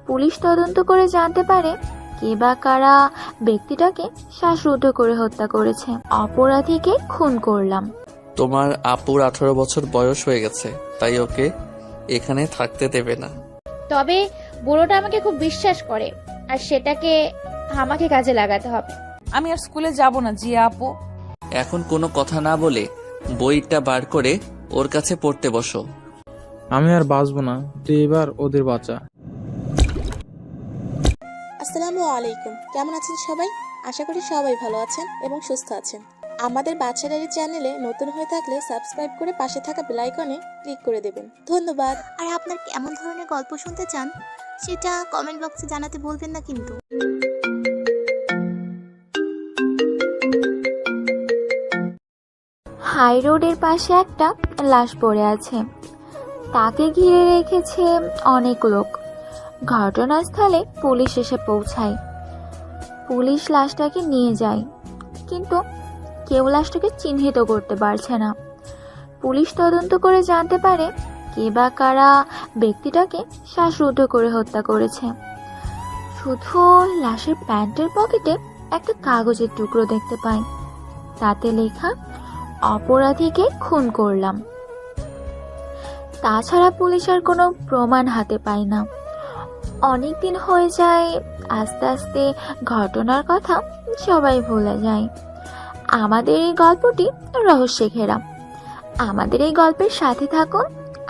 Police তদন্ত করে জানতে পারে কে বা কারা ব্যক্তিটাকে শ্বাসরুদ্ধ করে হত্যা করেছে। অপরাধীকে খুন করলাম। তোমার আপুর 18 বছর বয়স হয়ে গেছে, তাই ওকে এখানে থাকতে দেবে না। তবে বুড়োটা আমাকে খুব বিশ্বাস করে, আর সেটাকে আমাকে কাজে লাগাতে হবে। আমি আর স্কুলে যাব না জিয়া আপু। এখন কোনো কথা না বলে বইটা বার করে ওর কাছে পড়তে বসো। আমি আর বাঁচবো না, তুই এবার ওদের বাঁচা। আসসালামু আলাইকুম, কেমন আছেন সবাই? আশা করি সবাই ভালো আছেন এবং সুস্থ আছেন। আমাদের বাচ্চা ডায়েরি চ্যানেলে নতুন হয়ে থাকলে সাবস্ক্রাইব করে পাশে থাকা বেল আইকনে ক্লিক করে দেবেন। ধন্যবাদ। আর আপনার কেমন ধরনের গল্প শুনতে চান সেটা কমেন্ট বক্সে জানাতে ভুলবেন না কিন্তু। হাই রোডের পাশে একটা লাশ পড়ে আছে। তাকে ঘিরে রেখেছে অনেক লোক। ঘটনাস্থলে পুলিশ এসে পৌঁছায়। পুলিশ লাশটাকে নিয়ে যায়, কিন্তু কেউ লাশটাকে চিহ্নিত করতে পারছে না। পুলিশ তদন্ত করে জানতে পারে কে বা কারা ব্যক্তিটাকে শ্বাসরুদ্ধ করে হত্যা করেছে। শুধু লাশের প্যান্টের পকেটে একটা কাগজের টুকরো দেখতে পায়। তাতে লেখা, অপরাধীকে খুন করলাম। তাছাড়া পুলিশ আর কোনো প্রমাণ হাতে পায় না। অনেক দিন হয়ে যায়, আস্তে আস্তে ঘটনার কথা সবাই ভুলে যায়। আমাদের এই গল্পটি রহস্যে ঘেরা। আমাদের এই গল্পের সাথে থাকুন,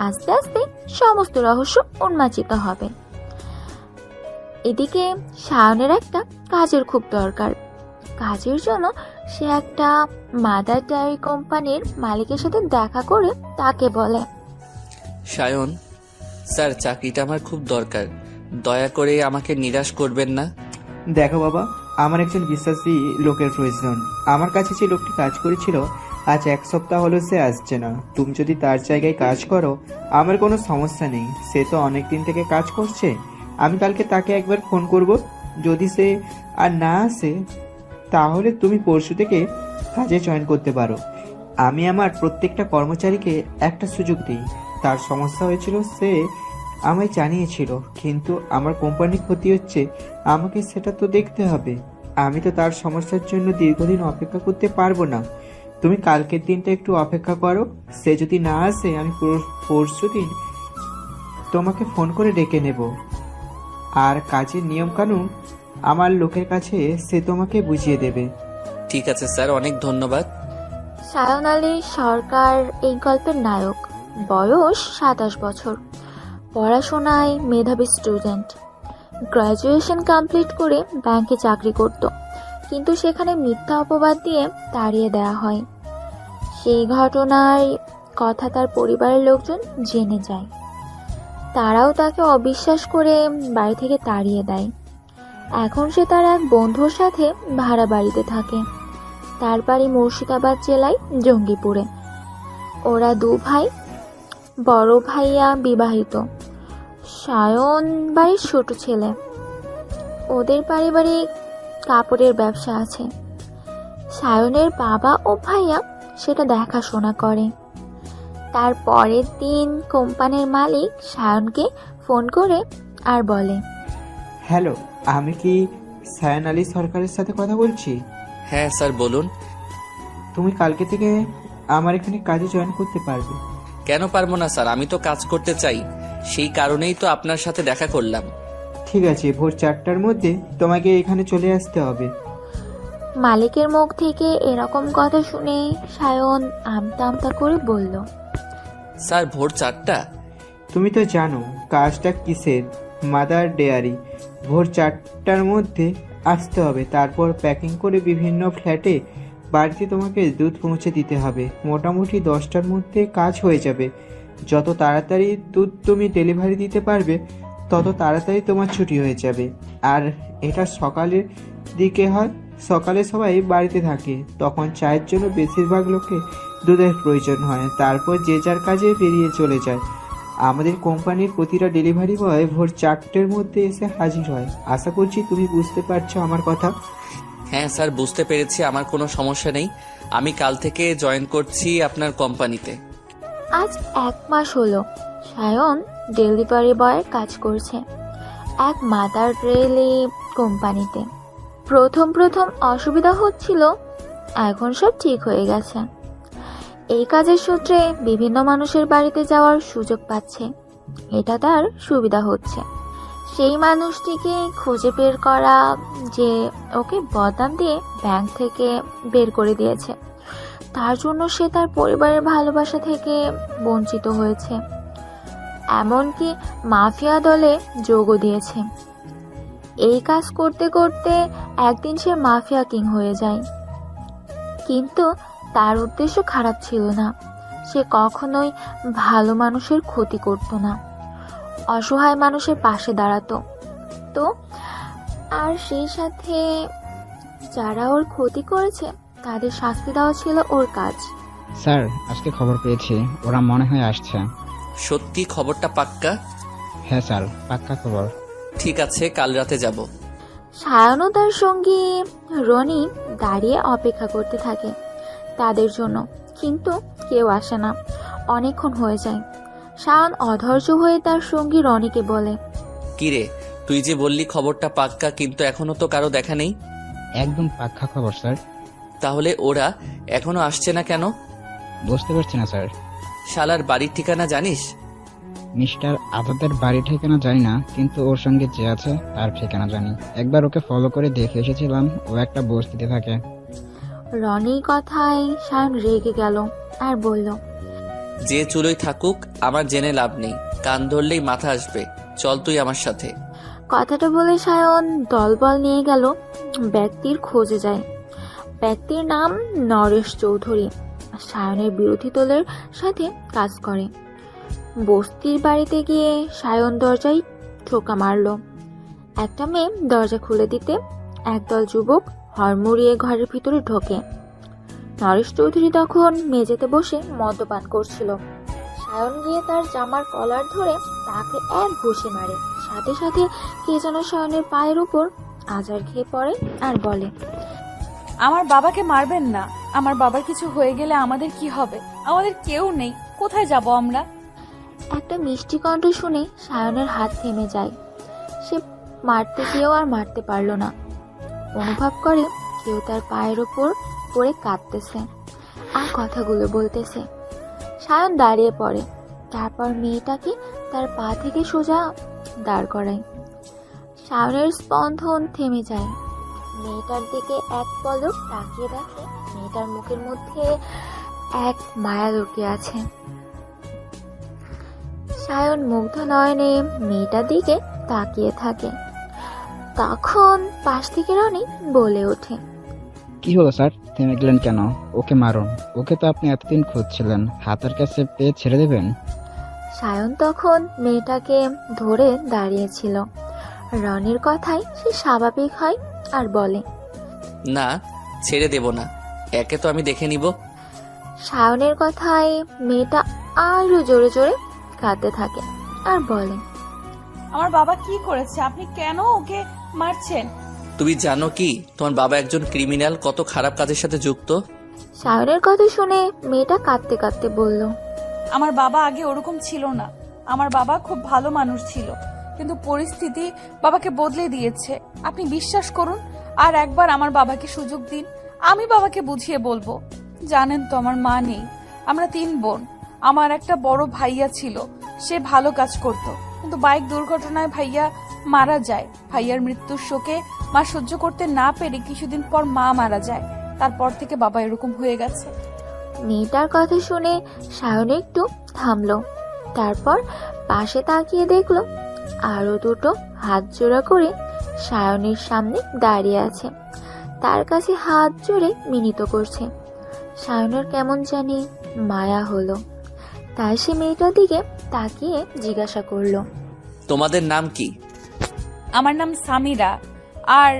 আস্তে আস্তে সমস্ত রহস্য উন্মোচিত হবে। এদিকে শায়নের একটা কাজের খুব দরকার। কাজের জন্য সে একটা মাদার ডায়েরি কোম্পানির মালিকের সাথে দেখা করে তাকে বলে, সায়ন স্যার, চাকরিটা আমার খুব দরকার, দয়া করে আমাকে নিরাশ করবেন না। দেখো বাবা, আমার একজন বিশ্বাসী লোকের প্রয়োজন। আমার কাছে যে লোকটি কাজ করেছিল আজ 1 সপ্তাহ হলো সে আসছে না। তুমি যদি তার জায়গায় কাজ করো আমার কোনো সমস্যা নেই। সে তো অনেক দিন থেকে কাজ করছে। আমি কালকে তাকে একবার ফোন করব। যদি সে আর না আসে তাহলে তুমি পরশু থেকে কাজে জয়েন করতে পারো। আমি আমার প্রত্যেকটা কর্মচারীকে একটা সুযোগ দিই। তার সমস্যা হয়েছিল, সে আমায় জানিয়েছিল, কিন্তু আমার কোম্পানির ক্ষতি হচ্ছে, আমাকে সেটা তো দেখতে হবে। আমি তো তার সমস্যার জন্য দীর্ঘদিন অপেক্ষা করতে পারবো না। তুমি কালকের দিনটা একটু অপেক্ষা করো। সে যদি না আসে আমি পরশু দিন তোমাকে ফোন করে ডেকে নেব। আর কাজের নিয়ম কানুন আমার লোকের কাছে সে তোমাকে বুঝিয়ে দেবে। ঠিক আছে স্যার, অনেক ধন্যবাদ। শায়ন আলী সরকার এই গল্পের নায়ক। বয়স 27 বছর। পড়াশোনায় মেধাবী স্টুডেন্ট। গ্র্যাজুয়েশন কমপ্লিট করে ব্যাংকে চাকরি করত, কিন্তু সেখানে মিথ্যা অপবাদ দিয়ে তাড়িয়ে দেওয়া হয়। সেই ঘটনার কথা তার পরিবারের লোকজন জেনে যায়। তারাও তাকে অবিশ্বাস করে বাড়ি থেকে তাড়িয়ে দেয়। এখন সে তার এক বন্ধুর সাথে ভাড়া বাড়িতে থাকে। তার বাড়ি মুর্শিদাবাদ জেলায় জঙ্গিপুরে। ওরা 2 ভাই। বড় ভাইয়া বিবাহিত, শায়ন বাড়ির ছোট ছেলে। ওদের পারিবারিক কাপড়ের ব্যবসা আছে। শায়নের বাবা ও ভাইয়া সেটা দেখাশোনা করে। তার পরের দিন কোম্পানির মালিক শায়নকে ফোন করে আর বলে, হ্যালো, আমি কি সায়ন আলী সরকারের সাথে কথা বলছি? হ্যাঁ স্যার, বলুন। তুমি কালকে থেকে আমার এখানে কাজে জয়েন করতে পারবে। কেন পারবো না স্যার, আমি তো কাজ করতে চাই, সেই কারণেই তো আপনার সাথে দেখা করলাম। ঠিক আছে, ভোর 4টার মধ্যে তোমাকে এখানে চলে আসতে হবে। মালিকের মুখ থেকে এরকম কথা শুনে শায়ন আমতা আমতা করে বলল, স্যার ভোর 4টা? তুমি তো জানো কাজটা কিসের, মাদার ডেয়ারি। ভোর 4টার মধ্যে আসতে হবে। তারপর প্যাকিং করে বিভিন্ন ফ্ল্যাটে বাড়িতে তোমাকে দুধ পৌঁছে দিতে হবে। মোটামুটি 10টার মধ্যে কাজ হয়ে যাবে। যত তাড়াতাড়ি দুধ তুমি ডেলিভারি দিতে পারবে তত তাড়াতাড়ি তোমার ছুটি হয়ে যাবে। আর এটা সকালের দিকে হয়। সকালে সবাই বাড়িতে থাকে, তখন চায়ের জন্য বেশিরভাগ লোকে দুধের প্রয়োজন হয়। তারপর যে যার কাজে বেরিয়ে চলে যায়। আমাদের কোম্পানির প্রতিটা ডেলিভারি বয় ভোর 4টের মধ্যে এসে হাজির হয়। আশা করছি তুমি বুঝতে পারছো আমার কথা। হ্যাঁ স্যার, বুঝতে পেরেছি, আমার কোনো সমস্যা নেই। আমি কাল থেকে জয়েন করছি আপনার কোম্পানিতে। আজ 1 মাস হলো শায়ন ডেলিভারি বয়ের কাজ করছে। এক মাদার রেলি কোম্পানিতে। প্রথম প্রথম অসুবিধা হচ্ছিল, এখন সব ঠিক হয়ে গেছে। এই কাজের সূত্রে বিভিন্ন মানুষের বাড়িতে যাওয়ার সুযোগ পাচ্ছে, এটা তার সুবিধা হচ্ছে। সেই মানুষটিকে খুঁজে বের করা যে ওকে বদনাম দিয়ে ব্যাংক থেকে বের করে দিয়েছে, তার জন্য সে তার পরিবারের ভালোবাসা থেকে বঞ্চিত হয়েছে, এমনকি মাফিয়া দলে যোগও দিয়েছে। এই কাজ করতে করতে একদিন সে মাফিয়া কিং হয়ে যায়। কিন্তু তার উদ্দেশ্য খারাপ ছিল না, সে কখনোই ভালো মানুষের ক্ষতি করত না, অসহায় মানুষের পাশে দাঁড়াতো। তো আর সেই সাথে যারা ওর ক্ষতি করেছে তাদের শাস্তি দেওয়া ছিল ওর কাজ। স্যার, আজকে খবর পেয়েছি, ওরা মনে হয় আসছে। সত্যি খবরটা পাক্কা? হ্যাঁ স্যার, পাক্কা খবর। ঠিক আছে, কাল রাতে যাব। সায়ন ও তার সঙ্গী রনি দাঁড়িয়ে অপেক্ষা করতে থাকে তাদের জন্য, কিন্তু কেউ আসে না। অনেকক্ষণ হয়ে যায়। সায়ন অধৈর্য হয়ে তার সঙ্গী রনিকে বলে, কিরে, তুই যে বললি খবরটা পাক্কা, কিন্তু এখনো তো কারো দেখা নেই। একদম পাক্কা খবর স্যার। তাহলে ওরা এখনো আসছে না কেন? বুঝতে পারছি না স্যার। শালার বাড়ির ঠিকানা জানিস? মিস্টার আজাদের বাড়ি ঠিকানা জানি না, কিন্তু ওর সঙ্গে যে আছে তার ঠিকানা জানি। একবার ওকে ফলো করে দেখে এসেছিলাম, ও একটা বস্তিতে থাকে। রনির কথায় সায়ন রেগে গেল আর বলল, যে চুলোই থাকুক, আমার জেনে লাভ নেই। কান ধরলেই মাথা আসবে। চল তুই আমার সাথে। কথাটা বলে সায়ন দলবল নিয়ে গেল ব্যক্তির খোঁজে যায়। ব্যক্তির নাম নরেশ চৌধুরী, সায়নের বিরোধী দলের সাথে কাজ করে। বস্তির বাড়িতে গিয়ে সায়ন দরজায় ঠোকা মারল। একটা মেয়ে দরজা খুলে দিতে একদল যুবক হড়মুড়িয়ে ঘরের ভিতরে ঢোকে। নরেশ চৌধুরী তখন মেঝেতে বসে মদ্যপান করছিল। সায়ন গিয়ে তার জামার কলার ধরে তাকে এক ঘুষি মারে। সাথে সাথে কে যেন সায়নের পায়ের উপর আছাড় খেয়ে পড়ে আর বলে, আমার বাবাকে মারবেন না, আমার বাবার কিছু হয়ে গেলে আমাদের কি হবে? আমাদের কেউ নেই, কোথায় যাব আমরা? একটা মিষ্টি কণ্ঠ শুনে সায়নের হাত থেমে যায়। সে মারতে গিয়েও আর মারতে পারল না। অনুভব করে কেউ তার পায়ের ওপর পড়ে কাঁদতেছে আর কথাগুলো বলতেছে। সায়ন দাঁড়িয়ে পড়ে, তারপর মেয়েটাকে তার পা থেকে সোজা দাঁড় করায়। সায়নের স্পন্দন থেমে যায়। মেয়েটার দিকে এক পলক তাকিয়ে দেখে মেয়েটার মুখের মধ্যে এক মায়া লুকিয়ে আছে। সায়ন মুগ্ধ নয়নে মেয়েটার দিকে তাকিয়ে থাকে। তখন পাশ থেকে রনি বলে ওঠে, কি হলো স্যার, থেমে গেলেন কেন? ওকে মারুন, ওকে তো আপনি এতদিন খুঁজছিলেন, হাতের কাছে পেয়ে ছেড়ে দেবেন? সায়ন তখন মেয়েটাকে ধরে দাঁড়িয়েছিল। রনির কথায় সে স্বাভাবিক হয় আর বলে, না, ছেড়ে দেব না, একে তো আমি দেখে নিব। সায়নের কথায় মেয়েটা আরো জোরে জোরে কাঁদতে থাকে আর বলে, আমার বাবা কি করেছে? আপনি কেন ওকে মারছেন? তুমি জানো কি তোমার বাবা একজন ক্রিমিনাল, কত খারাপ কাজের সাথে যুক্ত? সায়নের কথা শুনে মেয়েটা কাঁদতে কাঁদতে বলল, আমার বাবা আগে ওরকম ছিল না, আমার বাবা খুব ভালো মানুষ ছিল, কিন্তু পরিস্থিতি বাবাকে বদলে দিয়েছে। আপনি বিশ্বাস করুন, আর একবার আমার বাবাকে সুযোগ দিন, আমি বাবাকে বুঝিয়ে বলবো। জানেন তো আমার মা নেই, আমরা 3 বোন। আমার একটা বড় ভাইয়া ছিল, সে ভালো কাজ করত, কিন্তু বাইক দুর্ঘটনায় ভাইয়া মারা যায়। ভাইয়ার মৃত্যুর শোকে মা সহ্য করতে না পেরে কিছুদিন পর মা মারা যায়। তারপর থেকে বাবা এরকম হয়ে গেছে। মেয়েটার কথা শুনে সায়ন একটু থামলো। তারপর পাশে তাকিয়ে দেখলো আরো দুটো হাত জোড়া করে সায়নের সামনে দাঁড়িয়ে আছে, তার কাছে হাত জোড়ে মিনিত করছে। সায়নের কেমন জানি মায়া হলো, তাই সে মেয়েটার দিকে তাকিয়ে জিজ্ঞাসা করলো, তোমাদের নাম কি? আমার নাম সামিরা, আর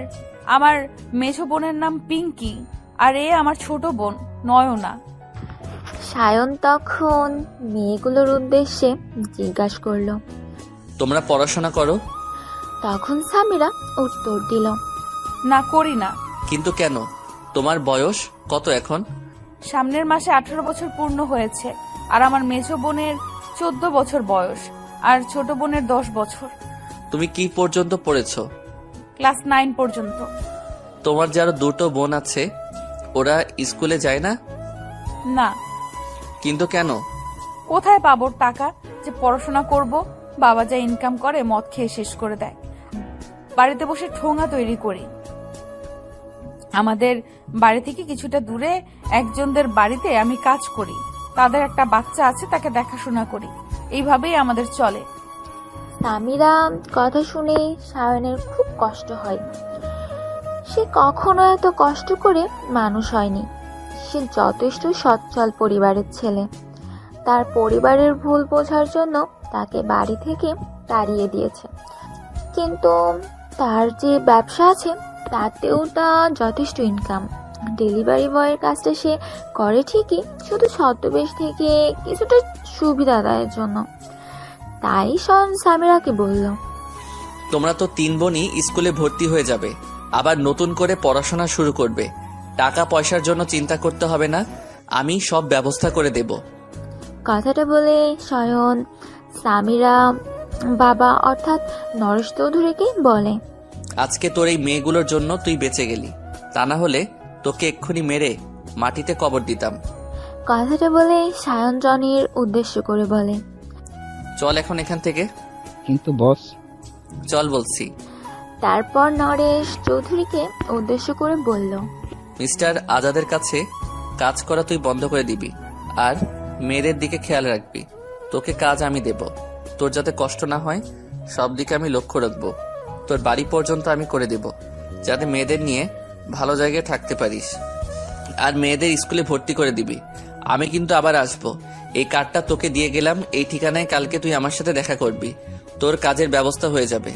আমার মেঝো বোনের নাম পিঙ্কি, আর এ আমার ছোট বোন নয়না। সায়ন তখন মেয়েগুলোর উদ্দেশ্যে জিজ্ঞাসা করলো, তোমরা পড়াশোনা করো? তখন সামিরা উত্তর দিল, না, করি না। কিন্তু কেন? তোমার বয়স কত এখন? সামনের মাসে 18 বছর পূর্ণ হয়েছে, আর আমার মেঝো বোনের 14 বছর বয়স, আর ছোট বোনের 10 বছর। তুমি কি পর্যন্ত পড়েছো? ক্লাস 9 পর্যন্ত। তোমার যে আরো দুটো বোন আছে, ওরা স্কুলে যায় না? না। কিন্তু কেন? কোথায় পাবো টাকা যে পড়াশোনা করব? বাবা যা ইনকাম করে মদ খেয়ে শেষ করে দেয়। বাড়িতে বসে ঠোঙা তৈরি করি। আমাদের বাড়ি থেকে কিছুটা দূরে একজনদের বাড়িতে আমি কাজ করি। তাদের একটা বাচ্চা আছে, তাকে দেখাশোনা করি। এইভাবেই আমাদের চলে। সামিরা কথা শুনে সায়নের খুব কষ্ট হয়। সে কখনো এত কষ্ট করে মানুষ হয়নি। সে যথেষ্ট সচ্ছল পরিবারের ছেলে। তার পরিবারের ভুল বোঝার জন্য তাকে বাড়ি থেকে তাড়িয়ে দিয়েছে। কিন্তু তার যে ব্যবসা আছে তাতেও তার যথেষ্ট ইনকাম। ডেলিভারি বয়ের কাজটা সে করে ঠিকই, শুধু ছদ্মবেশ থেকে কিছুটা সুবিধা আদায়ের জন্য। তাই সামিরাকে বলল, তোমরা তো 3 বোনই স্কুলে ভর্তি হয়ে যাবে, আবার নতুন করে পড়াশোনা শুরু করবে। টাকা পয়সার জন্য চিন্তা করতে হবে না, আমি সব ব্যবস্থা করে দেব। কথাটা বলে সায়ন সামিরা বাবা অর্থাৎ নরেশ চৌধুরীকে বলে, আজকে তোর এই মেয়েগুলোর জন্য তুই বেঁচে গেলি, তা না হলে তোকে এক্ষুনি মেরে মাটিতে কবর দিতাম। কথাটা বলে সায়ন জনির উদ্দেশ্য করে বলে, চল এখন এখান থেকে। কিন্তু বস, চল বলছি। তারপর নরেশ চৌধুরীকে উদ্দেশ্য করে বলল, মিস্টার আজাদের কাছে কাজ করা তুই বন্ধ করে দিবি, আর মেয়েদের দিকে খেয়াল রাখবি। তোকে কাজ আমি দেব, তোর যাতে কষ্ট না হয় সব দিকে আমি লক্ষ্য রাখবো। তোর বাড়ি পর্যন্ত আমি করে দেব, যাতে মেয়েদের নিয়ে ভালো জায়গায় থাকতে পারিস। আর মেয়েদের স্কুলে ভর্তি করে দিবি। আমি কিন্তু আবার আসবো। এই কার্ডটা তোকে দিয়ে গেলাম, এই ঠিকানায় কালকে তুই আমার সাথে দেখা করবি, তোর কাজের ব্যবস্থা হয়ে যাবে।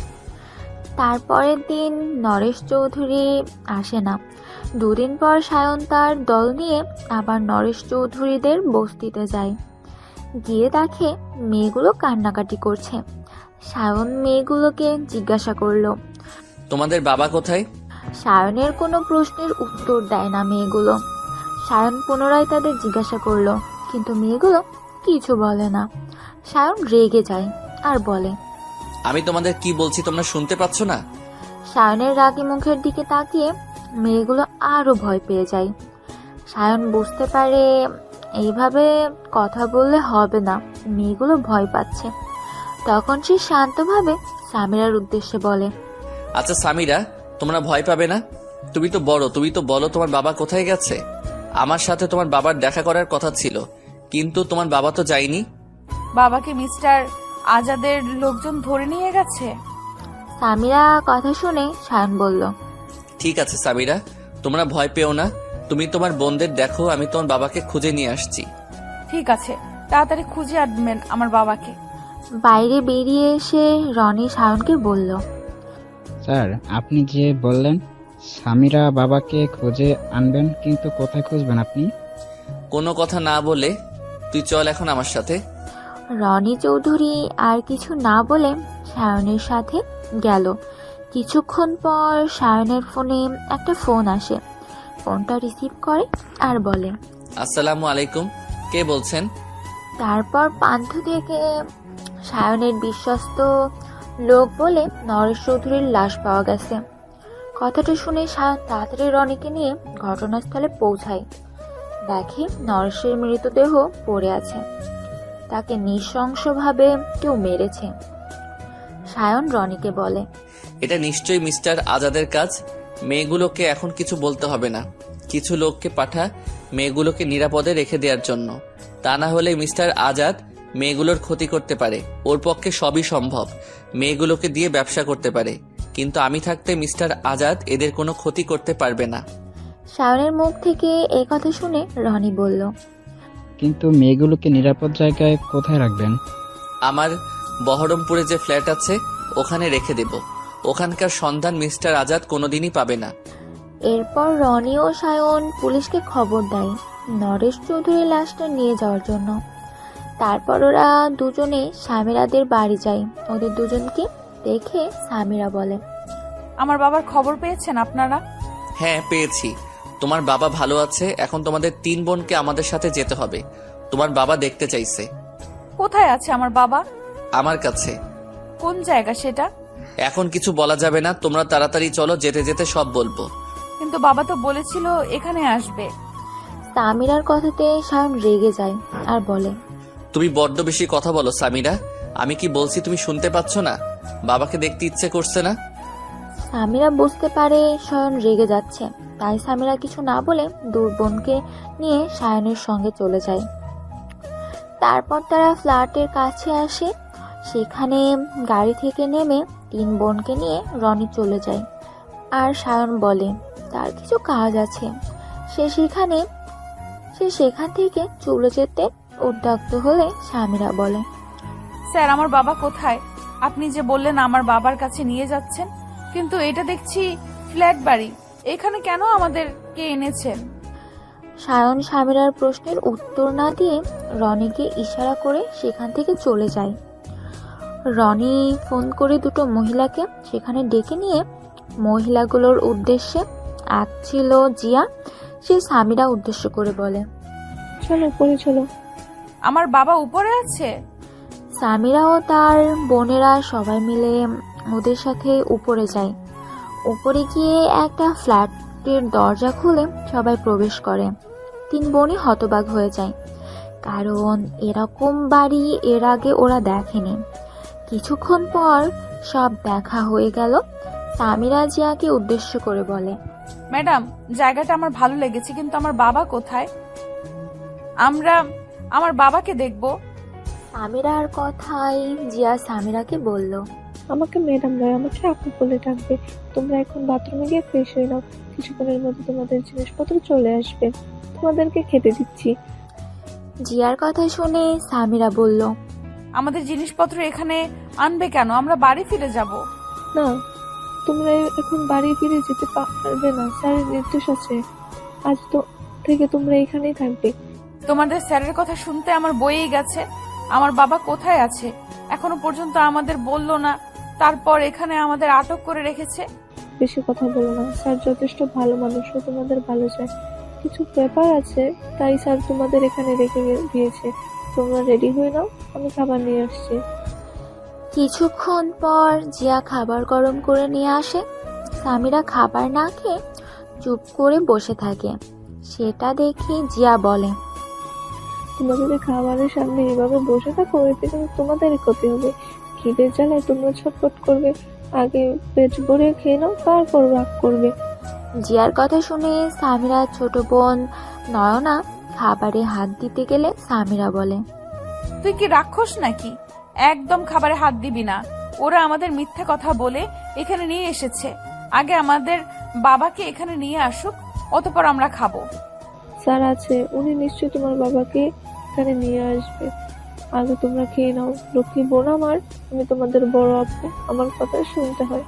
তারপরের দিন নরেশ চৌধুরী আসে না। 2 দিন পর সায়ন তার দল নিয়ে আবার নরেশ চৌধুরীদের বস্তিতে যায়। গিয়ে দেখে মেয়েগুলো কান্নাকাটি করছে। সায়ন মেয়েগুলোকে জিজ্ঞাসা করলো, তোমাদের বাবা কোথায়? সায়নের কোনো প্রশ্নের উত্তর দেয় না মেয়েগুলো। সায়ন পুনরায় তাদের জিজ্ঞাসা করলো, কিন্তু মেয়েগুলো কিছু বলে না। সায়ন রেগে যায় আর বলে, আমি তোমাদের কি বলছি তোমরা শুনতে পাচ্ছ না? সায়নের রাগী মুখের দিকে তাকিয়ে মেয়েগুলো আরো ভয় পেয়ে যায়। সায়ন বুঝতে পারে এইভাবে কথা বললে হবে না, মেয়েগুলো ভয় পাচ্ছে। তখন সে শান্তভাবে সামিরার উদ্দেশ্যে বলে, আচ্ছা সামিরা, তোমরা ভয় পাবে না? তুমি তো বড়, তুমি তো বলো তোমার বাবা কোথায় গেছে? আমার সাথে তোমার বাবার দেখা করার কথা ছিল, কিন্তু তোমার বাবা তো যায়নি। বাবাকে মিস্টার আজাদের লোকজন ধরে নিয়ে গেছে। সামিরা কথা শুনে সায়ন বলল, ঠিক আছে সামিরা, তোমরা ভয় পেও না। তুমি তোমার বোনদের দেখো, আমি তোমার বাবাকে খুঁজে নিয়ে আসছি। ঠিক আছে, তাড়াতাড়ি খুঁজে আনবেন আমার বাবাকে। বাইরে বেরিয়ে এসে রনি সায়নকে বলল, স্যার আপনি যে বললেন সামিরা বাবাকে খুঁজে আনবেন, কিন্তু কোথায় খুঁজবেন আপনি? কোনো কথা না বলে তুই চল এখন আমার সাথে। রনি চৌধুরী আর কিছু না বলে সায়নের সাথে গেল। কিছুক্ষণ পর সায়নের ফোনে একটা ফোন আসে। ফোনটা রিসিভ করে আর বলে, আসসালামু আলাইকুম, কে বলছেন? তারপর পান্থ থেকে সায়নের বিশ্বস্ত লোক বলে নরেশ চৌধুরীর লাশ পাওয়া গেছে। কথাটা শুনে সায়ন তাড়াতাড়ি রনিকে নিয়ে ঘটনাস্থলে পৌঁছায়। দেখে নরেশের মৃতদেহ পড়ে আছে, তাকে নৃশংসভাবে কেউ মেরেছে। সায়ন রনিকে বলে, এটা নিশ্চয়ই মিস্টার আজাদের কাজ। মেয়েগুলোকে এখন কিছু বলতে হবে না, কিছু লোককে পাঠা মেয়েগুলোকে নিরাপদে রেখে দেওয়ার জন্য। তা না হলে মিস্টার আজাদ মেয়েগুলোর ক্ষতি করতে পারে। ওর পক্ষে সবই সম্ভব, মেয়েগুলোকে দিয়ে ব্যবসা করতে পারে, কিন্তু আমি থাকতে মিস্টার আজাদ এদের কোনো ক্ষতি করতে পারবে না। সায়নের মুখ থেকে এই কথা শুনে রনি বলল, কিন্তু মেয়েগুলোকে নিরাপদ জায়গায় কোথায় রাখবেন? আমার বহরমপুরে যে ফ্ল্যাট আছে ওখানে রেখে দেব। ওখানকার সন্ধান মিস্টার আজাদ কোনোদিনই পাবে না। এরপর রনি ও সায়ন পুলিশকে খবর দেয় নরেশ চৌধুরীর লাশটা নিয়ে যাওয়ার জন্য। তারপর ওরা দুজনে সামিরাদের বাড়ি যায়। ওদের দুজনকে দেখে সামিরা বলে, আমার বাবার খবর পেয়েছেন আপনারা? হ্যাঁ পেয়েছি, তোমার বাবা ভালো আছে। এখন তোমাদের 3 বোনকে আমাদের সাথে যেতে হবে, তোমার বাবা দেখতে চাইছে। কোথায় আছে আমার বাবা? আমার কাছে। কোন জায়গা সেটা? এখন কিছু বলা যাবে না, তোমরা তাড়াতাড়ি চলো, যেতে যেতে সব বলবো। কিন্তু বাবা তো বলেছিল এখানে আসবে। সামিরার কথাতে সায়ন রেগে যায় আর বলে, তুমি বড্ড বেশি কথা বলো সামিরা। আমি কি বলছি তুমি শুনতে পাচ্ছ না? বাবাকে দেখতে ইচ্ছে করছে না? সামিরা বুঝতে পারে সায়ন রেগে যাচ্ছে, তাই সামিরা কিছু না বলে দূর বোনকে নিয়ে সায়নের সঙ্গে চলে যায়। তারপর তারা ফ্ল্যাটের কাছে আসে। সেখানে গাড়ি থেকে নেমে 3 বোনকে নিয়ে রনি চলে যায়। আর সায়ন বলে তার কিছু কাজ আছে, সে সেখান থেকে চলে যেতে উদ্যক্ত হলে সামিরা বলে, স্যার আমার বাবা কোথায়? আপনি যে বললেন আমার বাবার কাছে নিয়ে যাচ্ছেন, কিন্তু এটা দেখছি ফ্ল্যাট বাড়ি, এখানে কেন আমাদেরকে এনেছেন? সায়ন সামিরার প্রশ্নের উত্তর না দিয়ে রনিকে ইশারা করে সেখান থেকে চলে যায়। রনি ফোন করে 2 মহিলাকে সেখানে ডেকে নিয়ে মহিলাগুলোর উদ্দেশ্যে, এক ছিল জিয়া, সে সামিরা উদ্দেশ্য করে বলে, চলো উপরে চলো। আমার বাবা উপরে আছে? সামিরা ও তার বোনেরা সবাই মিলে ওদের সাথে উপরে যায়। উপরে গিয়ে একটা ফ্ল্যাটের দরজা খুলে সবাই প্রবেশ করে। 3 বোনই হতবাক হয়ে যায়, কারণ এরকম বাড়ি এর আগে ওরা দেখেনি। কিছুক্ষণ পর সব দেখা হয়ে গেল। সামিরা জিয়াকে উদ্দেশ্য করে বলে, ম্যাডাম জায়গাটা আমার ভালো লেগেছে, কিন্তু আমার বাবা কোথায়? আমরা আমার বাবাকে দেখব। সামিরার কথাই জিয়া সামিরাকে বলল, আমাকে ম্যাডাম নয়, আমাকে আপু বলে ডাকবে। তোমরা এখন বাথরুমে গিয়ে ফ্রেশ হয়ে নাও, কিছুক্ষণের মধ্যে তোমাদের জিনিসপত্র চলে আসবে, তোমাদেরকে খেতে দিচ্ছি। জিয়ার কথা শুনে সামিরা বলল, আমাদের জিনিসপত্র এখানে আনবে কেন? আমরা বাড়ি ফিরে যাব। না, তোমরা এখন বাড়ি ফিরে যেতে পারবে না, স্যারের নির্দেশ আছে। আজ তো থেকে তোমরা এখানেই থাকবে। তোমাদের স্যারের কথা শুনতে আমার বইয়েই গেছে। আমার বাবা কোথায় আছে এখনো পর্যন্ত আমাদের বললো না, তারপর এখানে আমাদের আটক করে রেখেছে। বেশি কথা বলো না, স্যার যথেষ্ট ভালো মানুষ, ও তোমাদের ভালো চায়। কিছু ব্যাপার আছে তাই স্যার তোমাদের এখানে রেখে দিয়েছে। তোমরা রেডি হয়ে নাও, আমি খাবার নিয়ে আসছি। কিছুক্ষণ পর জিয়া খাবার গরম করে নিয়ে আসে। সামিরা খাবার না খেয়ে চুপ করে বসে থাকে। সেটা দেখে জিয়া বলে, তোমরা যদি খাবারের সামনে এভাবে বসে থাকো, এতে কিন্তু তোমাদেরই ক্ষতি হবে। খিদের জ্বালায় তোমরা ছটফট করবে। আগে পেট ভরে খেয়ে নাও, তারপর রাগ করবে। জিয়ার কথা শুনে সামিরার ছোট বোন নয়না খাবারে হাত দিতে গেলে সামিরা বলে, তুই কি রাক্ষস নাকি? একদম খাবারে হাত দিবি না। ওরা আমাদের মিথ্যা কথা বলে এখানে নিয়ে এসেছে। আগে আমাদের বাবাকে এখানে নিয়ে আসুক, অতঃপর আমরা খাবো। স্যার আছে, উনি নিশ্চয়ই তোমার বাবাকে এখানে নিয়ে আসবে। আগে তোমরা খেয়ে নাও। লক্ষ্মী বোন আমার, আমি তোমাদের বড় আপু, আমার কথা শুনতে হয়।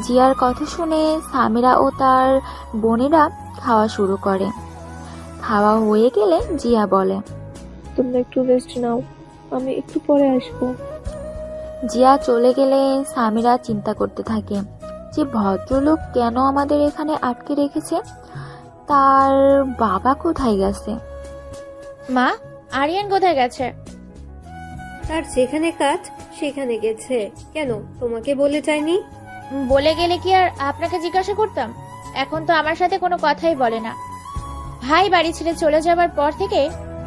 জিয়ার কথা শুনে সামিরা ও তার বোনেরা খাওয়া শুরু করে। খাওয়া হয়ে গেলে জিয়া বলে, তোমরা একটু রেস্ট নাও, আমি একটু পরে আসবো। জিয়া চলে গেলে সামিরা চিন্তা করতে থাকে যে ভদ্রলোক কেন আমাদের এখানে আটকে রেখেছে, তার বাবা কোথায় গেছে। মা, আরিয়ান কোথায় গেছে? তার যেখানে কাজ সেখানে গেছে। কেন, তোমাকে বলে যায়নি? বলে গেলে কি আর আপনাকে জিজ্ঞাসা করতাম? এখন তো আমার সাথে কোনো কথাই বলে না। ভাই বাড়ি ছেড়ে চলে যাবার পর থেকে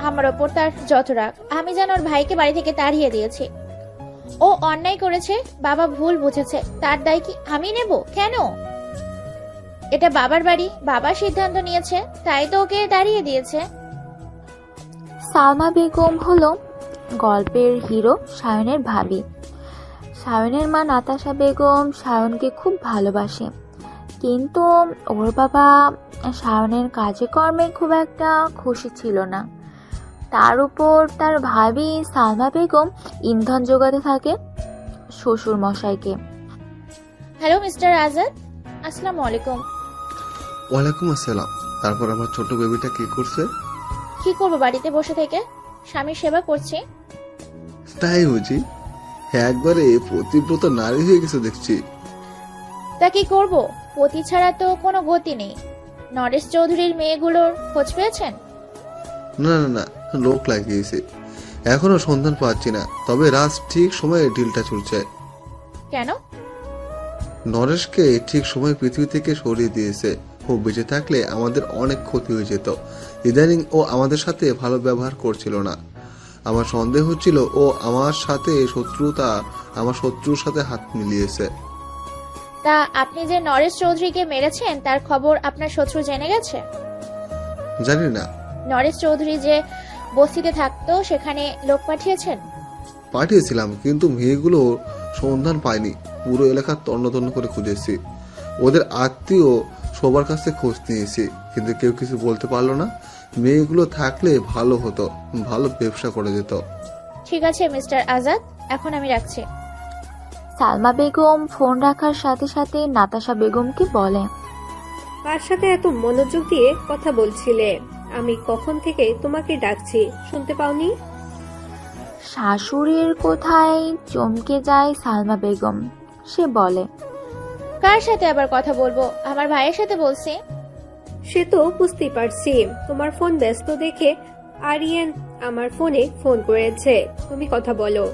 আমার ওপর তার যত রাগ। আমি যেন ওর ভাইকে বাড়ি থেকে তাড়িয়ে দিয়েছি। ও অন্যায় করেছে, বাবা ভুল বুঝেছে, তার দায় কি আমি নেব? কেন? এটা বাবার বাড়ি, বাবা সিদ্ধান্ত নিয়েছে, তাই তো ওকে তাড়িয়ে দিয়েছে। সালমা বেগম হলো গল্পের হিরো সায়নের ভাবি। সায়নের মা নাতাশা বেগম সায়নকে খুব ভালোবাসে, কিন্তু ওর বাবা সায়নের কাজে কর্মে খুব একটা খুশি ছিল না। তার উপর তার ভাবি সালমা বেগম ইন্ধন যোগাতে থাকে শ্বশুর মশাইকে। হ্যালো মিস্টার আজাদ, আসসালামু আলাইকুম। ওয়ালাইকুম আসসালাম। তারপর আমার ছোট বেবিটা কি করছে? কি করবো বাড়িতে বসে থেকে, স্বামীর সেবা করছি। তাই বুঝি? একবারে প্রতিব্রত নারী হয়ে গেছে দেখছি। তা কি করবো, পতি ছাড়া তো কোনো গতি নেই। নরেশ চৌধুরীর মেয়েগুলোর খোঁজ পেয়েছেন? না না না, লোক লাগিয়েছে, এখনো সন্ধান পাচ্ছি না। তবে রাজ ঠিক সময়ে ঢিলটা ছুটছে। কেন, নরেশকে ঠিক সময় পৃথিবী থেকে সরিয়ে দিয়েছে। ও বেঁচে থাকলে আমাদের অনেক ক্ষতি হয়ে যেত। ইদানিং ও আমাদের সাথে ভালো ব্যবহার করছিল না। আমার সন্দেহ হচ্ছিল ও আমার সাথে আমার শত্রুর সাথে হাত মিলিয়েছে। তা আপনি যে নরেশ চৌধুরীকে মেরেছেন তার খবর আপনার শত্রু জেনে গেছে? জানি না। নরেশ চৌধুরী যে বস্তিতে থাকতো সেখানে লোক পাঠিয়েছেন? পাঠিয়েছিলাম, কিন্তু মেয়েগুলো সন্ধান পাইনি। পুরো এলাকা তন্ন তন্ন করে খুঁজেছি। ওদের আত্মীয় সবার কাছে খোঁজ নিয়েছি, কিন্তু কেউ কিছু বলতে পারলো না। মেয়েগুলো থাকলে ভালো হতো, ভালো ব্যবসা করে যেত। ঠিক আছে মিস্টার আজাদ, এখন আমি রাখছি। সালমা বেগম ফোন রাখার সাথে সাথে নাতাশা বেগমকে বলে, কার সাথে এত মনোযোগ দিয়ে কথা বলছিলে? আমি কখন থেকে তোমাকে ডাকছি, শুনতে পাওনি? শাশুড়ির কোথায় চমকে যায় সালমা বেগম। সে বলে, কার সাথে আবার কথা বলবো? আমার ভাইয়ের সাথে বলছি। সে তো বুঝতেই পারছি, তোমার ফোন ব্যস্ত দেখে আরিয়ান আমার ফোনে ফোন করেছে, তুমি কথা বলো।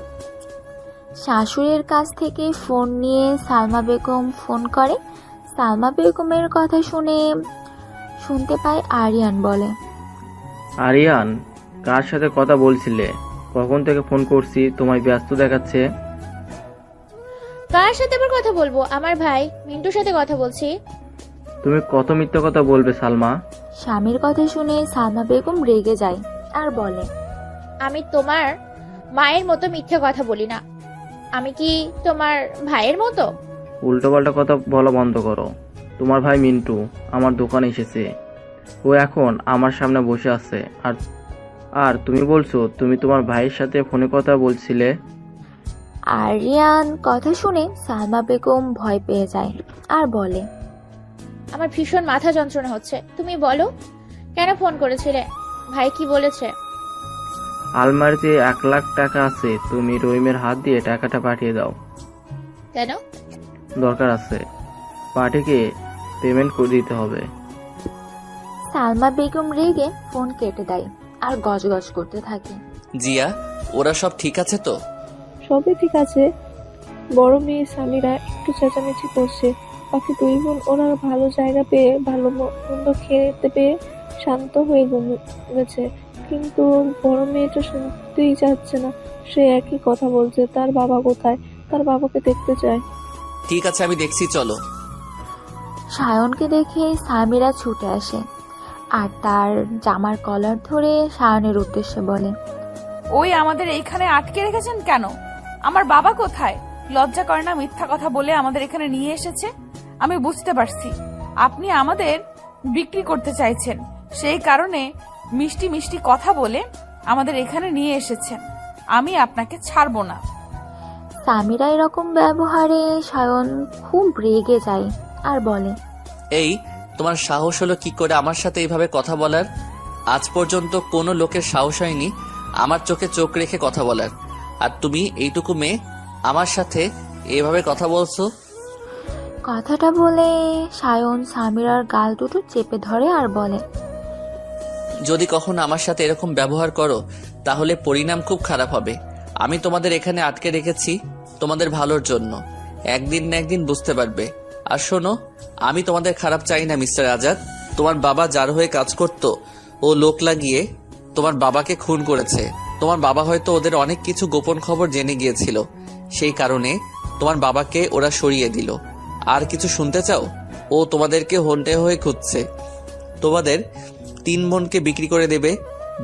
শাশুড়ির কাছ থেকে ফোন নিয়ে সালমা বেগম ফোন করে। সালমা বেগমের কথা শুনতে পায় আরিয়ান বলে, আরিয়ান, কার সাথে কথা বলছিলে? কখন থেকে ফোন করছি, তোমায় ব্যস্ত দেখাচ্ছে। কার সাথে আবার কথা বলবো? আমার ভাই মিন্টুর সাথে কথা বলছি। তুমি কত মিথ্যা কথা বলবে সালমা? স্বামীর কথা শুনে সালমা বেগম রেগে যায় আর বলে, আমি তোমার মায়ের মতো মিথ্যে কথা বলি না। আমি কি তোমার ভাইয়ের মতো? উল্টোপাল্টা কথা বলা বন্ধ করো। তোমার ভাই মিন্টু আমার দোকানে এসেছে। ও এখন আমার সামনে বসে আছে। আর তুমি বলছো তুমি তোমার ভাইয়ের সাথে ফোনে কথা বলছিলে। আরিয়ান কথা শুনে সালমা বেগম ভয় পেয়ে যায় আর বলে, আমার ভীষণ মাথা যন্ত্রণা হচ্ছে। তুমি বলো, কেন ফোন করেছিলে? ভাই কি বলেছে? আলমারিতে 1,00,000 টাকা আছে, তুমি রহিমের হাত দিয়ে টাকাটা পাঠিয়ে দাও। কেন? দরকার আছে, পার্টিকে পেমেন্ট করে দিতে হবে। সালমা বেগম রেগে ফোন কেটে দেয় আর গজগজ করতে থাকে। জিয়া, ওরা সব ঠিক আছে তো? সবই ঠিক আছে। বড় মেয়ে সামিরা একটু চেঁচামেচি করছে, বাকি দুই বোন ওরা ভালো জায়গা পেয়ে ভালো মন্দ খেতে পেয়ে শান্ত হয়ে ঘুমিয়েছে। কিন্তু বড় মেয়েটা শুনতেই চাচ্ছে না। সে একই কথা বলছে, তার বাবা কোথায়, তার বাবাকে দেখতে চায়। ঠিক আছে, আমি দেখছি, চলো। সায়নকে দেখে সামিরা ছুটে আসে আর তার জামার কলার ধরে সায়নের উদ্দেশ্যে বলে, ওই আমাদের এইখানে আটকে রেখেছেন কেন? আমার বাবা কোথায়? লজ্জা করে না মিথ্যা কথা বলে আমাদের এখানে নিয়ে এসেছে? আমি বুঝতে পারছি আপনি আমাদের বিক্রি করতে চাইছেন, সেই কারণে মিষ্টি মিষ্টি কথা বলে আমাদের এখানে নিয়ে এসেছেন। আমি আপনাকে ছাড়বো না। সামিরা এরকম ব্যবহারে সায়ন খুব রেগে যায় আর বলে, এই, তোমার সাহস হলো কি করে আমার সাথে এইভাবে কথা বলার? আজ পর্যন্ত কোনো লোকের সাহস হয়নি আমার চোখে চোখ রেখে কথা বলার, আর তুমি এইটুকু মেয়ে আমার সাথে এভাবে কথা বলছো? কথাটা বলে সায়ন সামিরার গাল দুটো চেপে ধরে আর বলে, যদি কখনো আমার সাথে এরকম ব্যবহার করো তাহলে পরিণাম খুব খারাপ হবে। আমি তোমাদের এখানে আটকে রেখেছি তোমাদের ভালোর জন্য, একদিন না একদিন বুঝতে পারবে। আর শোনো, আমি তোমাদের খারাপ চাই না মিস্টার আজাদ। তোমার বাবা যার হয়ে কাজ করত ও লোক লাগিয়ে তোমার বাবাকে খুন করেছে। তোমার বাবা হয়তো ওদের অনেক কিছু গোপন খবর জেনে গিয়েছিল, সেই কারণে তোমার বাবাকে ওরা সরিয়ে দিল। আর কিছু শুনতে চাও? ও তোমাদেরকে হন্টে হয়ে খুঁজছে। তোমাদের 3 বোনকে বিক্রি করে দেবে।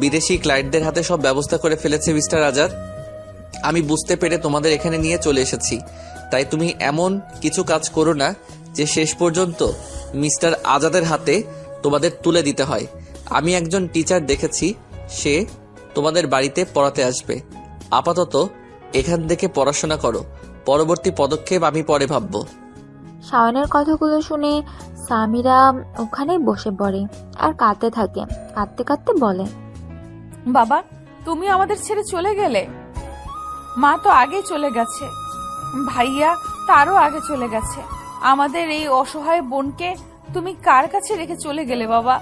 বিদেশি ক্লায়েন্টদের হাতে সব ব্যবস্থা করে ফেলেছে মিস্টার আজাদ। আমি বুঝতে পেরে তোমাদের এখানে নিয়ে চলে এসেছি। তাই তুমি এমন কিছু কাজ করো না যে শেষ পর্যন্ত মিস্টার আজাদের হাতে তোমাদের তুলে দিতে হয়। আমি একজন টিচার দেখেছি, সে তোমাদের বাড়িতে পড়াতে আসবে। আপাতত এখান থেকে পড়াশোনা করো, পরবর্তী পদক্ষেপ আমি পরে ভাববো। সায়নের কথাগুলো শুনে সামিরা ওখানে বসে পড়ে আর কাঁদতে থাকে। কাঁদতে কাঁদতে বলে, বাবা, তুমি আমাদের ছেড়ে চলে গেলে? মা তো আগে চলে গেছে, ভাইয়া তারও আগে চলে গেছে। আমাদের এই অসহায় বোনকে তুমি কার কাছে রেখে চলে গেলে বাবা?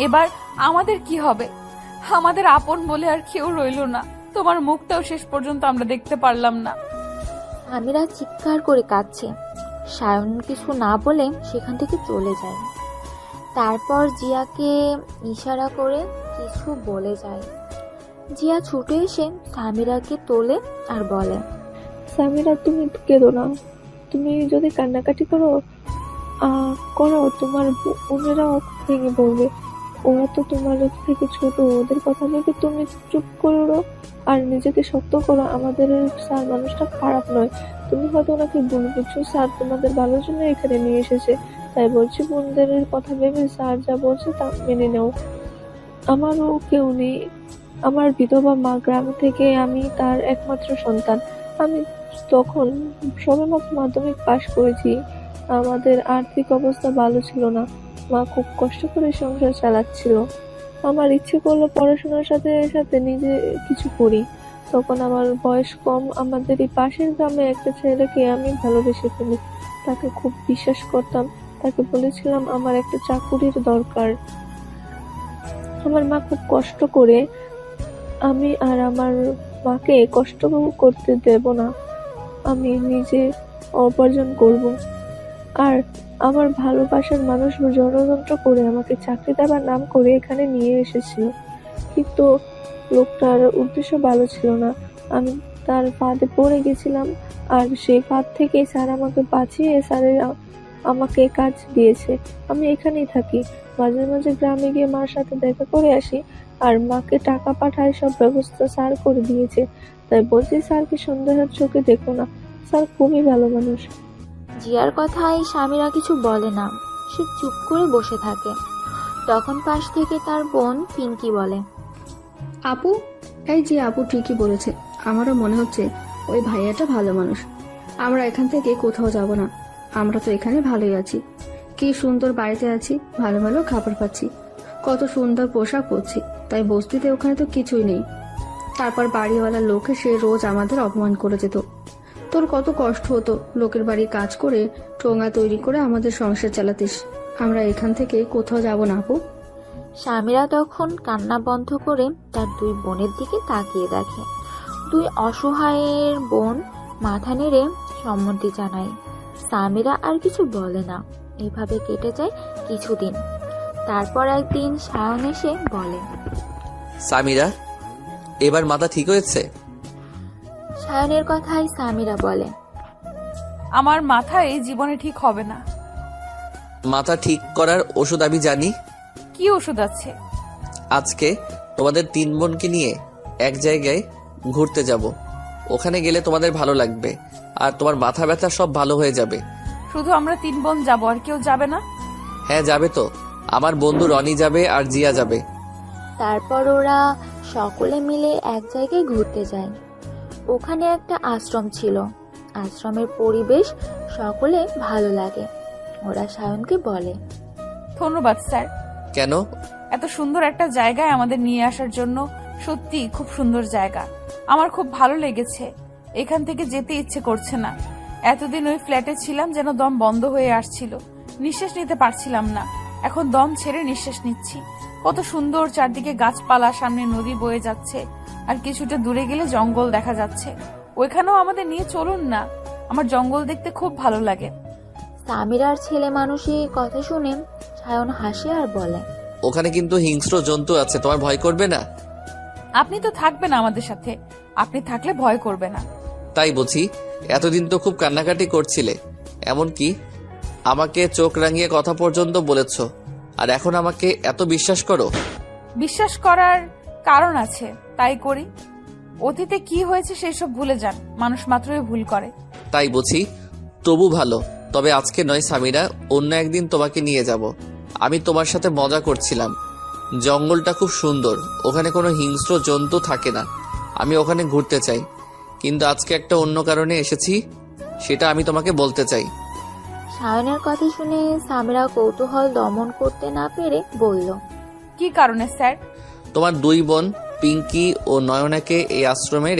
এবার আমাদের কি হবে? আমাদের আপন বলে আর কেউ রইল না। তোমার মুখটাও শেষ পর্যন্ত আমরা দেখতে পারলাম না। সামিরা চিৎকার করে কাঁদছে। সায়ন কিছু না বলে সেখান থেকে চলে যায়। তারপর জিয়াকে ইশারা করে কিছু বলে যায়। জিয়া ছুটে এসে সামিরাকে তোলে আর বলে, সামিরা, তুমি কেঁদো না। তুমি যদি কান্নাকাটি করো তোমার বোনেরাও ভেঙে পড়বে। ওরা তো তোমার থেকে ছোট, ওদের কথা ভেবে তুমি চুপ করো আর নিজেকে শক্ত করো। আমাদের স্যার মানুষটা খারাপ নয়, তুমি হয়তো ওনাকে ভুল বুঝছো। স্যার তোমাদের ভালোর জন্য এখানে নিয়ে এসেছে, তাই বলছি বোনদের কথা ভেবে স্যার যা বলছে তা মেনে নাও। আমারও কেউ নেই, আমার বিধবা মা, গ্রাম থেকে আমি তার একমাত্র সন্তান। আমি তখন সবেমাত্র মাধ্যমিক পাশ করেছি। আমাদের আর্থিক অবস্থা ভালো ছিল না, মা খুব কষ্ট করে সংসার চালাচ্ছিল। আমার ইচ্ছে করলো পড়াশোনার সাথে সাথে নিজে কিছু করি। তখন আমার বয়স কম, আমাদের এই পাশের গ্রামে একটা ছেলেকে আমি ভালোবেসে ফেলি। তাকে খুব বিশ্বাস করতাম, তাকে বলেছিলাম আমার একটা চাকুরির দরকার। আমার মা খুব কষ্ট করে, আমি আর আমার মাকে কষ্ট করতে দেব না, আমি নিজে উপার্জন করব। আর আমার ভালোবাসার মানুষ ষড়যন্ত্র করে আমাকে চাকরি দেওয়ার নাম করে এখানে নিয়ে এসেছিল, কিন্তু লোকটার উদ্দেশ্য ভালো ছিল না। আমি তার ফাঁদে পড়ে গেছিলাম, আর সেই ফাঁদ থেকে স্যার আমাকে বাঁচিয়ে স্যারের আমাকে কাজ দিয়েছে। আমি এখানেই থাকি, মাঝে মাঝে গ্রামে গিয়ে মার সাথে দেখা করে আসি, আর মাকে টাকা পাঠায়, সব ব্যবস্থা স্যার করে দিয়েছে। তাই বলছি স্যারকে সন্দেহের চোখে দেখো না, স্যার খুবই ভালো মানুষ। জিয়ার কথায় সামিরা কিছু বলে না, সে চুপ করে বসে থাকে। তখন পাশ থেকে তার বোন পিঙ্কি বলে, আপু, এই যে আপু ঠিকই বলেছে, আমারও মনে হচ্ছে ওই ভাইয়াটা ভালো মানুষ। আমরা এখান থেকে কোথাও যাব না, আমরা তো এখানে ভালোই আছি। কি সুন্দর বাড়িতে আছি, ভালো ভালো খাবার পাচ্ছি, কত সুন্দর পোশাক পরছি। তাই বস্তিতে ওখানে তো কিছুই নেই। তারপর বাড়িওয়ালা লোক এসে রোজ আমাদের অপমান করে যেত। তোর কত কষ্ট হতো লোকের বাড়ি কাজ করে টোঙা তৈরি করে আমাদের সংসার চালাতিস। আমরা এখান থেকে কোথাও যাব না আপু। সামিরা তখন কান্না বন্ধ করে তার দুই বোনের দিকে তাকিয়ে দেখে। দুই অসহায়ের বোন মাথা নেড়ে সম্মতি জানায়। সামিরা আর কিছু বলে না। এভাবে কেটে যায় কিছুদিন। তারপর একদিন সায়ন এসে বলে, সামিরা, এবার মাথা ঠিক হয়েছে? সায়নের কথাই সামিরা বলে, আমার মাথায় এই জীবনে ঠিক হবে না। মাথা ঠিক করার ওষুধ আমি জানি। কি ওষুধ আছে? আজকে তোমাদের 3 বোনকে নিয়ে এক জায়গায় ঘুরতে যাব। ওখানে গেলে তোমাদের ভালো লাগবে, আর তোমার মাথা ব্যথা সব ভালো হয়ে যাবে। শুধু আমরা 3 বোন যাব, আর কেউ যাবে না? হ্যাঁ যাবে তো, আমার বন্ধু রনি যাবে আর জিয়া যাবে। তারপর ওরা সকলে মিলে এক জায়গায় ঘুরতে যায়। ওখানে একটা আশ্রম ছিল। আশ্রমের পরিবেশ সকলে ভালো লাগে। ওরা সায়নকে বলে, ধন্যবাদ স্যার, কেন? এত সুন্দর একটা জায়গায় আমাদের নিয়ে আসার জন্য। সত্যি খুব সুন্দর জায়গা, আমার খুব ভালো লেগেছে। এখান থেকে যেতে ইচ্ছে করছে না। এতদিন ওই ফ্ল্যাটে ছিলাম, যেন দম বন্ধ হয়ে আসছিল, নিঃশ্বাস নিতে পারছিলাম না। এখন দম ছেড়ে নিঃশ্বাস নিচ্ছি। কত সুন্দর চারদিকে গাছপালা, সামনে নদী বয়ে যাচ্ছে, আর কিছুটা দূরে গেলে জঙ্গল দেখা যাচ্ছে। ওইখানেও আমাদের নিয়ে চলুন না, আমার জঙ্গল দেখতে খুব ভালো লাগে। সামিরার ছেলে মানুষের কথা শুনে সায়ন হাসে আর বলে, ওখানে কিন্তু হিংস্র জন্তু আছে, তোমার ভয় করবে না? আপনি তো থাকবেন আমাদের সাথে, আপনি থাকলে ভয় করবে না। তাই বুঝি, এতদিন তো খুব কান্নাকাটি করছিলে, এমনকি আমাকে চোখ রাঙিয়ে কথা পর্যন্ত বলেছ, আর এখন আমাকে এত বিশ্বাস করো? বিশ্বাস করার কারণ আছে, তাই করি। অতীতে কি হয়েছে সেসব ভুলে যান, মানুষ মাত্রই ভুল করে। তাই বুঝি, তবু ভালো। তবে আজকে নয় সামিরা, অন্য একদিন তোমাকে নিয়ে যাব। আমি তোমার সাথে মজা করছিলাম। জঙ্গলটা খুব সুন্দর, ওখানে কোনো হিংস্র জন্তু থাকে না। আমি ওখানে ঘুরতে চাই, কিন্তু আজকে একটা অন্য কারণে এসেছি, সেটা আমি তোমাকে বলতে চাই। সায়নের কথা শুনে সামিরা কৌতূহল দমন করতে না পেরে বলল, কি কারণে স্যার? তোমার 2 বোন পিঙ্কি ও নয়নাকে এই আশ্রমে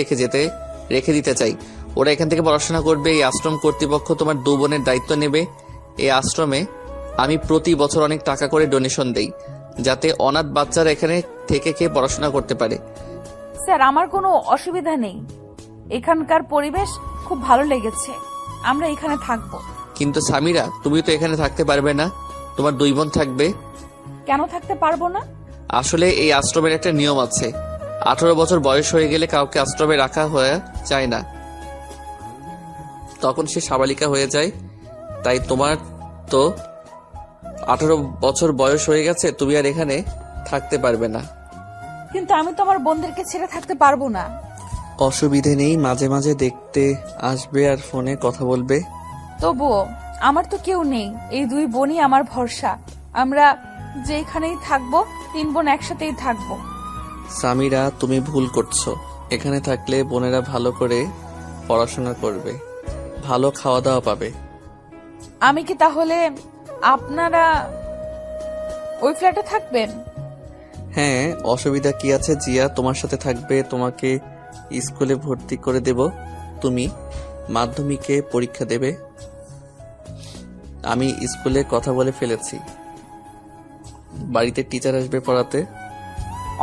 রেখে দিতে চাই। ওরা এখান থেকে পড়াশোনা করবে। এই আশ্রম কর্তৃপক্ষ তোমার 2 বোনের দায়িত্ব নেবে। এই আশ্রমে আমি প্রতি বছর অনেক টাকা করে ডোনেশন দেই, যাতে অনাথ বাচ্চারা এখানে থেকে পড়াশোনা করতে পারে। স্যার, আমার কোনো অসুবিধা নেই। এখানকার পরিবেশ খুব ভালো লেগেছে, আমরা এখানে থাকবো। কিন্তু সামিরা, তুমি তো এখানে থাকতে পারবে না, তোমার 2 বোন থাকবে। কেন থাকতে পারবো না? আসলে এই আশ্রমের একটা নিয়ম আছে, 18 বছর বয়স হয়ে গেলে কাউকে আশ্রমে রাখা হয়ে যায় না, তখন সে সাবালিকা হয়ে যায়। তাই তোমার তো 18 বছর বয়স হয়ে গেছে, তুমি আর এখানে থাকতে পারবে না। কিন্তু আমি তো আমার বোনদেরকে ছেড়ে থাকতে পারবো না। অসুবিধে নেই, মাঝে মাঝে দেখতে আসবে আর ফোনে কথা বলবে। তবুও আমার তো কেউ নেই, এই 2 বোনই আমার ভরসা। আমরা যেখানেই থাকবো 3 বোন একসাথেই থাকবো। সামিরা, তুমি ভুল করছো। এখানে থাকলে বোনেরা ভালো করে পড়াশোনা করবে, ভালো খাওয়া দাওয়া পাবে। আমি কি তাহলে আপনারা ওই ফ্ল্যাটে থাকবেন? হ্যাঁ, অসুবিধা কি আছে? জিয়া তোমার সাথে থাকবে, তোমাকে স্কুলে ভর্তি করে দেব, তুমি মাধ্যমিকে পরীক্ষা দেবে। আমি স্কুলে কথা বলে ফেলেছি, বাড়িতে টিচার আসবে পড়াতে।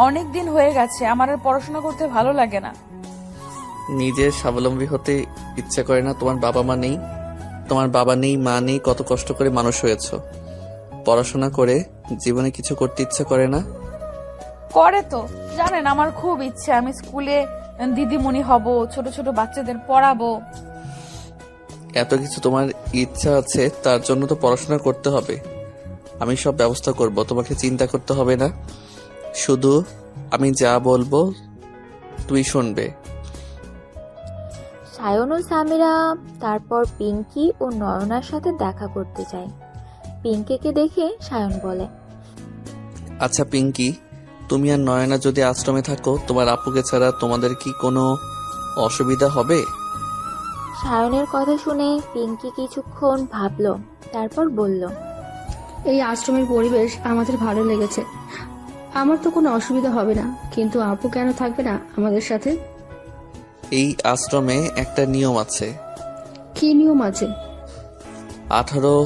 অনেক দিন হয়ে গেছে, আমার আর পড়াশোনা করতে ভালো লাগে না। নিজের স্বাবলম্বী হতে ইচ্ছা করে না? তোমার বাবা মা নেই, তোমার বাবা নেই, মা নেই, কত কষ্ট করে মানুষ হয়েছ। পড়াশোনা করে জীবনে কিছু করতে ইচ্ছা করে না? করে তো, জানেন আমার খুব ইচ্ছে আমি স্কুলে দিদিমণি হব, ছোট ছোট বাচ্চাদের পড়াবো। এত কিছু তোমার ইচ্ছা আছে, তার জন্য তো পড়াশোনা করতে হবে। আমি সব ব্যবস্থা করব, তোমাকে চিন্তা করতে হবে না। শুধু আমি যা বলবো তুই শুনবে। সায়ন ও সামিরা তারপর পিঙ্কি ও নয়নার সাথে দেখা করতে যায়। পিঙ্কিকে দেখে সায়ন বলে, আচ্ছা পিঙ্কি, তুমি আর নয়না যদি আশ্রমে থাকো, তোমার আপুকে ছাড়া তোমাদের কি কোনো অসুবিধা হবে? সায়নের কথা শুনে পিঙ্কি কিছুক্ষণ ভাবলো, তারপর বলল, এই আশ্রমের পরিবেশ আমাদের ভালো লেগেছে, আমার তো কোনো অসুবিধা হবে না। কিন্তু আপু কেন থাকবে না আমাদের সাথে? এই আশ্রমে একটা নিয়ম আছে। কি নিয়ম আছে? 18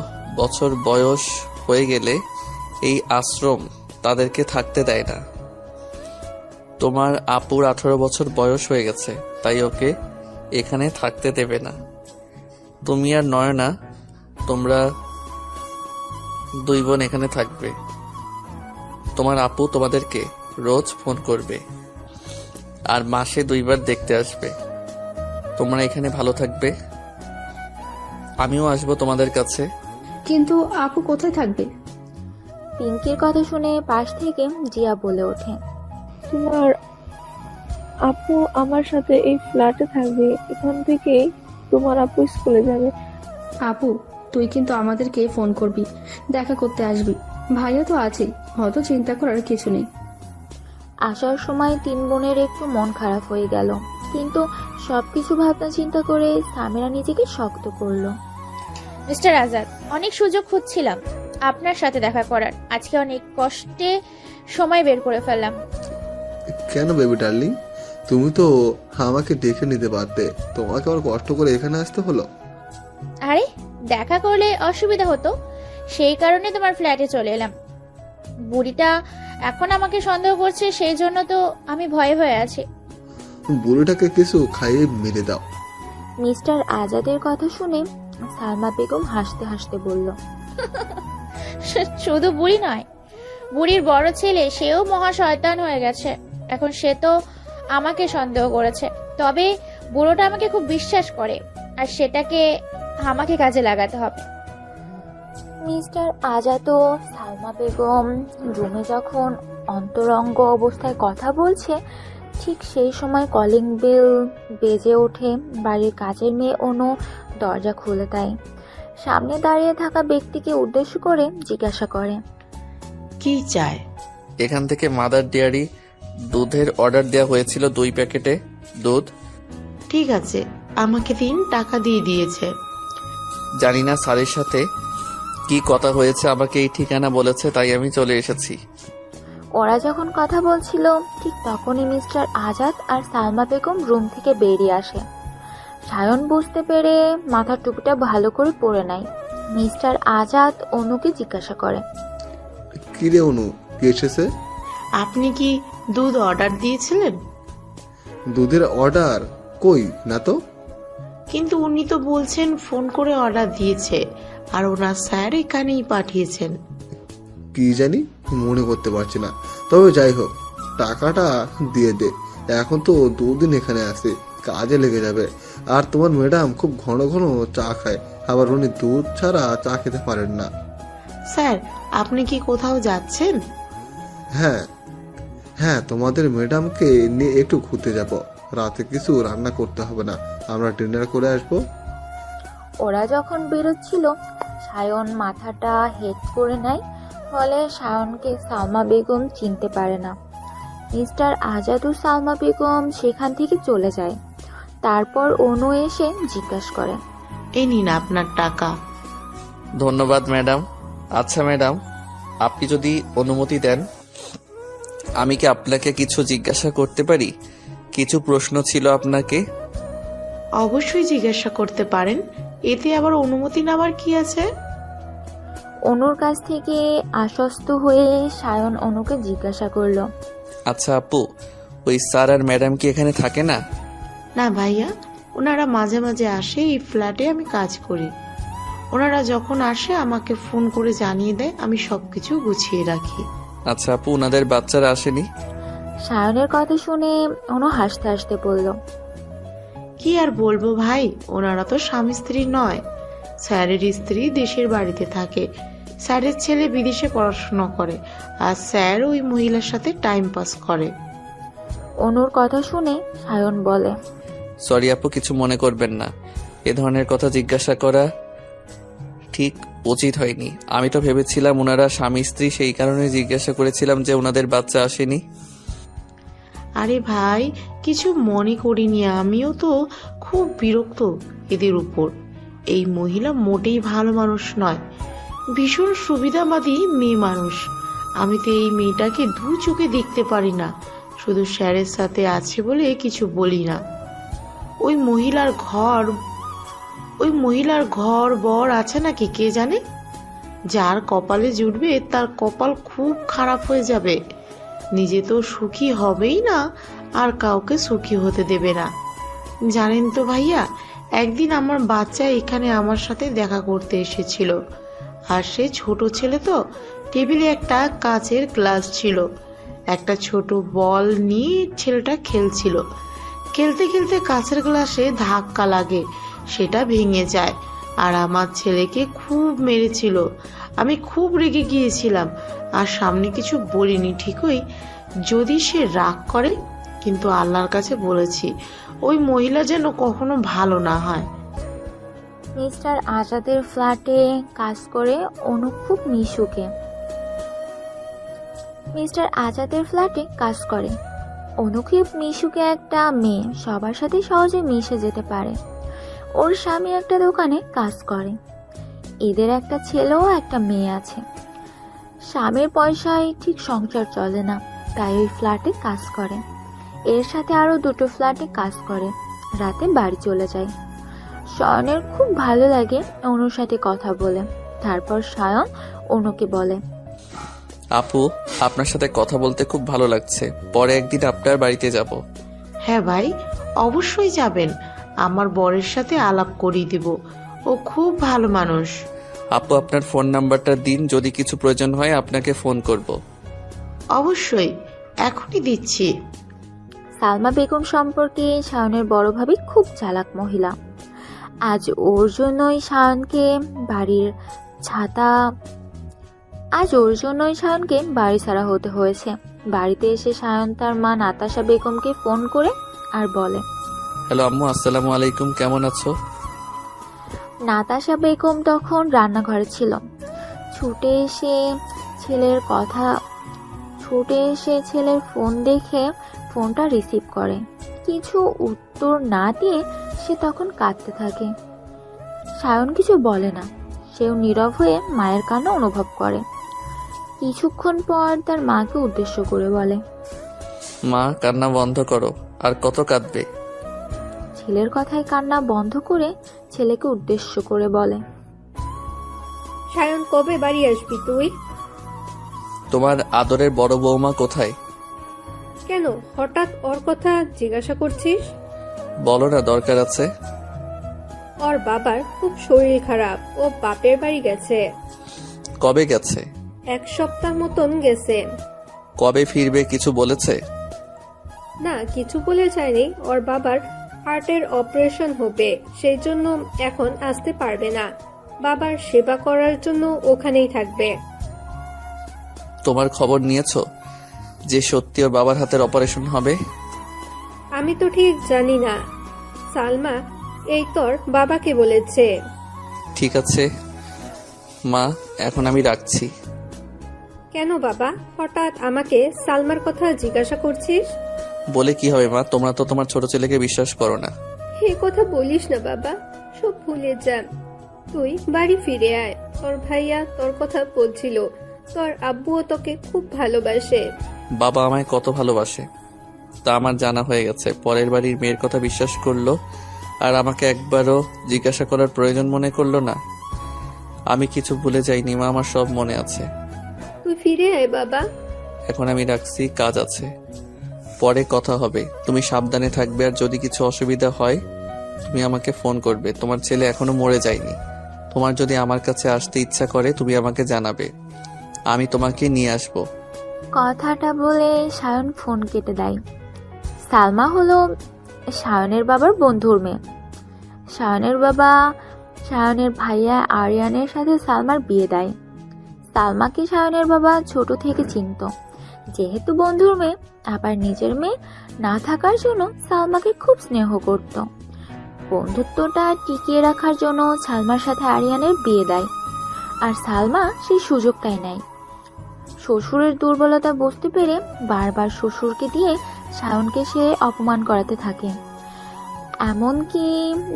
বছর বয়স হয়ে গেলে এই আশ্রম তাদেরকে থাকতে দেয় না। তোমার আপুর 18 বছর বয়স হয়ে গেছে, তাই ওকে এখানে থাকতে দেবে না। তুমি আর নয়না, তোমরা 2 বোন এখানে থাকবে। তোমার আপু তোমাদেরকে রোজ ফোন করবে আর মাসে 2 বার দেখতে আসবে। তোমরা এখানে ভালো থাকবে, আমিও আসবো তোমাদের কাছে। কিন্তু আপু কোথায় থাকবে? পিঙ্কির কথা শুনে পাশ থেকে জিয়া বলে ওঠে, তোমার আপু আমার সাথে এই ফ্ল্যাটে থাকবে, এখান থেকেই তোমার আপু স্কুলে যাবে। আপু তুই কিন্তু আমাদেরকে ফোন করবি, দেখা করতে আসবি, ভাইয়া তো আছেই, অত চিন্তা করার কিছু নেই। আসার সময় 3 বোনের একটু মন খারাপ হয়ে গেল, কিন্তু সবকিছু ভাবনা চিন্তা করে সামিরা নিজেকে শক্ত করলো। মিস্টার আজাদ, অনেক সুযোগ খুঁজছিলাম আপনার সাথে দেখা করার, আজকে অনেক কষ্টে সময় বের করে ফেললাম। কেন বেবি ডার্লিং, তুমি তো আমাকে দেখে নিতে পারতে, তোমাকে আবার কষ্ট করে এখানে আসতে হলো। আরে দেখা করলে অসুবিধা হতো, সেই কারণে তোমার ফ্ল্যাটে চলে এলাম। বুড়িটা এখন আমাকে সন্দেহ করছে, সেই জন্য তো আমি ভয়ে ভয়ে আছি। বুড়িটাকে কিছু খাইয়ে মেরে দাও। মিস্টার আজাদের কথা শুনে সালমা বেগম হাসতে হাসতে বলল, শুধু বুড়ি নয়, বুড়ির বড় ছেলে সেও মহা শয়তান হয়ে গেছে, এখন সে তো আমাকে সন্দেহ করেছে। তবে বুড়োটা আমাকে খুব বিশ্বাস করে, আর সেটাকে আমাকে কাজে লাগাতে হবে। মিস্টার আজাদ ও সালমা বেগম রুমে যখন অন্তরঙ্গ অবস্থায় কথা বলছে, ঠিক সেই সময় কলিং বেল বেজে ওঠে। বাড়ির কাজের মেয়ে অনু দরজা খুলে দেয়। সামনে দাঁড়িয়ে থাকা ব্যক্তিকে উদ্দেশ্য করে জিজ্ঞাসা করে, কি চায়? এখান থেকে মাদার ডেয়ারি দুধের অর্ডার দেওয়া হয়েছিল, 2 প্যাকেটে দুধ। ঠিক আছে, আমাকে দিন, টাকা দিয়ে দিয়েছে। জানি না স্যারের সাথে কি কথা হয়েছে, আমাকে এই ঠিকানা বলেছে, তাই আমি চলে এসেছি। ওরা যখন কথা বলছিল ঠিক তখনই মিস্টার আজাদ আর সালমা বেগম রুম থেকে বেরিয়ে আসে। সায়ন বুঝতে পেরে মাথার টুপিটা ভালো করে পরে নেয়। মিস্টার আজাদ অনুকে জিজ্ঞাসা করে, কি রে অনু, কি এসেছে? আপনি কি দুধ অর্ডার দিয়েছিলেন? দুধের অর্ডার? কই না তো। কিন্তু উনি তো বলছেন ফোন করে অর্ডার দিয়েছে আর ওনার স্যার এখানেই পাঠিয়েছেন। কি জানি, মনে করতে পারছি না। তবে যাই হোক, টাকাটা দিয়ে দে। এখন তো 2 দিন এখানে আসি, কাজে লেগে যাবে। আর তোমার ম্যাডাম খুব ঘন ঘন চা খায়, আবার উনি দুধ ছাড়া চা খেতে পারেন না। স্যার, আপনি কি কোথাও যাচ্ছেন? হ্যাঁ হ্যাঁ, তোমাদের ম্যাডামকে নিয়ে একটু ঘুরতে যাব। রাতে কিছু রান্না করতে হবে না, আমরা ডিনার করে আসবো। ওরা যখন বেরোচ্ছিল সায়ন মাথাটা হেড করে নেয়, ফলে সায়নকে সালমা বেগম চিনতে পারে না। মিস্টার আজাদ ও সালমা বেগম সেখান থেকে চলে যায়। তারপর অনু এসে জিজ্ঞাসা করে, এই নিন আপনার টাকা। ধন্যবাদ ম্যাডাম। আচ্ছা ম্যাডাম, আপনি যদি অনুমতি দেন, আমি কি আপনাকে কিছু জিজ্ঞাসা করতে পারি? কিছু প্রশ্ন ছিল আপনাকে। অবশ্যই জিজ্ঞাসা করতে পারেন, এতে আবার অনুমতি নেওয়ার কি আছে? অনুর কাছ থেকে আশ্বস্ত হয়ে সায়ন অনুকে জিজ্ঞাসা করলো, আচ্ছা আপু, ওই স্যার আর ম্যাডাম কি এখানে থাকে না? না ভাইয়া, ওনারা মাঝে মাঝে আসে, এই ফ্ল্যাটে আমি কাজ করি। ওনারা যখন আসে আমাকে ফোন করে জানিয়ে দেয়, আমি সবকিছু গুছিয়ে রাখি। আচ্ছা আপু, ওনাদের বাচ্চারা আসেনি? সায়নের কথা শুনে অনু হাসতে হাসতে বলল, কি আর বলবো ভাই, ওনারা তো স্বামী স্ত্রী নয়। স্যারের স্ত্রী দেশের বাড়িতে থাকে, স্যারের ছেলে বিদেশে পড়াশোনা করে, আর স্যার ওই মহিলার সাথে টাইম পাস করে। অনুর কথা শুনে সায়ন বলে, সরি আপু, কিছু মনে করবেন না। এ ধরনের কথা জিজ্ঞাসা করা ঠিক উচিত হয়নি। আমি তো ভেবেছিলাম ওনারা স্বামী স্ত্রী, সেই কারণে জিজ্ঞাসা করেছিলাম যে ওনাদের বাচ্চা আসেনি। আরে ভাই, কিছু মনে করিনি, আমিও তো খুব বিরক্ত এদের উপর। এই মহিলা মোটেই ভালো মানুষ নয়, ভীষণ সুবিধাবাদী মেয়ে মানুষ। আমি তো এই মেয়েটাকে 2 চোখে দেখতে পারি না, শুধু স্যারের সাথে আছে বলে কিছু বলি না। ওই মহিলার ঘর বর আছে নাকি কে জানে। যার কপালে জুটবে তার কপাল খুব খারাপ হয়ে যাবে। নিজে তো সুখী হবেই না, আর কাউকে সুখী হতে দেবে না। জানেন তো ভাইয়া, একদিন আমার বাচ্চা এখানে আমার সাথে দেখা করতে এসেছিল। আর সে ছোট ছেলে তো, টেবিলে একটা কাচের গ্লাস ছিল, একটা ছোট বল নিয়ে ছেলেটা খেলছিল। খেলতে খেলতে কাচের গ্লাসে ধাক্কা লাগে, সেটা ভেঙে যায়, আর আমার ছেলেকে খুব মেরেছিল। আমি খুব রেগে গিয়েছিলাম, আর সামনে কিছু বলিনি ঠিকই, যদি সে রাগ করে, কিন্তু আল্লাহর কাছে বলেছি ওই মহিলা যেন কখনো ভালো না হয়। মিস্টার আজাদের ফ্ল্যাটে কাজ করে অনু খুব মিশুকে। মিস্টার আজাদের ফ্ল্যাটে কাজ করে অনু খুব মিশুকে একটা মেয়ে, সবার সাথে সহজে মিশে যেতে পারে। ওর স্বামী একটা দোকানে কাজ করে। এদের একটা ছেলে ও একটা মেয়ে আছে। স্বামীর পয়সায় ঠিক সংসার চলে না, তাই ওই ফ্ল্যাটে কাজ করে। এর সাথে আরো 2টো ফ্ল্যাটে কাজ করে, রাতে বাড়ি চলে যায়। সায়নের খুব ভালো লাগে অনুর সাথে কথা বলে। তারপর সায়ন অনুকে বলে, আপু, আপনার সাথে কথা বলতে খুব ভালো লাগছে, পরে একদিন আপনার বাড়িতে যাব। হ্যাঁ ভাই, অবশ্যই যাবেন, আমার বরের সাথে আলাপ করিয়ে দিব, ও খুব ভালো মানুষ। আপু, আপনার ফোন নাম্বারটা দিন, যদি কিছু প্রয়োজন হয় আপনাকে ফোন করব। অবশ্যই, এখনই দিচ্ছি। সালমা বেগম সম্পর্কে সায়নের বড় ভাবি খুব চালাক মহিলা। আজ ওর জন্যই সায়নকে বাড়ি ছাড়া হতে হয়েছে। বাড়িতে এসে সায়ন তার মা নাতাশা বেগমকে ফোন করে আর বলে, হ্যালো আম্মু, আসসালামু আলাইকুম, কেমন আছো? নাতাশা বেগম তখন রান্নাঘরে ছিল। ছুটে এসে ছেলের ফোন দেখে ফোনটা রিসিভ করে। কিছু উত্তর না দিয়ে সে তখন কাঁদতে থাকে। সায়ন কিছু বলে না, সেও নীরব হয়ে মায়ের কান্না অনুভব করে। কিছুক্ষণ পর তার মাকে উদ্দেশ্য করে বলে, মা, কান্না বন্ধ করো, আর কত কাঁদবে? ছেলের কথায় কান্না বন্ধ করে ছেলেকে উদ্দেশ্য করে বলে, সায়ন, কবে বাড়ি আসবি তুই? তোমার আদরের বড় বৌমা কোথায়? কেন হঠাৎ ওর কথা জিজ্ঞাসা করছিস? বলো না, দরকার আছে। ওর বাবার খুব শরীর খারাপ, ও বাপের বাড়ি গেছে। কবে গেছে? 1 সপ্তাহ মতন গেছে। কবে ফিরবে কিছু বলেছে? না, কিছু বলে যায়নি। ওর বাবার হার্টের অপারেশন হবে, সেই জন্য এখন আসতে পারবে না। বাবার সেবা করার জন্য ওখানেই থাকবে। তোমার খবর নিয়েছো যে সত্যি ওর বাবার হাতের অপারেশন হবে? আমি তো ঠিক জানি না। সালমা এই তোর বাবাকে বলেছে। ঠিক আছে মা, এখন আমি রাখছি। কেন বাবা, হঠাৎ আমাকে সালমার কথা জিজ্ঞাসা করছিস? বলে কি হবে মা, তোমরা তো তোমার ছোট ছেলেকে বিশ্বাস করো না। এই কথা বলিস না বাবা, সব ভুলে যা। তুই বাড়ি ফিরে আয়। তোর ভাইয়া তোর কথা বলছিল, তোর আব্বুও তোকে খুব ভালোবাসে। বাবা আমায় কত ভালোবাসে তা আমার জানা হয়ে গেছে। পরের বাড়ির মেয়ের কথা বিশ্বাস করলো আর আমাকে একবারও জিজ্ঞাসা করার প্রয়োজন মনে করলো না। আমি কিছু ভুলে যাইনি মা, আমার সব মনে আছে। তুই ফিরে আয় বাবা। এখন আমি রাখছি, কাজ আছে, পরে কথা হবে। তুমি সাবধানে থাকবে, আর যদি কিছু অসুবিধা হয় তুমি আমাকে ফোন করবে। তোমার ছেলে এখনো মরে যায়নি। তোমার যদি আমার কাছে আসতে ইচ্ছা করে তুমি আমাকে জানাবে, আমি তোমাকে নিয়ে আসবো। কথাটা বলে সায়ন ফোন কেটে দেয়। সালমা হলো সায়নের বাবার বন্ধুর মেয়ে। সায়নের বাবা সায়নের ভাইয়া আরিয়ানের সাথে সালমার বিয়ে দেয়। সালমাকে সায়নের বাবা ছোট থেকে চিনত। যেহেতু বন্ধুর মেয়ে, আবার নিজের মেয়ে না থাকার জন্য সালমাকে খুব স্নেহ করত। বন্ধুত্বটা টিকিয়ে রাখার জন্য সালমার সাথে আরিয়ানের বিয়ে দেয়, আর সালমা সেই সুযোগটাই নেয়। শ্বশুরের দুর্বলতা বুঝতে পেরে বারবার শ্বশুরকে দিয়ে সায়নকে সে অপমান করাতে থাকে। এমনকি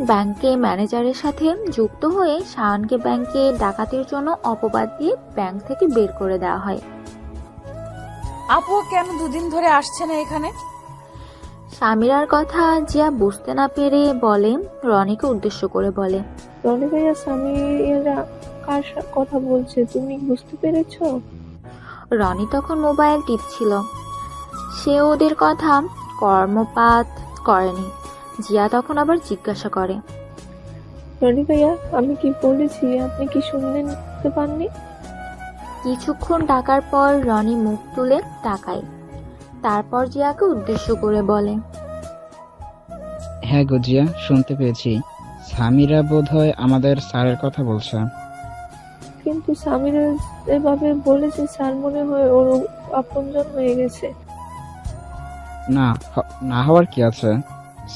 ব্যাংকে ম্যানেজারের সাথে যুক্ত হয়ে সায়নকে ব্যাংকে ডাকাতির জন্য অপবাদ দিয়ে ব্যাংক থেকে বের করে দেওয়া হয়। আপু কেন 2 দিন ধরে আসছে না এখানে? সামিরার কথা জিয়া বুঝতে না পেরে বলে, রনিকে উদ্দেশ্য করে বলে, রনি ভাইয়া সামিরা কার কথা বলছে তুমি বুঝতে পেরেছো? রনি তখন মোবাইল টিপছিল। সে ওদের কথা কর্মপাত করেনি। জিয়া তখন আবার জিজ্ঞাসা করে, রনি ভাইয়া আমি কি বলেছি আপনি কি শুনতে পাননি? কিছুক্ষণ ডাকার পর রনি মুখ তুলে তাকায়। তারপর জিয়াকে উদ্দেশ্য করে বলে, হ্যাঁ গো জিয়া, শুনতে পেয়েছি। সামিরা বোধহয় আমাদের স্যারের কথা বলছে। কিন্তু সামিরা এভাবে বলেছে স্যার মনে হয় ওর আপনজন হয়ে গেছে। না হওয়ার কি আছে?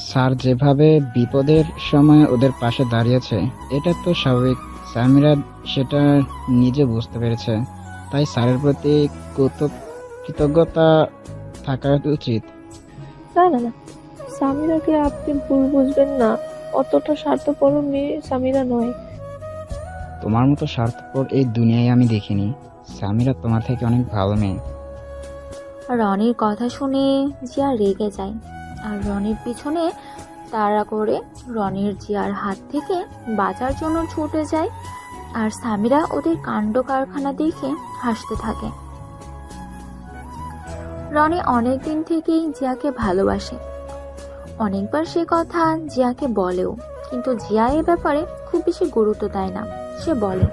স্যার যেভাবে বিপদের সময় ওদের পাশে দাঁড়িয়েছে, এটা তো স্বাভাবিক। সামিরা সেটা নিজে বুঝতে পেরেছে, তাই স্যারের প্রতি কৃতজ্ঞতা থাকা উচিত। না না না, সামিরাকে আপনি ভুল বুঝবেন না। অতটা স্বার্থপর মেয়ে সামিরা নয়। তোমার মতো স্বার্থপর এই দুনিয়ায় আমি দেখিনি। সামিরা তোমার থেকে অনেক ভালো মেয়ে। রনির কথা শুনে জিয়া রেগে যায়, আর রনির পিছনে তাড়া করে রনির জিয়ার হাত থেকে বাঁচার জন্য ছুটে যায়। আর সামিরা ওদের কাণ্ড কারখানা দেখে হাসতে থাকে। রনি অনেকদিন থেকেই জিয়াকে ভালোবাসে। অনেকবার সে কথা জিয়াকে বলেও, কিন্তু জিয়া এ ব্যাপারে খুব বেশি গুরুত্ব দেয় না। সে বলে,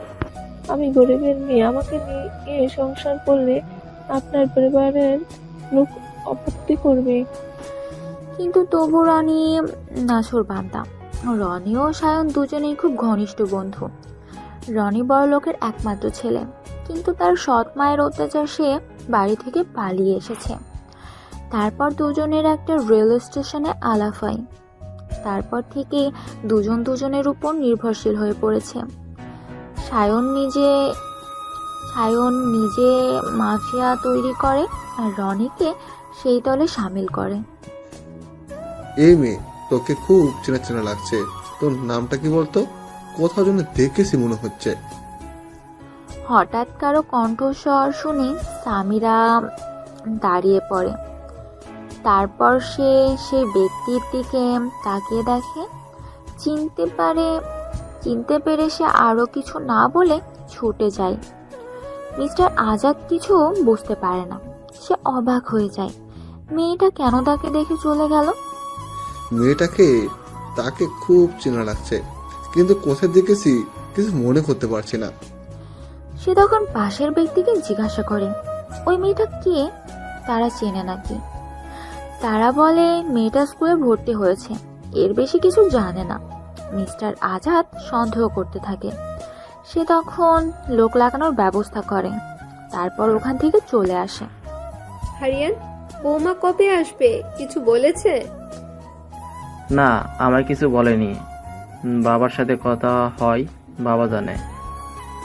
আমি গরিবের মেয়ে, আমাকে নিয়ে সংসার করলে আপনার পরিবারের লোক আপত্তি করবে। কিন্তু তবু রনি নাছোড়বান্দা। রনি ও সায়ন দুজনেই খুব ঘনিষ্ঠ বন্ধু। রনি বড় লোকের একমাত্র ছেলে, কিন্তু তার সৎ মায়ের অত্যাচার সে বাড়ি থেকে পালিয়ে এসেছে। তারপর দুজনের একটা রেল স্টেশনে আলাপ হয়। তারপর থেকে দুজন দুজনের উপর নির্ভরশীল হয়ে পড়েছে। সায়ন নিজে মাফিয়া তৈরি করে, আর রনিকে সেই দলে সামিল করে। এই মেয়ে তোকে খুব চেনা চেনা লাগছে। তোর নামটা কি বলতো? কোথাও যেন দেখেছি মনে হচ্ছে। হঠাৎ কারো কণ্ঠস্বর শুনে সামিরা দাঁড়িয়ে পড়ে। তারপর সে সেই ব্যক্তির দিকে তাকিয়ে দেখে। চিনতে পেরে সে আরো কিছু না বলে ছুটে যায়। মিস্টার আজাদ কিছু বুঝতে পারে না। সে অবাক হয়ে যায়, মেয়েটা কেন তাকে দেখে চলে গেল। মেয়েটাকে তাকে খুব চেনা লাগছে, কিন্তু কোথায় দেখেছি কিছু মনে করতে পারছি না। সে তখন পাশের ব্যক্তিকে জিজ্ঞাসা করে, ওই মেয়েটা কে, তারা চেনে নাকি। তারা বলে মেয়েটা স্কুলে ভর্তি হয়েছে, এর বেশি কিছু জানে না। মিস্টার আজাদ সন্দেহ করতে থাকে। সে তখন লোক লাগানোর ব্যবস্থা করে, তারপর ওখান থেকে চলে আসে। হারিয়ান, বৌমা কবে আসবে কিছু বলেছে? না, আমার কিছু বলেনি। বাবার সাথে কথা হয়, বাবা জানে।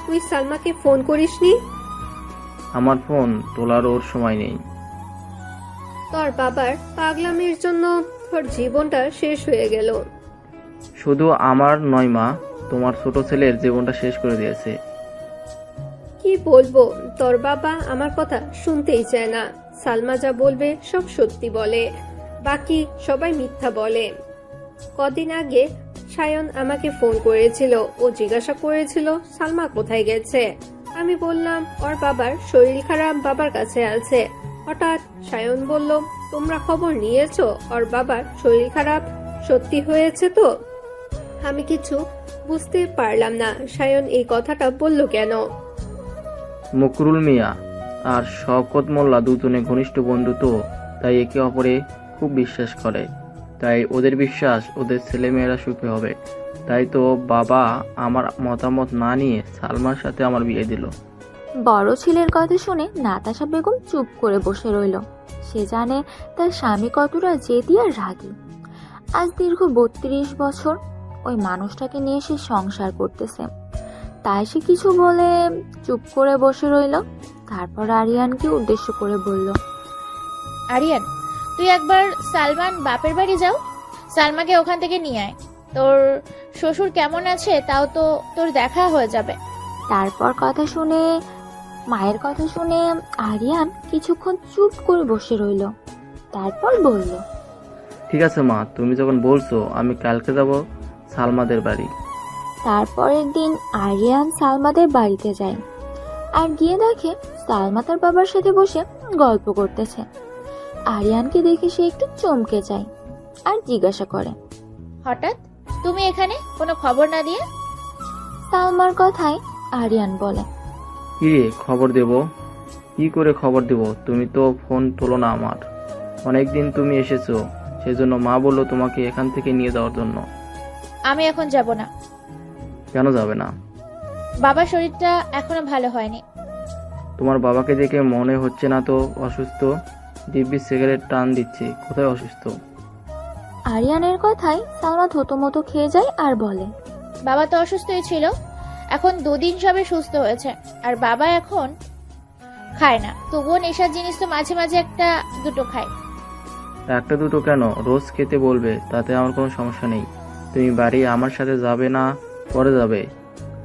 তুই সালমাকে ফোন করিসনি? আমার ফোন তোলার ওর সময় নেই। তোর বাবার পাগলামির জন্য তোর জীবনটা শেষ হয়ে গেল। শুধু আমার নয় মা, তোমার ছোট ছেলের জীবনটা শেষ করে দিয়েছে। কি বলবো, তোর বাবা আমার কথা শুনতেই চায় না। সালমা যা বলবে সব সত্যি বলে, বাকি সবাই মিথ্যা বলে। কদিন আগে সায়ন আমাকে ফোন করেছিল, ও জিজ্ঞাসা করেছিল সালমা কোথায় গেছে। আমি বললাম ওর বাবার শরীর খারাপ, বাবার কাছে আছে। হঠাৎ সায়ন বলল, তোমরা খবর নিয়েছো ওর বাবার শরীর খারাপ সত্যি হয়েছে তো? আমি কিছু বুঝতে পারলাম না সায়ন এই কথাটা বলল কেন। মকরুল মিয়া আর শওকত মোল্লা দুজনে ঘনিষ্ঠ বন্ধু তো, তাই একে অপরে খুব বিশ্বাস করে। তাই ওদের বিশ্বাস ওদের ছেলেমেয়েরা সুখী হবে। তাই তো বাবা আমার মতামত না নিয়ে সালমার সাথে আমার বিয়ে দিল। বড় ছেলের কথা শুনে নাতাশা বেগম চুপ করে বসে রইল। সে জানে তার স্বামী কতটা জেদি আর রাগী। আজ দীর্ঘ 32 বছর ওই মানুষটাকে নিয়ে সে সংসার করতেছে, তাই সে কিছু বলে চুপ করে বসে রইল। তারপর আরিয়ানকে উদ্দেশ্য করে বলল, আরিয়ান, তুই একবার সালমান বাপের বাড়ি যাও, সালমাকে ওখান থেকে নিয়ে আয়। তোর শ্বশুর কেমন আছে তাও তো তোর দেখা হয়ে যাবে। তারপর মায়ের কথা শুনে আরিয়ান কিছুক্ষণ চুপ করে বসে রইল। তারপর বলল, ঠিক আছে মা, তুমি যখন বলছো আমি কালকে যাব সালমাদের বাড়ি। তারপরের দিন আরিয়ান সালমাদের বাড়িতে যায় আর গিয়ে দেখে সালমা তার বাবার সাথে বসে গল্প করতেছে। আরিয়ানকে দেখে সে একটু চমকে যায় আর জিজ্ঞাসা করে, হঠাৎ তুমি এখানে, কোনো খবর না দিয়ে? সালমার কথায় আরিয়ান বলে, কি রে, খবর দেব? কি করে খবর দেব? তুমি তো ফোন তোলো না আমার। অনেকদিন তুমি এসেছো, সেজন্য মা বললো তোমাকে এখান থেকে নিয়ে যাওয়ার জন্য। আমি এখন যাব না। কেন যাবে না? বাবার শরীরটা এখনো ভালো হয়নি। তোমার বাবাকে দেখে মনে হচ্ছে না তো অসুস্থ। দিব্যি সিগারেট টান দিচ্ছে, কোথায় অসুস্থ? আরিয়ানের কথায় সালমা থতমত খেয়ে যায় আর বলে, বাবা তো অসুস্থই ছিল, এখন 2 দিন সবে সুস্থ হয়েছে। আর বাবা এখন খায় না, তবুও নেশার জিনিস তো মাঝে মাঝে একটা দুটো খায়। একটা দুটো কেন, রোজ খেতে বলবে, তাতে আমার কোনো সমস্যা নেই। তুমি বাড়ি আমার সাথে যাবে না পরে যাবে?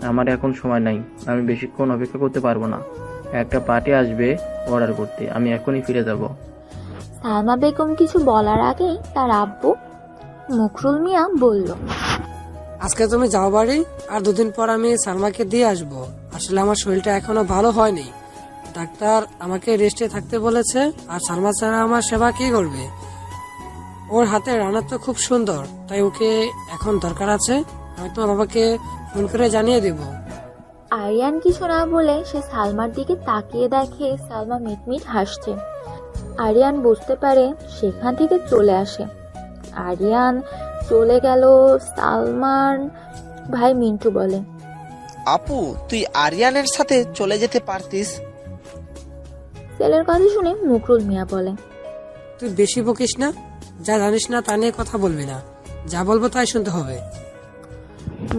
আমার এখন সময় নাই, আমি বেশিক্ষণ অপেক্ষা করতে পারবো না। একটা পার্টি আসবে অর্ডার করতে, আমি এখনই ফিরে যাব। সালমা বেগম কিছু বলার আগেই তার আব্বু মকরুল মিয়া বলল, আজকে তুমি যাও বাড়ি, আর 2 দিন পর আমি সালমাকে দিয়ে আসবো। আসলে আমার শরীরটা এখনো ভালো হয়নি, ডাক্তার আমাকে রেস্টে থাকতে বলেছে। আর সালমা ছাড়া আমার সেবা কে করবে? ওর হাতে রান্না তো খুব সুন্দর, তাই ওকে এখন দরকার আছে। আমি তোমার বাবাকে ফোন করে জানিয়ে দিব। আরিয়ান কিছু না বলে সে সালমার দিকে তাকিয়ে দেখে সালমা মিটমিট হাসছে। আরিয়ান বুঝতে পারে, সেখান থেকে চলে আসে। আরিয়ান চলে গেল। সালমান ভাই মিন্টু বলে, আপু, তুই আরিয়ানের সাথে চলে যেতে পারতিস। ছেলের কথা শুনে মকরুল মিয়া বলে, তুই বেশি বকিস না, যা জানিস না তা নিয়ে কথা বলবি না, যা বলবো তাই শুনতে হবে।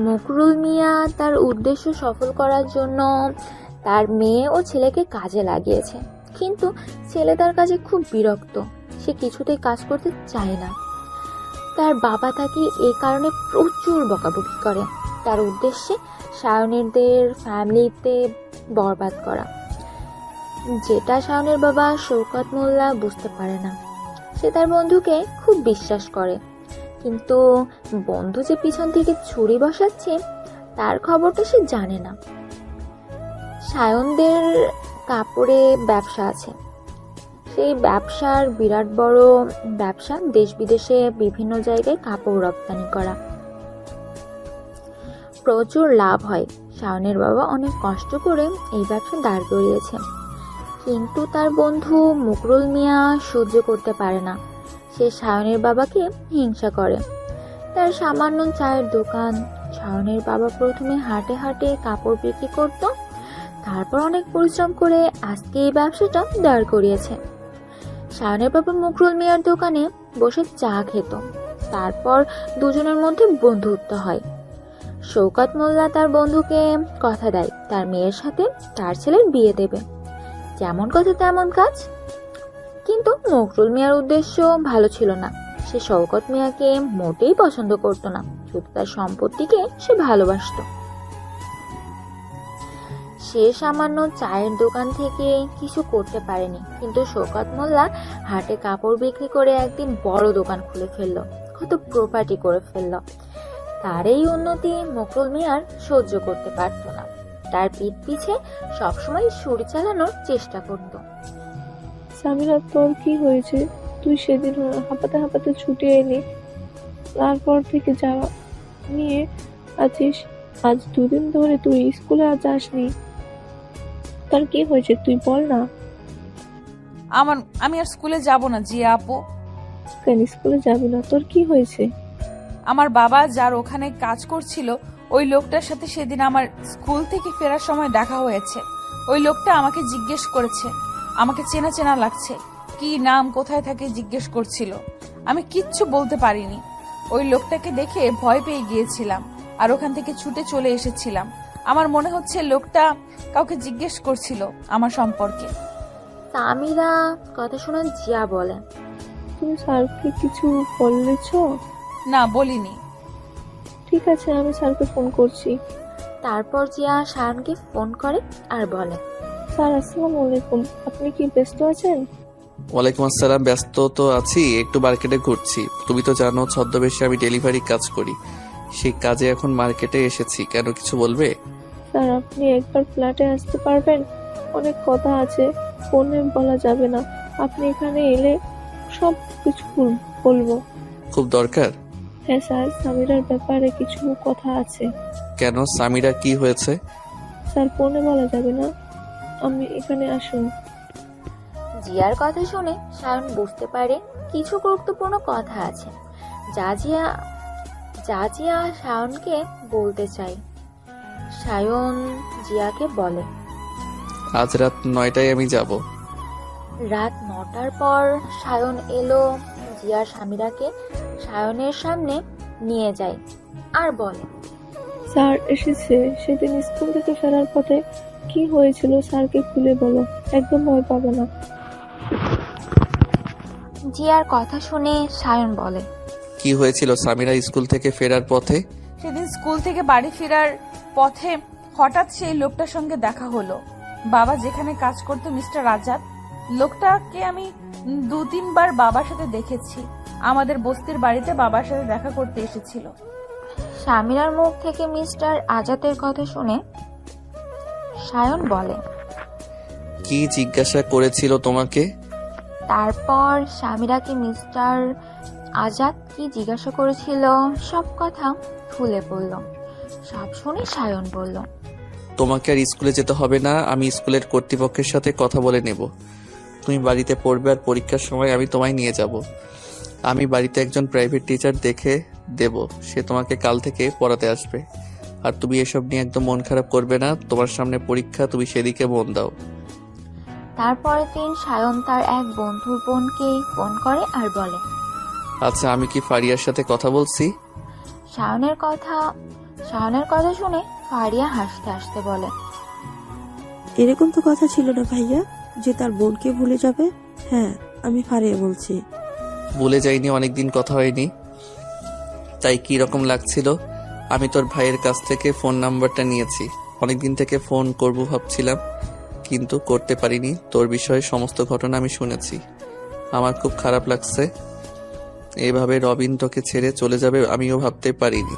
মকরুল মিয়া তার উদ্দেশ্য সফল করার জন্য তার মেয়ে ও ছেলেকে কাজে লাগিয়েছে, কিন্তু ছেলে তার কাজে খুব বিরক্ত। সে কিছুতেই কাজ করতে চায় না। তার বাবা তাকে এই কারণে প্রচুর বকাবকি করে। তার উদ্দেশ্যে সায়নেরদের ফ্যামিলিতে বরবাদ করা, যেটা শাওনের বাবা শওকত মোল্লা বুঝতে পারে না। সে তার বন্ধুকে খুব বিশ্বাস করে, কিন্তু বন্ধু যে পিছন থেকে ছুরি বসাচ্ছে তার খবরটা সে জানে না। শায়নদের কাপড়ে ব্যবসা আছে, সেই ব্যবসার বিরাট বড় ব্যবসা, দেশ বিদেশে বিভিন্ন জায়গায় কাপড় রপ্তানি করা। প্রচুর লাভ হয়। শাওনের বাবা অনেক কষ্ট করে এই ব্যবসা দাঁড় করিয়েছে, কিন্তু তার বন্ধু মুকরুল মিয়া সহ্য করতে পারে না। সে শাওনের বাবাকে হিংসা করে। তার সামান্য চায়ের দোকান। শাওনের বাবা প্রথমে হাটে হাটে কাপড় বিক্রি করত, তারপর অনেক পরিশ্রম করে আজকে এই ব্যবসাটা দাঁড় করিয়েছে। শাওনের বাবা মুকরুল মিয়ার দোকানে বসে চা খেত, তারপর দুজনের মধ্যে বন্ধুত্ব হয়। শওকত মোল্লা তার বন্ধুকে কথা দেয় তার মেয়ের সাথে তার ছেলের বিয়ে দেবে। যেমন কথা তেমন কাজ। কিন্তু মুকরুল মিয়ার উদ্দেশ্য ভালো ছিল না। সে শওকত মিয়াকে মোটেই পছন্দ করত না, শুধু তার সম্পত্তিকে সে ভালোবাসত। সে সামান্য চায়ের দোকান থেকে কিছু করতে পারেনি, কিন্তু শওকত মোল্লা হাটে কাপড় বিক্রি করে একদিন বড় দোকান খুলে ফেললো, কত প্রপার্টি করে ফেললো। তার এই উন্নতি মুকরুল মিয়ার সহ্য করতে পারত না। তার পিঠ পিছে সবসময় ছুরি চালানোর চেষ্টা করত। সামিরা, তোর কি হয়েছে? তুই সেদিন হাঁপাতে হাঁপাতে ছুটে এলি, তারপর থেকে যা নিয়ে আছিস। আজ 2 দিন ধরে তুই স্কুলে আজ যাসনি, তার কি হয়েছে তুই বল না। আমি আর স্কুলে যাব না জিয়া আপু। কেন স্কুলে যাবি না? তোর কি হয়েছে? আমার বাবা যার ওখানে কাজ করছিল ওই লোকটার সাথে সেদিন আমার স্কুল থেকে ফেরার সময় দেখা হয়েছে। ওই লোকটা আমাকে জিজ্ঞেস করেছে, আমাকে চেনা চেনা লাগছে, কি নাম, কোথায় থাকে জিজ্ঞেস করছিল। আমি কিচ্ছু বলতে পারিনি। ওই লোকটাকে দেখে ভয় পেয়ে গিয়েছিলাম আর ওখান থেকে ছুটে চলে এসেছিলাম। আমার মনে হচ্ছে লোকটা কাউকে জিজ্ঞেস করছিল আমার সম্পর্কে। সামিরা কথা শুনে জিয়া বলে, তুমি স্যারকে কিছু বলেছ? না, বলিনি। ঠিক আছে, আমি স্যারকে ফোন করছি। তারপর জিয়া শাওনকে ফোন করে আর বলে, স্যার আসসালামু আলাইকুম, আপনি কি ব্যস্ত আছেন? ওয়ালাইকুম আসসালাম। ব্যস্ত তো আছি, একটু মার্কেটে ঘুরছি। তুমি তো জানো ছদ্মবেশে আমি ডেলিভারি কাজ করি, সেই কাজে এখন মার্কেটে এসেছি। কেন, কিছু বলবে? স্যার আপনি একবার ফ্ল্যাটে আসতে পারবেন? অনেক কথা আছে, ফোনে বলা যাবে না। আপনি এখানে এলে সব কিছু বলবো। খুব দরকার? হ্যাঁ স্যার, সামিরার ব্যাপারে কিছু কথা আছে। কেন, সামিরা কি হয়েছে? স্যার ফোনে বলা যাবে না, আমি এখানে আসুন। জিয়ার কথা শুনে শাওন বুঝতে পারে কিছু গুরুত্বপূর্ণ কথা আছে যা জিয়া শাওনকে বলতে চায়। শাওন জিয়াকে বলে, আজ রাত 9টায় আমি যাব। রাত 9টার পর শাওন এলো জিয়ার সামিরাকে শাওনের সামনে নিয়ে যায় আর বলে, স্যার এসেছে। সেদিন স্কুল থেকে ফেরার পথে কি হয়েছিল স্যারকে খুলে বলো, একদম ভয় পাবে না। জিয়ার কথা শুনে শাওন বলে, কি হয়েছিল সামিরা স্কুল থেকে ফেরার পথে? সেদিন স্কুল থেকে বাড়ি ফেরার পথে হঠাৎ সেই লোকটার সঙ্গে দেখা হলো। বাবা যেখানে কাজ করতো মিস্টার আজাদ, লোকটাকে আমি 2-3 বার বাবার সাথে দেখেছি। আমাদের বস্তির বাড়িতে বাবার সাথে দেখা করতে এসেছিল। সামিরার মুখ থেকে মিস্টার আজাদের কথা শুনে শাওন বলে, কি জিজ্ঞাসা করেছিল তোমাকে? তারপর সামিরাকে মিস্টার আজাদ কি জিজ্ঞাসা করেছিল সব কথা খুলে বলল। সব শুনে শাওন বলল, তোমাকে আর স্কুলে যেতে হবে না, আমি স্কুলের কর্তৃপক্ষের সাথে কথা বলে নেব। তুমি বাড়িতে পড়বে আর পরীক্ষার সময় আমি তোমায় নিয়ে যাব। আমি বাড়িতে একজন প্রাইভেট টিচার দেখে দেব, সে তোমাকে কাল থেকে পড়াতে আসবে। আর তুমি এসব নিয়ে একদম মন খারাপ করবে না, তোমার সামনে পরীক্ষা, তুমি সেদিকে মন দাও। তারপরের দিন শাওন তার এক বন্ধুর বোনকে ফোন করে আর বলে, আচ্ছা আমি কি ফারিয়ার সাথে কথা বলছি? শাওনের কথা শুনে ফারিয়া হাসতে হাসতে বলে, এরকম তো কথা ছিল না ভাইয়া, যে তার বোনকে ভুলে যাবে। হ্যাঁ, আমি ফারিয়া বলছি। ভুলে যাইনি, অনেকদিন কথা হয়নি, তাই কি রকম লাগছিল? আমি তোর ভাইয়ের কাছ থেকে ফোন নাম্বারটা নিয়েছি, অনেকদিন থেকে ফোন করব ভাবছিলাম, কিন্তু করতে পারিনি। তোর বিষয়ে সমস্ত ঘটনা আমি শুনেছি, আমার খুব খারাপ লাগছে। এভাবে রবিন তোকে ছেড়ে চলে যাবে আমিও ভাবতে পারিনি।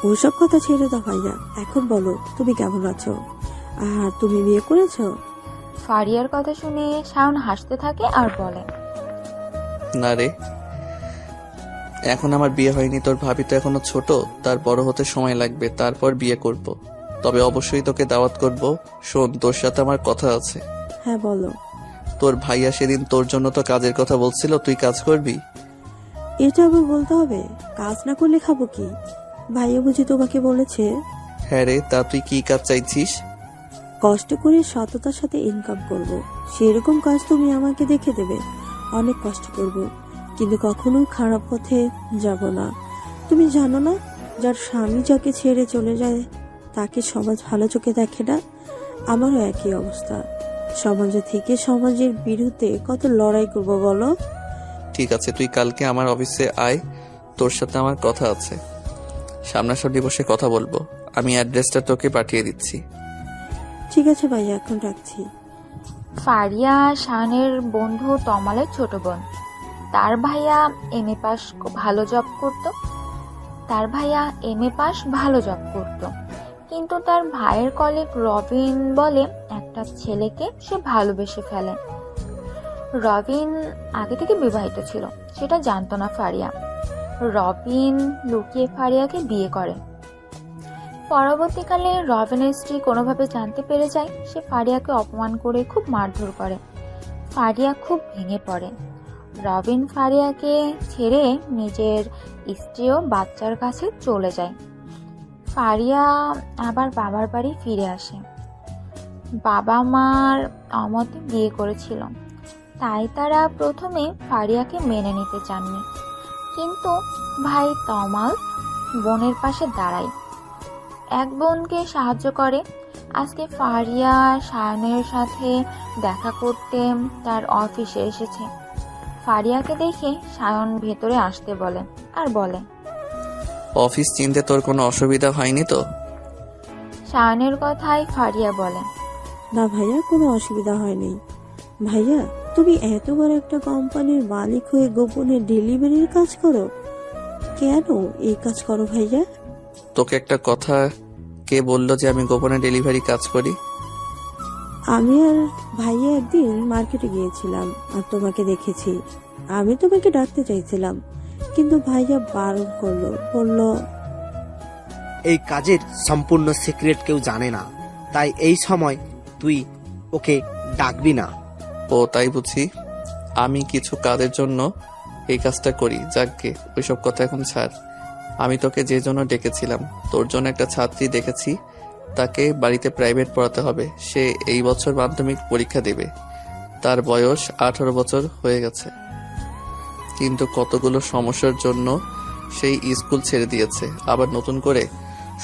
ওসব কথা ছেড়ে দাও ভাইয়া, এখন বলো তুমি কেমন আছো, আর তুমি বিয়ে করেছো? ফারিয়ার কথা শুনে শাওন হাসতে থাকে আর বলে, না রে, এখন আমার বিয়ে হয়নি। তোর ভাবি তো এখনো ছোট, তার বড় হতে সময় লাগবে, তারপর বিয়ে করব। তবে অবশ্যই তোকে দাওয়াত করব। শোন, তোর সাথে আমার কথা আছে। হ্যাঁ বলো। তোর ভাইয়া সেদিন তোর জন্য তো কাজের কথা বলছিল, তুই কাজ করবি? এটা আবার বলতে হবে? কাজ না করলে খাবো কি? ভাইয়া বুঝি তোমাকে বলেছে? হ্যাঁ রে, তা তুই কি কাজ চাইছিস? কষ্ট করে সততার সাথে ইনকাম করব। সেরকম কাজ তুমি আমাকে দেখে দেবে। অনেক কষ্ট করব, কিন্তু কখনো খারাপ পথে যাব না। তুমি জানো না, যার স্বামী যাকে ছেড়ে চলে যায় তাকে সমাজ ভালো চোখে দেখে না। আমারও একই অবস্থা। সমাজে থেকে সমাজের বিরুদ্ধে কত লড়াই করব বলো। ঠিক আছে, তুই কালকে আমার অফিসে আয়, তোর সাথে আমার কথা আছে। সামনাসামনি বসে কথা বলবো। আমি অ্যাড্রেসটা তোকে পাঠিয়ে দিচ্ছি। ঠিক আছে ভাইয়া, এখন রাখছি। ফারিয়া শাওনের বন্ধু তমালের ছোট বোন। তার ভাইয়া এমএ পাস ভালো জব করত। কিন্তু তার ভাইয়ের কলিগ রবিন বলে একটা ছেলেকে সে ভালোবেসে ফেলে। রবিন আগে থেকে বিবাহিত ছিল, সেটা জানতো না ফারিয়া। রবিন লুকিয়ে ফারিয়াকে বিয়ে করে। পরবর্তীকালে রবিনের স্ত্রী কোনোভাবে জানতে পেরে যায়, সে ফারিয়াকে অপমান করে খুব মারধর করে। ফারিয়া খুব ভেঙে পড়ে। রবিন ফারিয়াকে ছেড়ে নিজের স্ত্রী ও বাচ্চার কাছে চলে যায়। ফারিয়া আবার বাবার বাড়ি ফিরে আসে। বাবা মার অমতে বিয়ে করেছিল, তাই তারা প্রথমে ফারিয়াকে মেনে নিতে চাননি। কিন্তু ভাই তমাল বোনের পাশে দাঁড়ায়, এক বোনকে সাহায্য করে। আজকে ফারিয়া শায়নের সাথে দেখা করতে তার অফিসে এসেছে। ফারিয়াকে দেখে শায়ন ভেতরে আসতে বলে আর বলে, অফিস চিনতে তোর কোনো অসুবিধা হয়নি তো? শায়নের কথায় ফারিয়া বলে, না ভাইয়া, কোনো অসুবিধা হয়নি। ভাইয়া, তুমি এত বড় একটা কোম্পানির মালিক হয়ে গোপনে ডেলিভারির কাজ করো? কেন এই কাজ করো ভাইয়া? তোকে একটা কথা কে বললো যে আমি গোপনে ডেলিভারি কাজ করি? আমি আর ভাইয়া একদিন মার্কেটে গিয়েছিলাম আর তোমাকে দেখেছি। আমি তোমাকে ডাকতে চাইছিলাম, কিন্তু ভাইয়া বারণ করলো, বলল এই কাজের সম্পূর্ণ সিক্রেট কেউ জানে না, তাই এই সময় তুই ওকে ডাকবি না। ও তাই বুঝি। আমি কিছু কাজের জন্য এই কাজটা করি। যাকগে, ওইসব কথা এখন ছাড়। আমি তোকে যে জন্য ডেকেছিলাম, তোর জন্য একটা ছাত্রী দেখেছি, তাকে বাড়িতে প্রাইভেট পড়াতে হবে। সে এই বছর মাধ্যমিক পরীক্ষা দেবে। তার বয়স 18 বছর হয়ে গেছে, কিন্তু কতগুলো সমস্যার জন্য সেই স্কুল ছেড়ে দিয়েছে, আবার নতুন করে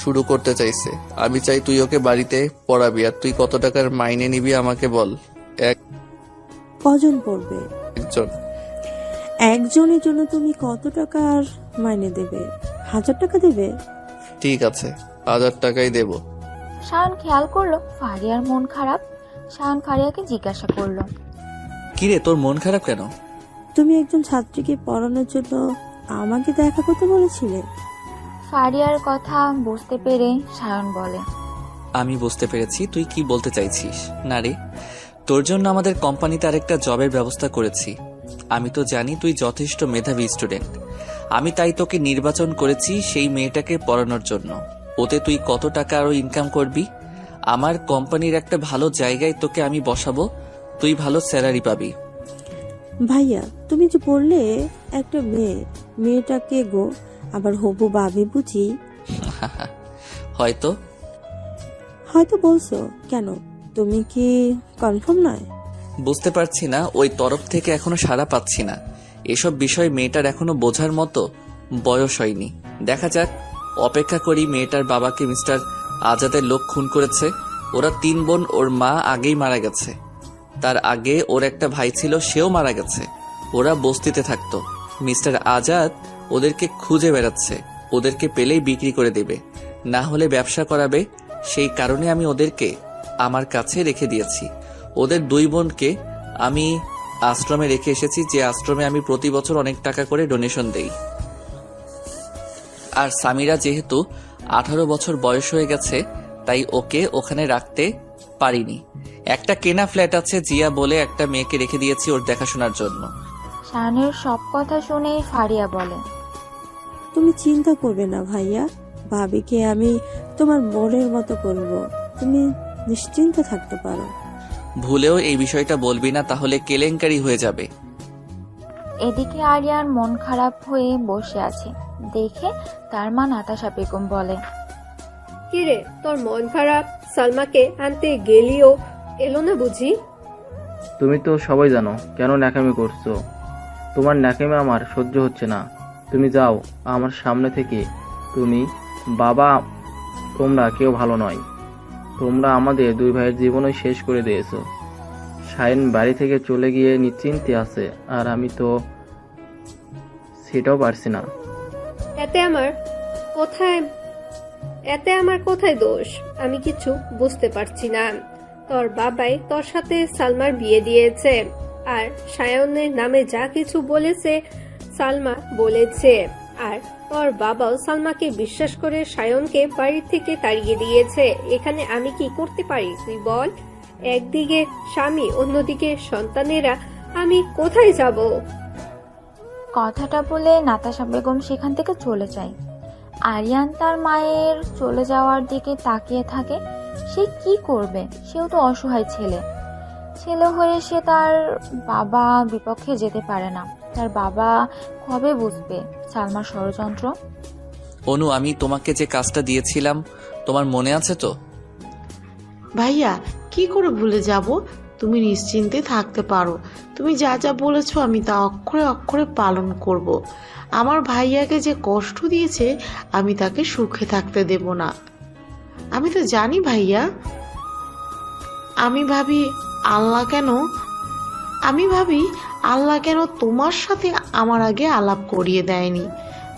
শুরু করতে চাইছে। আমি চাই তুই ওকে বাড়িতে পড়াবি। আর তুই কত টাকার মাইনে নিবি আমাকে বল। কজন পড়বে? একজন। একজনের জন্য তুমি কত টাকার মাইনে দেবে? 1000 টাকা দেবে? ঠিক আছে, 1000 টাকাই দেব। শায়ন খেয়াল করলো ফারিয়ার মন খারাপ। শায়ন ফারিয়াকে জিজ্ঞাসা করলো, কিরে, তোর মন খারাপ কেন? তুমি একজন ছাত্রীকে পড়ানোর জন্য আমাকে দেখা করতে বলেছিলে। ফারিয়ার কথা বুঝতে পেরে শায়ন বলে, আমি বুঝতে পেরেছি তুই কি বলতে চাইছিস। না রে, তোর জন্য আমাদের কোম্পানিতে আরেকটা জবের ব্যবস্থা করেছি। আমি তো জানি তুই যথেষ্ট মেধাবী স্টুডেন্ট। আমি তাই তোকে নির্বাচন করেছি সেই মেয়েটাকে পড়ানোর জন্য। ওতে তুই কত টাকা আরো ইনকাম করবি। আমার কোম্পানির একটা ভালো জায়গায় তোকে আমি বসাবো, তুই ভালো স্যালারি পাবি। ভাইয়া, তুমি যে বললে একটা মেয়েটাকে গো, আবার হবু ভাবি বুঝি? হয়তো বলছো কেন? তুমি কি কনফার্ম নয়? বুঝতে পারছি না, ওই তরফ থেকে এখনো সাড়া পাচ্ছি না। এসব বিষয় মেয়েটার এখনো বোঝার মতো বয়স হয়নি। দেখা যাক, অপেক্ষা করি। মেয়েটার বাবাকে মিস্টার আজাদের লোক খুন করেছে। ওরা 3 বোন, ওর মা আগেই মারা গেছে। তার আগে ওর একটা ভাই ছিল, সেও মারা গেছে। ওরা বস্তিতে থাকতো। মিস্টার আজাদ ওদেরকে খুঁজে বেড়াচ্ছে। ওদেরকে পেলেই বিক্রি করে দেবে, না হলে ব্যবসা করাবে। সেই কারণে আমি ওদেরকে আমার কাছে রেখে দিয়েছি। ওদের 2 বোনকে আমি আশ্রমে রেখে এসেছি, যে আশ্রমে আমি প্রতি বছর অনেক টাকা করে ডোনেশন দেই। আর সামিরা যেহেতু 18 বছর বয়স হয়ে গেছে, তাই ওকে ওখানে রাখতে পারিনি। একটা কেনা ফ্ল্যাট আছে জিয়া বলে, একটা মেয়েকে রেখে দিয়েছি ওর দেখাশোনার জন্য। শায়নের সব কথা শুনে ফারিয়া বলে, তুমি চিন্তা করবে না ভাইয়া, ভাবিকে আমি তোমার বোনের মতো করব, তুমি নিশ্চিন্তে থাকতে পারো। ভুলেও এই বিষয়টা বলবি না, তাহলে কেলেঙ্কারি হয়ে যাবে। এদিকে আরিয়ান মন খারাপ হয়ে বসে আছে দেখে তার মা নাতাশা বেগম বলে, কিরে তোর মন খারাপ? সালমাকে আনতে গেলিও এলো না বুঝি? তুমি তো সবাই জানো কেন ন্যাকামি করছো। তোমার ন্যাকামি আমার সহ্য হচ্ছে না। তুমি যাও আমার সামনে থেকে। তুমি, বাবা, তোমরা কেউ ভালো নয়। তোমরা আমাদের দুই ভাইয়ের জীবনই শেষ করে দিয়েছো। শাইন বাড়ি থেকে চলে গিয়ে নিশ্চিন্তে আছে, আর আমি তো সেটাও পারছি না। এতে আমার কোথায় দোষ? আমি কিছু বুঝতে পারছি না। তোর বাবাই তোর সাথে সালমার বিয়ে দিয়েছে, আর সায়নের নামে যা কিছু বলেছে সালমা বলেছে, আর তোর বাবাও সালমাকে বিশ্বাস করে সায়নকে বাড়ি থেকে তাড়িয়ে দিয়েছে। এখানে আমি কি করতে পারি তুই বল? একদিকে স্বামী, অন্যদিকে সন্তানেরা, আমি কোথায় যাব? কথাটা বলে নাতাশা বেগম সেখান থেকে চলে যায়। আরিয়ান তার মায়ের চলে যাওয়ার দিকে তাকিয়ে থাকে। সে কি করবে? সেও তো অসহায় ছেলে হয়ে সে তার বাবা বিপক্ষে যেতে পারে না। তার বাবা কবে বুঝবে সালমার ষড়যন্ত্র? অনু, আমি তোমাকে যে কাজটা দিয়েছিলাম তোমার মনে আছে তো? ভাইয়া, কি করে ভুলে যাব? তুমি নিশ্চিন্তে থাকতে পারো। তুমি যা যা বলেছো আমি তা অক্ষরে অক্ষরে পালন করব। আমার ভাইয়াকে যে কষ্ট দিয়েছে আমি তাকে সুখে থাকতে দেব না। আমি তো জানি ভাইয়া। আমি ভাবি আল্লাহ কেন তোমার সাথে আমার আগে আলাপ করিয়ে দেয়নি।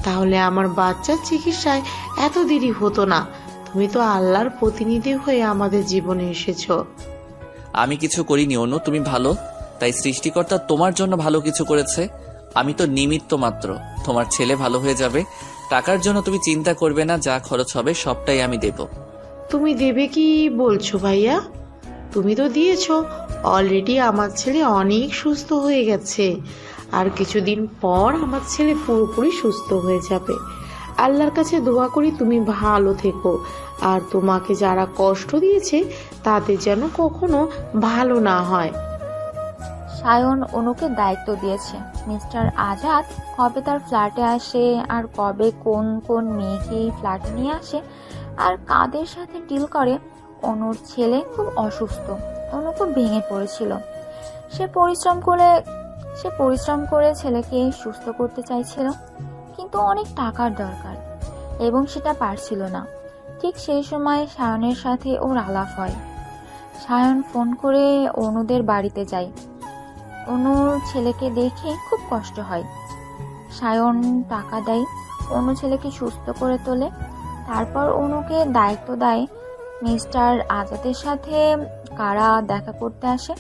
তাহলে আমার বাচ্চার চিকিৎসায় এত দেরি হতো না। তুমি তো আল্লাহর প্রতিনিধি হয়ে আমাদের জীবনে এসেছো। আমি কিছু করিনি অনু, তুমি ভালো, তাই সৃষ্টিকর্তা তোমার জন্য ভালো কিছু করেছে। আমি তো নিমিত্ত মাত্র। তোমার ছেলে ভালো হয়ে যাবে। টাকার জন্য তুমি চিন্তা করবে না, যা খরচ হবে সবটাই আমি দেব। তুমি দেবে কি বলছো ভাইয়া? তুমি তো দিয়েছো অলরেডি। আমার ছেলে অনেক সুস্থ হয়ে গেছে, আর কিছুদিন পর আমার ছেলে পুরোপুরি সুস্থ হয়ে যাবে। আল্লাহর কাছে দোয়া করি তুমি ভালো থেকো, আর তোমাকে যারা কষ্ট দিয়েছে তাদের যেন কখনো ভালো না হয়। সায়ন অনুকে দায়িত্ব দিয়েছে। মিস্টার আজাদ কবে তার ফ্ল্যাটে আসে, আর কবে কোন কোন মেয়েকে ফ্ল্যাটে নিয়ে আসে, আর কাদের সাথে ডিল করে। অনুর ছেলে খুব অসুস্থ। অনু খুব ভেঙে পড়েছিল। সে পরিশ্রম করে ছেলেকে সুস্থ করতে চাইছিল, কিন্তু অনেক টাকার দরকার এবং সেটা পারছিল না। ঠিক সেই সময় সায়নের সাথে ওর আলাপ হয়। সায়ন ফোন করে অনুদের বাড়িতে যায়। অনুর ছেলেকে দেখে খুব কষ্ট হয়। সায়ন টাকা দেয়, অনু ছেলেকে সুস্থ করে তোলে। তারপর অনুকে দায়িত্ব দেয় মিস্টার আজাদের সাথে কারা দেখা করতে আসে,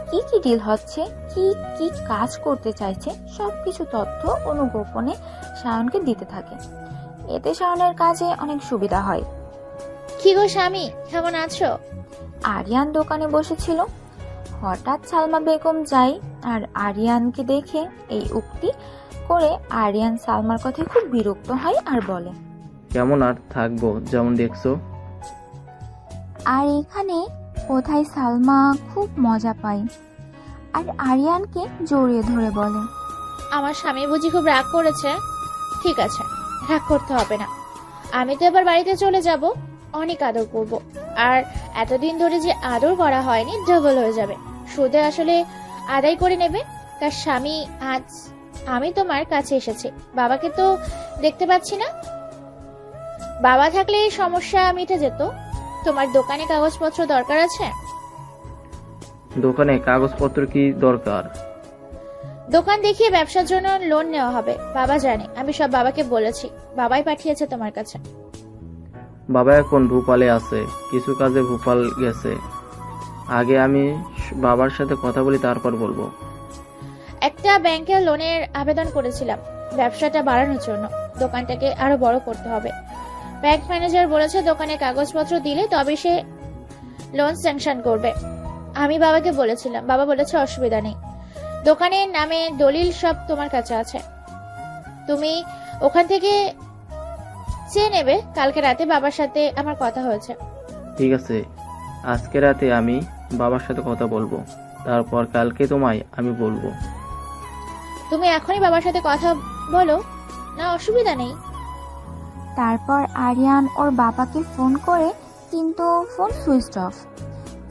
কি কি ডিল হচ্ছে, কি কি কাজ করতে চাইছে, সবকিছু তথ্য অনু গোপনে সায়নকে দিতে থাকে। এতে সায়নের কাজে অনেক সুবিধা হয়। কি গো স্বামী, কেমন আছো? আরিয়ান দোকানে বসেছিল। হঠাৎ সালমা বেগম যায়, আর আরিয়ানকে দেখে এই উক্তি করে আরিয়ান সালমার কথায় খুব বিরক্ত হয় আর বলে, কেমন আর থাকবো যেমন দেখছো। আর এখানে কোথায় সালমা খুব মজা পায়, আর আরিয়ানকে জড়িয়ে ধরে বলে, আমার স্বামী বুঝি খুব রাগ করেছে? ঠিক আছে, রাগ করতে হবে না। আমি তো এবার বাড়িতে চলে যাব, অনেক আদর করব। আর এতদিন ধরে যে আদর করা হয়নি ডবল হয়ে যাবে, সুদে আসলে আদায় করে নেবে। তার স্বামী, আজ আমি তোমার কাছে এসেছি। বাবাকে তো দেখতে পাচ্ছি না। বাবা থাকলে এই সমস্যা মিটে যেত। তোমার দোকানে কাগজপত্র দরকার আছে? দোকানে কাগজপত্র কি দরকার? দোকান দেখিয়ে ব্যবসার জন্য লোন নেওয়া হবে। বাবা জানে, আমি সব বাবাকে বলেছি। বাবাই পাঠিয়েছে তোমার কাছে। বাবা এখন ভোপালে আছে, কিছু কাজে ভোপাল গেছে। আগে আমি বাবার সাথে কথা বলি, তারপর বলবো। একটা ব্যাংকে লোনের আবেদন করেছিলাম ব্যবসাটা বাড়ানোর জন্য। দোকানটাকে আরো বড় করতে হবে। ব্যাংক ম্যানেজার বলেছে দোকানে কাগজপত্র দিলে তবে সে লোন স্যাংশন করবে। আমি বাবাকে বলেছিলাম, বাবা বলেছে অসুবিধা নেই, দোকানের নামে দলিল সব তোমার কাছে আছে, তুমি ওখান থেকে চেয়ে নেবে। কালকে রাতে বাবার সাথে আমার কথা হয়েছে। ঠিক আছে, আজকে রাতে আমি বাবার সাথে কথা বলবো, তারপর কালকে তোমায় আমি বলবো। তুমি এখনই বাবার সাথে কথা বলো না, অসুবিধা নেই। তারপর আরিয়ান ওর বাবাকে ফোন করে, কিন্তু ফোন সুইচ অফ,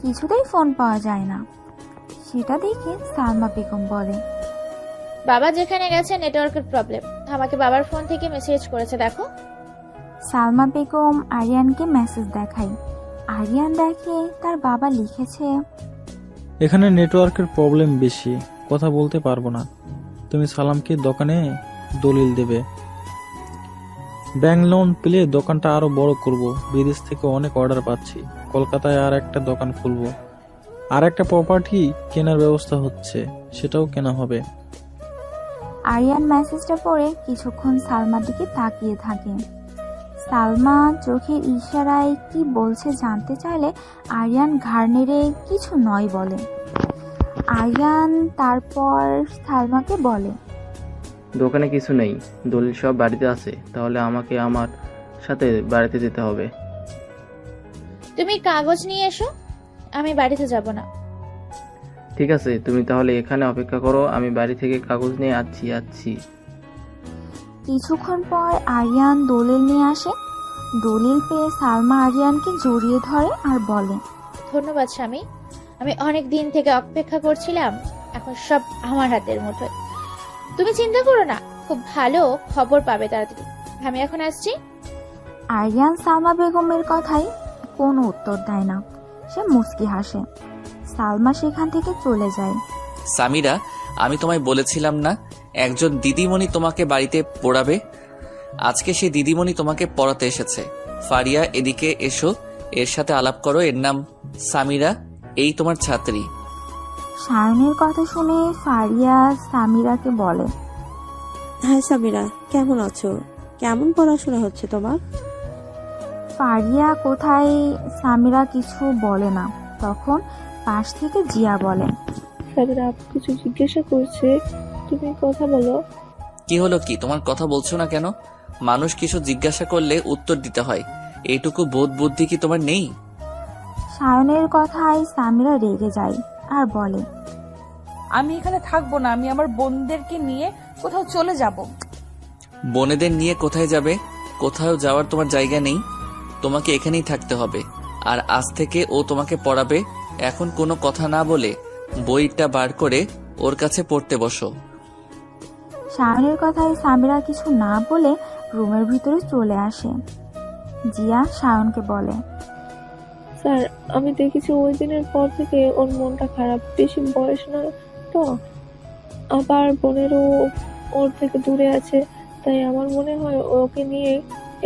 কিছুতেই ফোন পাওয়া যায় না। সেটা দেখে সালমা বেগম বলে, বাবা যেখানে গেছে নেটওয়ার্কের প্রবলেম, আমাকে বাবার ফোন থেকে মেসেজ করেছে, দেখো। সালমা বেগম আরিয়ানকে মেসেজ দেখায়। আরিয়ান দেখে তার বাবা লিখেছে, এখানে নেটওয়ার্কের প্রবলেম বেশি, কথা বলতে পারবো না, তুমি সালামকে দোকানে দলিল দেবে। ব্যাংক লোন পেলে দোকানটা আরো বড় করব, বিদেশ থেকে অনেক অর্ডার পাচ্ছি, কলকাতায় আর একটা দোকান খুলবো, আর একটা প্রপার্টি কেনার ব্যবস্থা হচ্ছে, সেটাও কেনা হবে। আরিয়ান মেসেজটা পড়ে কিছুক্ষণ সালমার দিকে তাকিয়ে থাকে। সালমা চোখের ইশারায় কি বলছে জানতে চাইলে আরিয়ান ঘাড় নেড়ে কিছু নয় বলে। আরিয়ান তারপর সালমাকে বলে, দোকানে কিছু নেই, দলিল সব বাড়িতে আছে, তাহলে আমাকে আমার সাথে বাড়িতে যেতে হবে। তুমি কাগজ নিয়ে এসো, আমি বাড়িতে যাব না। ঠিক আছে, তুমি তাহলে এখানে অপেক্ষা করো, আমি বাড়ি থেকে কাগজ নিয়ে আসছি। কিছুক্ষণ পর আরিয়ান দলিল নিয়ে আসে। দলিল পেয়ে সালমা আরিয়ানকে জড়িয়ে ধরে আর বলে, ধন্যবাদ স্বামী, আমি অনেক দিন থেকে অপেক্ষা করছিলাম, এখন সব আমার হাতের মুঠোয়। তুমি চিন্তা করো না, খুব ভালো খবর পাবে তাড়াতাড়ি। আমি এখন আসছি। আরিয়ান সালমা বেগমের কথাই কোনো উত্তর দেয় না, সে মুচকি হাসে। সালমা সেখান থেকে চলে যায়। সামিরা, আমি তোমায় বলেছিলাম না একজন দিদিমণি তোমাকে বাড়িতে পড়াবে? আজকে সেই দিদিমণি তোমাকে পড়াতে এসেছে। ফারিয়া, এদিকে এসো, এর সাথে আলাপ করো, এর নাম সামিরা, এই তোমার ছাত্রী। সায়নের কথা শুনে ফারিয়া সামিরাকে বলে, হ্যাঁ সামিরা, কেমন আছো? কেমন পড়াশোনা হচ্ছে তোমার? ফারিয়া কোথায় সামিরা কিছু বলে না। তখন পাশ থেকে জিয়া বলে, সামিরা আপু কিছু জিজ্ঞাসা করছে, তুমি কথা বলো। কি হলো, কি তোমার কথা বলছো না কেন? মানুষ কিছু জিজ্ঞাসা করলে উত্তর দিতে হয়, এইটুকু বোধ বুদ্ধি কি তোমার নেই? সায়নের কথায় সামিরা রেগে যায় আর বলে, আমি এখানে থাকবো না, আমি আমার বোনদেরকে নিয়ে কোথাও চলে যাব। বোনেদের নিয়ে কোথায় যাবে? কোথাও যাওয়ার তোমার জায়গা নেই, তোমাকে এখানেই থাকতে হবে। আর আজ থেকে ও তোমাকে পড়াবে। এখন কোনো কথা না বলে বইটা বার করে ওর কাছে পড়তে বসো। সায়নের কথায় সামিরা কিছু না বলে রুমের ভিতরে চলে আসে। জিয়া সায়নকে বলে, স্যার আমি দেখেছি ওই দিনের পর থেকে ওর মনটা খারাপ, বেশি বয়স না তো, আবার বোনেরও ওর থেকে দূরে আছে, তাই আমার মনে হয় ওকে নিয়ে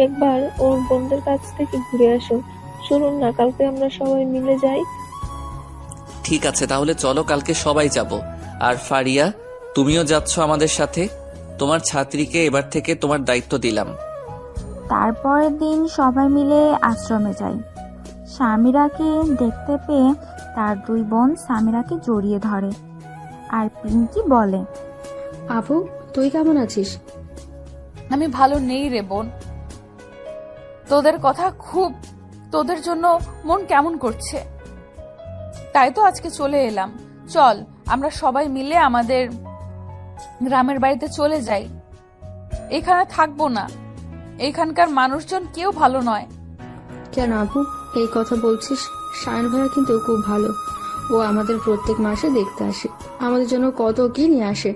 একবার ওর বোনদের কাছ থেকে ঘুরে আসুন। চলুন না, কালকে আমরা সবাই মিলে যাই। ঠিক আছে, তাহলে চলো, কালকে সবাই যাব। আর ফারিয়া, তুমিও যাচ্ছ আমাদের সাথে? তোমার ছাত্রীকে এবার থেকে তোমার দায়িত্ব দিলাম। তারপরের দিন সবাই মিলে আশ্রমে যায়। সামিরাকে দেখতে পেয়ে তার দুই বোন সামিরাকে জড়িয়ে ধরে। আর পিঙ্কি বলে, আপু তুই কেমন আছিস? আমি ভালো নেই রে বোন, তোদের কথা খুব, তোদের জন্য মন কেমন করছে, তাই তো আজকে চলে এলাম। চল আমরা সবাই মিলে আমাদের গ্রামের বাড়িতে চলে যাই, এখানে থাকবো না, এখানকার মানুষজন কেউ ভালো নয়। কেন আপু এই কথা বলছিস? সায়ন ভাইয়া কিন্তু খুব ভালো, ও আমাদের প্রত্যেক মাসে দেখতে আসে, আমাদের জন্য কত কি নিয়ে আসে,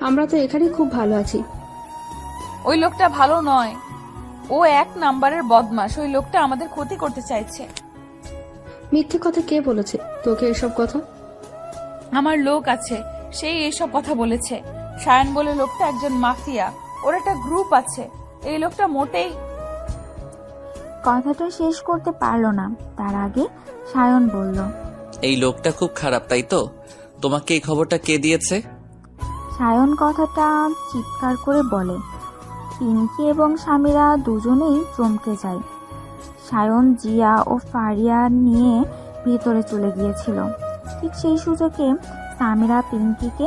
আমরা তো এখানে খুব ভালো আছি। ওই লোকটা ভালো নয়, ও এক নাম্বারের বদমাশ, ওই লোকটা আমাদের ক্ষতি করতে চাইছে। মিথ্যে কথা কে বলেছে তোকে এসব কথা? আমার লোক আছে, সেই এইসব কথা বলেছে। সায়ন বলে লোকটা একজন মাফিয়া, ওর একটা গ্রুপ আছে, এই লোকটা মোটেই। কথাটা শেষ করতে পারল না, তার আগে সায়ন বলল, এই লোকটা খুব খারাপ, তাই তো? তোমাকে এই খবরটা কে দিয়েছে? সায়ন কথাটা চিৎকার করে বলে। পিঙ্কি এবং সামিরা দুজনেই চমকে যায়। সায়ন, জিয়া ও ফারিয়া নিয়ে ভেতরে চলে গিয়েছিল। ঠিক সেই সুযোগে সামিরা পিঙ্কিকে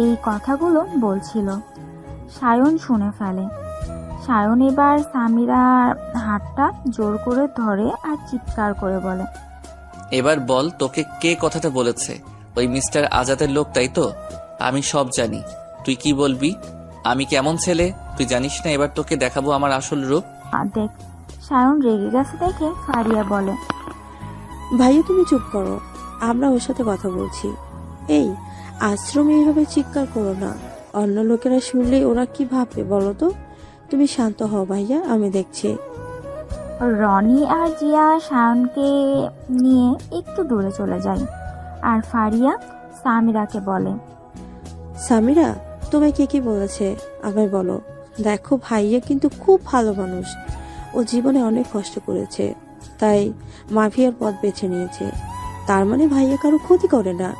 এই কথাগুলো বলছিল। সায়ন শুনে ফেলে। সায়ন এবার সামিরার হাতটা জোর করে ধরে আর চিৎকার করে বলে, এবার বল, তোকে কে কথাটা বলেছে? ওই মিস্টার আজাদের লোক, তাই তো? আমি সব জানি। তুই কি বলবি? আমি কেমন ছেলে তুই জানিস না? এবার তোকে দেখাবো আমার আসল রূপ। দেখ। সায়ন রেগে গেছে দেখে ফারিয়া বলে, ভাইয়া তুমি চুপ করো, আমরা ওর সাথে কথা বলছি। এই আশ্রমে এইভাবে চিৎকার করো না, অন্য লোকেরা শুনলে ওরা কি ভাববে বলো তো? তুমি শান্ত হও ভাইয়া, আমি দেখছি। রনি আর জিয়া সায়নকে নিয়ে একটু দূরে চলে যায় আর ফারিয়া সামিরাকে বলে, সামিরা তোমায় কে কি বলেছে আমায় বলো। দেখো ভাইয়া কিন্তু খুব ভালো মানুষ, ও জীবনে অনেক কষ্ট করেছে, তাই মাফিয়ার পথ বেছে নিয়েছে। তার মানে ভাইয়া কারো ক্ষতি করে না।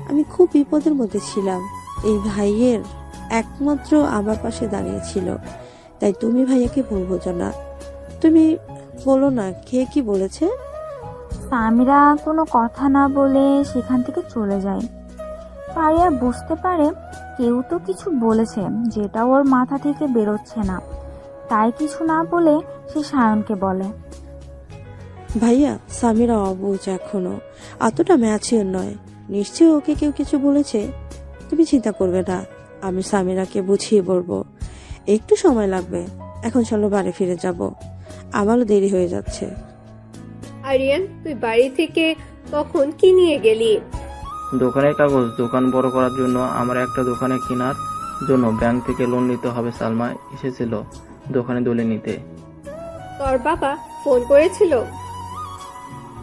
আমি খুব বিপদের মধ্যে ছিলাম, এই ভাইয়ের একমাত্র আমার পাশে দাঁড়িয়েছিল, তাই তুমি ভাইয়াকে ভুল বোঝো না। তুমি বলো না কে কি বলেছে। সামিরা কোনো কথা না বলে সেখান থেকে চলে যায়। ফারিয়া বুঝতে পারে কেউ তো কিছু বলেছে যেটা ওর মাথা থেকে বেরোচ্ছে না, তাই কিছু না বলে সে সায়নকে বলে, ভাইয়া সামিরা অবুঝ এখনো, অতটা ম্যাচিওর নয়, নিশ্চয়ই ওকে কেউ কিছু বলেছে। তুমি চিন্তা করবে না, আমি সামিরাকে বুঝিয়ে বলবো। একটু সময় লাগবে, এখন চলো বাড়ি ফিরে যাব, আমারও দেরি হয়ে যাচ্ছে। আরিয়ান, তুই বাড়ি থেকে কখন কি নিয়ে গেলি? দোকানের কাগজ। দোকান বড় করার জন্য আমার একটা দোকানে কেনার জন্য ব্যাংক থেকে লোন নিতে হবে। সালমা এসেছিল দোকানে দলিল নিতে। তোর বাবা ফোন করেছিল?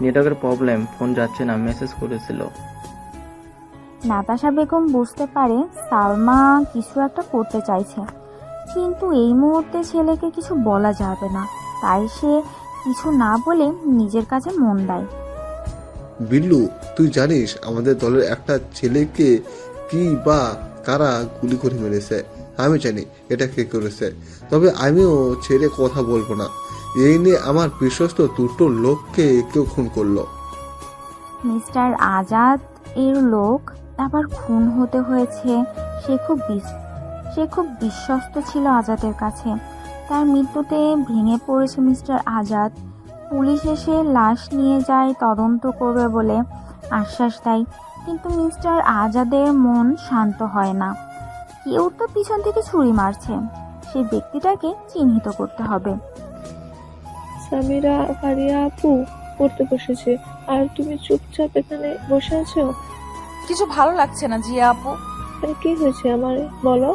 নেটওয়ার্কের প্রবলেম, ফোন যাচ্ছে না, মেসেজ করেছিল। নাতাশা বেগম বুঝতে পারে সালমা কিছু একটা করতে চাইছে, কিন্তু এই মুহূর্তে ছেলেকে কিছু বলা যাবে না, তাই সে কিছু না বলে নিজের কাছে মন দেয়। বিল্লু, তুই জানিস আমাদের দলের একটা ছেলেকে কি বা কারা গুলি করে মেরেছে? আমি জানি এটা কে করেছে, তবে আমিও ছেড়ে কথা বলবো না। এই নিয়ে আমার বিশ্বস্ত দুটো লোককে কেউ খুন করলো। মিস্টার আজাদ এর লোক আবার খুন হতে হয়েছে। সে খুব বিশ্বস্ত ছিল আজাদের কাছে। তার মৃত্যুতে ভেঙে পড়েছে মিস্টার আজাদ। পুলিশ এসে লাশ নিয়ে যায়, তদন্ত করবে বলে আশ্বাস দেয়, কিন্তু মিস্টার আজাদের মন শান্ত হয় না। কেউ তো পিছন থেকে ছুরি মারছে, সেই ব্যক্তিটাকে চিহ্নিত করতে হবে। সামিরা ফারিয়া আপু পড়তে বসেছে আর তুমি চুপচাপ এখানে বসে আছো। কিছু ভালো লাগছে না জিয়া আপু। আরে কি হয়েছে আমার বলো।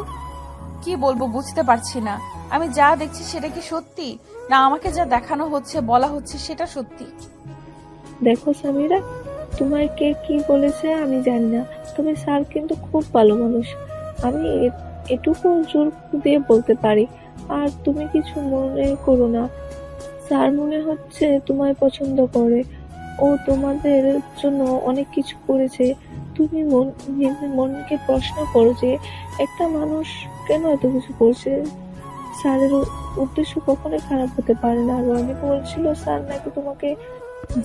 কি বলবো বুঝতে পারছি না। আমি যা দেখছি সেটা কি সত্যি, না আমাকে যা দেখানো হচ্ছে বলা হচ্ছে সেটা সত্যি? দেখো সামিরা, তোমায় কে কি বলেছে আমি জানি না, তবে স্যার কিন্তু খুব ভালো মানুষ, আমি এটুকু জোর দিয়ে বলতে পারি। আর তুমি কিছু মনে করো না, স্যার মনে হচ্ছে তোমায় পছন্দ করে, ও তোমাদের জন্য অনেক কিছু করেছে। তুমি মনকে প্রশ্ন করো যে একটা মানুষ কেন এত কিছু করছে। স্যারের উদ্দেশ্য কখনোই খারাপ হতে পারে না। রনি বলছিল স্যার নাকি তোমাকে।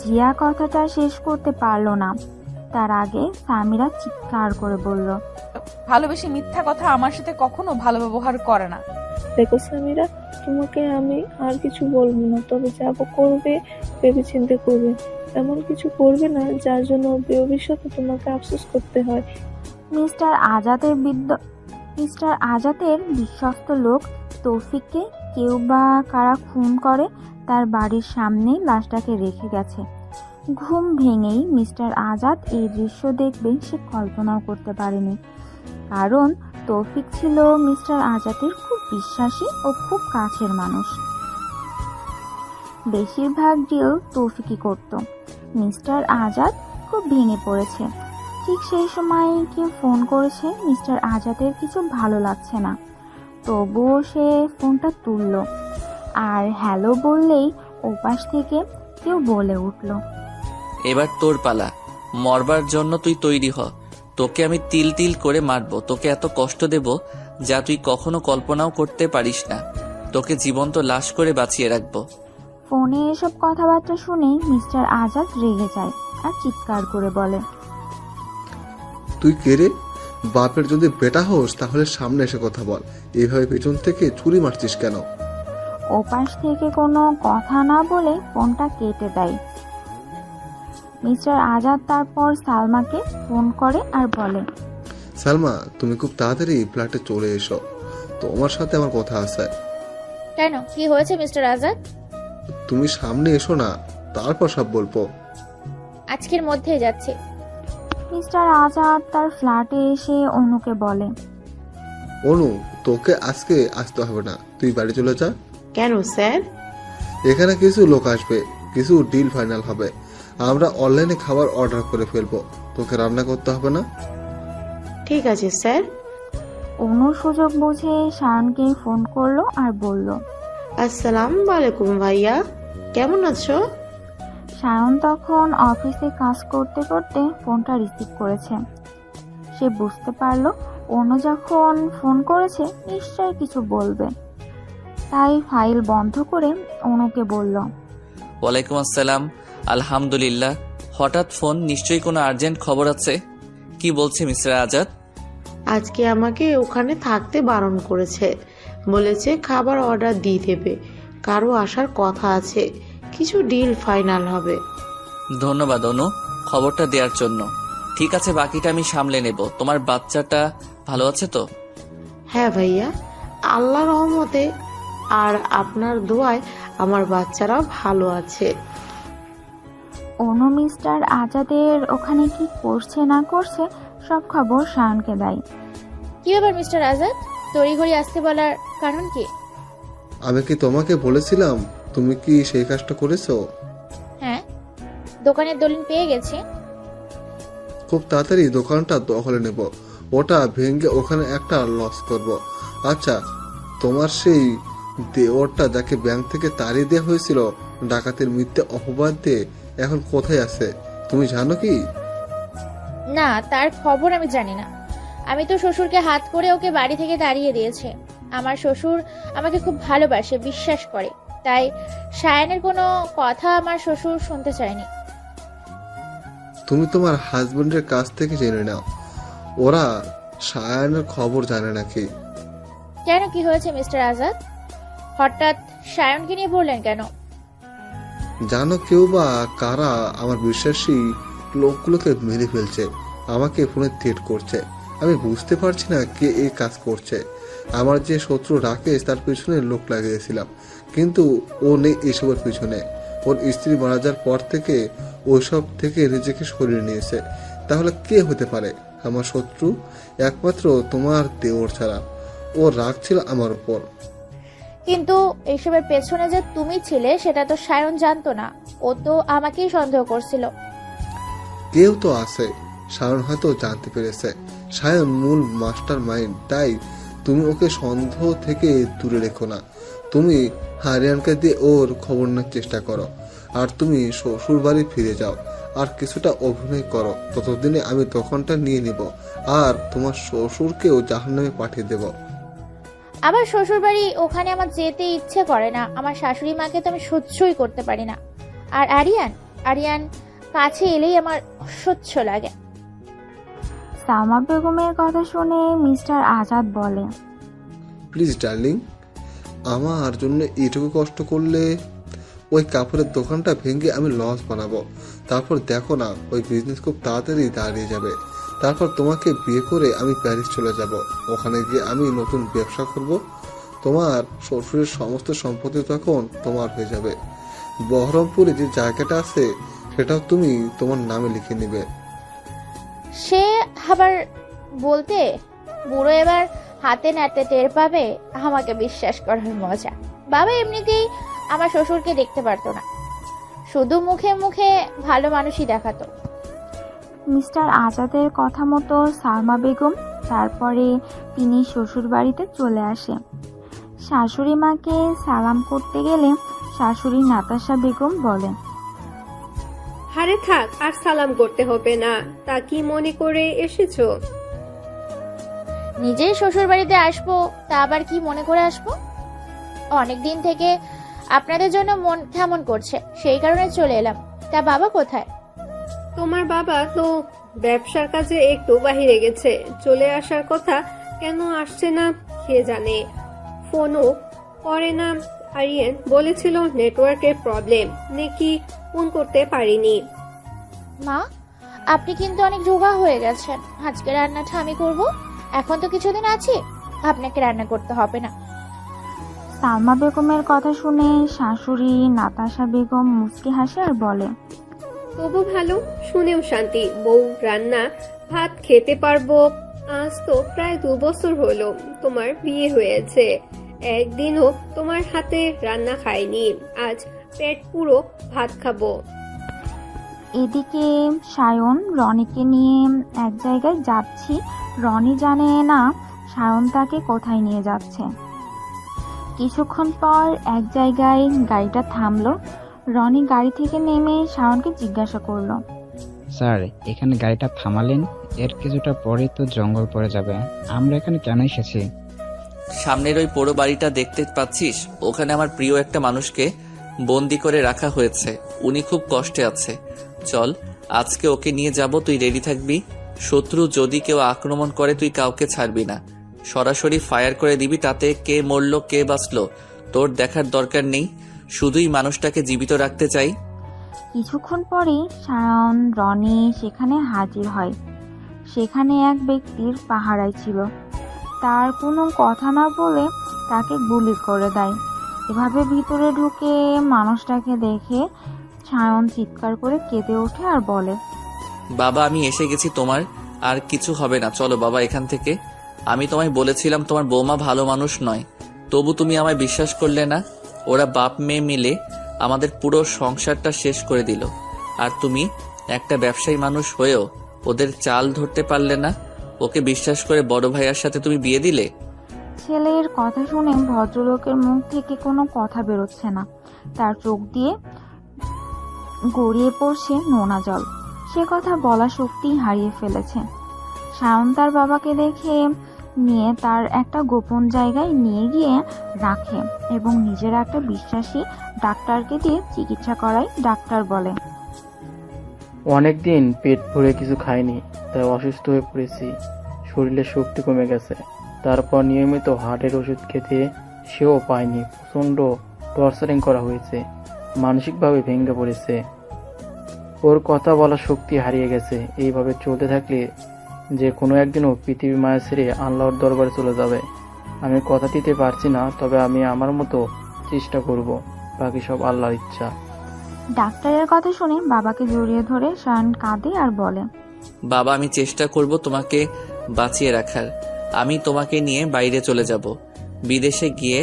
জিয়া কথাটা শেষ করতে পারলো না, তার আগে সামিরা চিৎকার করে বলল, ভালোবেসে মিথ্যা কথা আমার সাথে কখনো ভালো ব্যবহার করে না। দেখো সামিরা, তোমাকে আমি আর কিছু বলবো না, তবে যা করবে ভেবে চিন্তে করবে। এমন কিছু করবে না যার জন্য ভবিষ্যতে তোমাকে আফসোস করতে হয়। মিস্টার আজাদের বিশ্বস্ত লোক তৌফিককে কেউ বা কারা খুন করে তার বাড়ির সামনেই লাশটাকে রেখে গেছে। ঘুম ভেঙেই মিস্টার আজাদ এই দৃশ্য দেখবে সে কল্পনাও করতে পারেনি, কারণ তৌফিক ছিল মিস্টার আজাদের খুব বিশ্বাসী ও খুব কাছের মানুষ। বেশিরভাগ ডিল তৌফিকই করত। মিস্টার আজাদ খুব ভেঙে পড়েছে। ঠিক সেই সময় কেউ ফোন করেছে। মিস্টার আজাদের কিছু ভালো লাগছে না, তবুও সে ফোনটা তুলল আর হ্যালো বললেই ওপাশ থেকে কেউ বলে উঠল, এবার তোর পালা। মরবার জন্য তুই তৈরি হ। তোকে আমি তিল তিল করে মারবো, তোকে এত কষ্ট দেব যা তুই কখনো কল্পনাও করতে পারিস না। তোকে জীবন্ত লাশ করে বাঁচিয়ে রাখবো। ফোনে এসব কথাবার্তা শুনেই মিস্টার আজাদ রেগে যায় আর চিৎকার করে বলে, তুই কে রে? বাপের যদি বেটা হোস তাহলে সামনে এসে কথা বল, এইভাবে পেছন থেকে ছুরি মারছিস কেন? ওপাশ থেকে কোনো কথা না বলে ফোনটা কেটে দেয়। মিস্টার আজাদ তারপর সালমাকে ফোন করে আর বলে, সালমা, তুমি খুব তাড়াতাড়ি ফ্ল্যাটে চলে এসো, তোমার সাথে আমার কথা আছে। কেন, কি হয়েছে মিস্টার আজাদ? তুমি সামনে এসো না, তারপর সব বলবো। আজকের মধ্যেই যাচ্ছি। মিস্টার আজাদ তার ফ্ল্যাটে এসে অনুকে বলে, অনু, তোকে আজকে আসতে হবে না, তুই বাড়ি চলে যা। কেন স্যার? এখানে কিছু লোক আসবে, কিছু ডিল ফাইনাল হবে, আমরা অনলাইনে খাবার অর্ডার করে ফেলবো, তোকে রান্না করতে হবে না। ঠিক আছে স্যার। অনু সুযোগ বুঝে শায়নকে ফোন করলো আর বলল, আসসালামু আলাইকুম ভাইয়া, কেমন আছো? শায়ন তখন অফিসে কাজ করতে করতে ফোনটা রিসিভ করেছে। সে বুঝতে পারলো অনু যখন ফোন করেছে নিশ্চয়ই কিছু বলবে, তাই ফাইল বন্ধ করে অনুকে বলল, ওয়ালাইকুম আসসালাম। আলহামদুলিল্লাহ। হঠাৎ ফোন, নিশ্চয়ই কোনো আর্জেন্ট খবর আছে। কি বলছে মিস্টার আজাদ? আজকে আমাকে ওখানে থাকতে বারণ করেছে, বলেছে খাবার অর্ডার দিয়ে দেবে, কারো আসার কথা আছে, কিছু ডিল ফাইনাল হবে। ধন্যবাদ অনু খবরটা দেওয়ার জন্য। ঠিক আছে, বাকিটা আমি সামলে নেব। তোমার বাচ্চাটা ভালো আছে তো? হ্যাঁ ভাইয়া, আল্লাহর রহমতে আর আপনার দোয়ায় আমার বাচ্চারা ভালো আছে। অনু মিস্টার আজাদের ওখানে কি করছে না করছে সব খবর শায়নকে দেয়। কি ব্যাপার মিস্টার আজাদ, তড়িঘড়ি আসতে বলার কারণ কি? আমি কি তোমাকে বলেছিলাম? তুমি কি সেই কাজটা করেছো? হ্যাঁ, দোকানের দলিল পেয়ে গেছি। খুব তাড়াতাড়ি দোকানটা দখলে নেব, ওটা ভেঙে ওখানে একটা লস করব। আচ্ছা, তোমার সেই দেওরটা যাকে ব্যাংক থেকে তাড়িয়ে দেওয়া হয়েছিল ডাকাতের মিথ্যে অপবাদ দিয়ে, এখন কোথায় আছে তুমি জানো কি? না, তার খবর আমি জানি না। আমি তো শ্বশুরকে হাত করে ওকে বাড়ি থেকে তাড়িয়ে দিয়েছে। আমার শ্বশুর আমাকে খুব ভালোবাসে, বিশ্বাস করে, তাই শায়নের কোনো কথা আমার শ্বশুর শুনতে চায়নি। তুমি তোমার হাজবেন্ডের কাছ থেকে জেনে নাও, ওরা শায়নের খবর জানে নাকি। কেন, কি হয়েছে মিস্টার আজাদ? হঠাৎ শায়নকে নিয়ে বললেন কেন? জানো কেউ বা কারা আমার বিশ্বাসী লোকগুলোকে মেরে ফেলছে, আমাকে ফোনে থ্রেট করছে। আমি বুঝতে পারছি না কে এই কাজ করছে। আমার যে শত্রু রাকেশ, তার পিছনে লোক লাগিয়েছিলাম, কিন্তু ও নেই এসবের পিছনে। ওর স্ত্রী মারা যাওয়ার পর থেকে ওইসব থেকে নিজেকে সরিয়ে নিয়েছে। তাহলে কে হতে পারে আমার শত্রু? একমাত্র তোমার দেওর ছাড়া। ও রাগ ছিল আমার উপর। কিন্তু এইসবের পেছনে যে তুমি ছিলে সেটা তো শায়ন জানতো না। ও তো আমাকেই সন্দেহ করছিল। কেউ তো আছে, শায়ন হয়তো জানতে পেরেছে। শায়ন মূল মাস্টার মাইন্ড, তাই তুমি ওকে সন্দেহ থেকে দূরে রেখো না। তুমি হারিয়ানকে দিয়ে ওর খবর নেওয়ার চেষ্টা করো, আর তুমি শ্বশুর বাড়ি ফিরে যাও আর কিছুটা অভিনয় করো। ততদিনে আমি দোকানটা নিয়ে নিব আর তোমার শ্বশুরকেও জাহান্নামে পাঠিয়ে দেব। আমার শ্বশুর বাড়ি, ওখানে আমার যেতে ইচ্ছে করে না। আমার শাশুড়ি মাকে তো আমি সহ্যই করতে পারি না। আর আরিয়ান কাছে এলেই আমার অসহ্য লাগে। সালমা বেগমের কথা শুনে মিস্টার আজাদ বলে, প্লিজ ডার্লিং, আমার জন্য এইটুকু কষ্ট করলে। ওই কাপড়ের দোকানটা ভেঙে আমি লস বানাবো, তারপর দেখো না ওই বিজনেস খুব তাড়াতাড়ি দাঁড়িয়ে যাবে। তারপর তোমাকে বিয়ে করে আমি প্যারিস চলে যাব, ওখানে গিয়ে আমি নতুন ব্যবসা করব। তোমার শ্বশুরের সমস্ত সম্পত্তি তখন তোমার হয়ে যাবে। বহরমপুরে যে জায়গাটা আছে সেটাও তুমি তোমার নামে লিখে নিবে। সে আবার বলতে, বুড়ো এবার হাতে নাতে টের পাবে আমাকে বিশ্বাস করার মজা। বাবা এমনিতেই আমার শ্বশুরকে দেখতে পারতো না, শুধু মুখে মুখে ভালো মানুষই দেখাতো। মিস্টার আজাদের কথা মতো সালমা বেগম তারপরে তিনি শ্বশুর বাড়িতে চলে আসে। শাশুড়ি মাকে সালাম করতে গেলে শাশুড়ি নাতাশা বেগম বলেন, হারে থাক, আর সালাম করতে হবে না। তা কি মনে করে এসেছো? নিজের শ্বশুর বাড়িতে আসবো, তা আবার কি মনে করে আসবো? অনেকদিন থেকে আপনাদের জন্য মন কেমন করছে, সেই কারণে চলে এলাম। তা বাবা কোথায়? তোমার বাবা তো ব্যবসার কাজে একটু বাহিরে গেছে, চলে আসার কথা, কেন আসছে না কে জানে। ফোনও করে না। আরিয়ান বলেছিল নেটওয়ার্কের প্রবলেম, নাকি ফোন করতে পারিনি। মা, আপনি কিন্তু অনেক রোগা হয়ে গেছেন। আজকে রান্নাটা আমি করব। এখন তো কিছুদিন আছে, আপনাকে রান্না করতে হবে না। সালমা বেগমের কথা শুনে শাশুড়ি নাতাশা বেগম মুচকি হাসে আর বলে, তবু ভালো, শুনেও শান্তি। বউ রান্না ভাত খেতে পারবো। আজ তো প্রায় 2 বছর হলো তোমার বিয়ে হয়েছে, একদিনও তোমার হাতে রান্না খাইনি। আজ পেট পুরো ভাত খাবো। এদিকে সায়ন রনিকে নিয়ে এক জায়গায় যাচ্ছি, রনি জানে না সায়ন তাকে কোথায় নিয়ে যাচ্ছে। কিছুক্ষণ পর এক জায়গায় গাড়িটা থামলো। রনি গাড়ি থেকে নেমে সায়নকে জিজ্ঞাসা করলো, স্যার এখানে গাড়িটা থামালেন, এর কিছুটা পরেই তো জঙ্গল পড়ে যাবে, আমরা এখানে কেন এসেছি? সামনের ওই পোড়ো বাড়িটা দেখতে পাচ্ছিস? ওখানে আমার প্রিয় একটা মানুষকে বন্দি করে রাখা হয়েছে। উনি খুব কষ্টে আছে। চল, আজকে ওকে নিয়ে যাব, তুই রেডি থাকবি। শত্রু যদি কেউ আক্রমণ করে তুই কাউকে ছাড়বি না, সরাসরি ফায়ার করে দিবি। তাতে কে মরলো কে বাঁচলো তোর দেখার দরকার নেই, শুধুই মানুষটাকে জীবিত রাখতে চাই। কিছুক্ষণ পরেই সায়ন রনি সেখানে হাজির হয়। সেখানে এক ব্যক্তির পাহারায় ছিল। তার কোনো কথা না বলে তাকে গুলি করে দেয়। এভাবে ভিতরে ঢুকে মানুষটাকে দেখে সায়ন চিৎকার করে কেঁদে ওঠে আর বলে, বাবা আমি এসে গেছি, তোমার আর কিছু হবে না, চলো বাবা এখান থেকে। আমি তোমায় বলেছিলাম তোমার বৌমা ভালো মানুষ নয়, তবু তুমি আমায় বিশ্বাস করলে না। ওরা বাপ মেয়ে মিলে আমাদের পুরো সংসারটা শেষ করে দিল, আর তুমি একটা ব্যবসায়ী মানুষ হয়েও ওদের চাল ধরতে পারলে না। ওকে বিশ্বাস করে বড় ভাইয়ার সাথে তুমি বিয়ে দিলে। ছেলের কথা শুনে ভদ্রলোকের মুখ থেকে কোনো কথা বেরোচ্ছে না। তার চোখ দিয়ে গড়িয়ে পড়ছে নোনা জল। সে কথা বলা শক্তি হারিয়ে ফেলেছে। সায়ন তার বাবাকে দেখে নিয়ে তার একটা গোপন জায়গায় নিয়ে গিয়ে রাখে এবং নিজের একটা বিশ্বাসী ডাক্তারকে দিয়ে চিকিৎসা করায়। ডাক্তার বলে, অনেকদিন পেট ভরে কিছু খাইনি, তাই অসুস্থ হয়ে পড়েছি, শরীরে শক্তি কমে গেছে। তারপর নিয়মিত হার্টের ওষুধ খেতে সেও পায়নি, প্রচণ্ড টর্চারিং করা হয়েছে, মানসিকভাবে ভেঙে পড়েছে, ওর কথা বলার শক্তি হারিয়ে গেছে। এইভাবে চলতে থাকলে যে কোনো একদিনও পৃথিবী মায়া ছেড়ে আল্লাহর দরবারে চলে যাবে। আমি কথা দিতে পারছি না, তবে আমি আমার মতো চেষ্টা করব, বাকি সব আল্লাহর ইচ্ছা। ডাক্তারের কথা শুনে বাবাকে জড়িয়ে ধরে সায়ন কাঁদে আর বলে, বাবা আমি চেষ্টা করব তোমাকে বাঁচিয়ে রাখার। আমি তোমাকে নিয়ে বাইরে চলে যাব, বিদেশে গিয়ে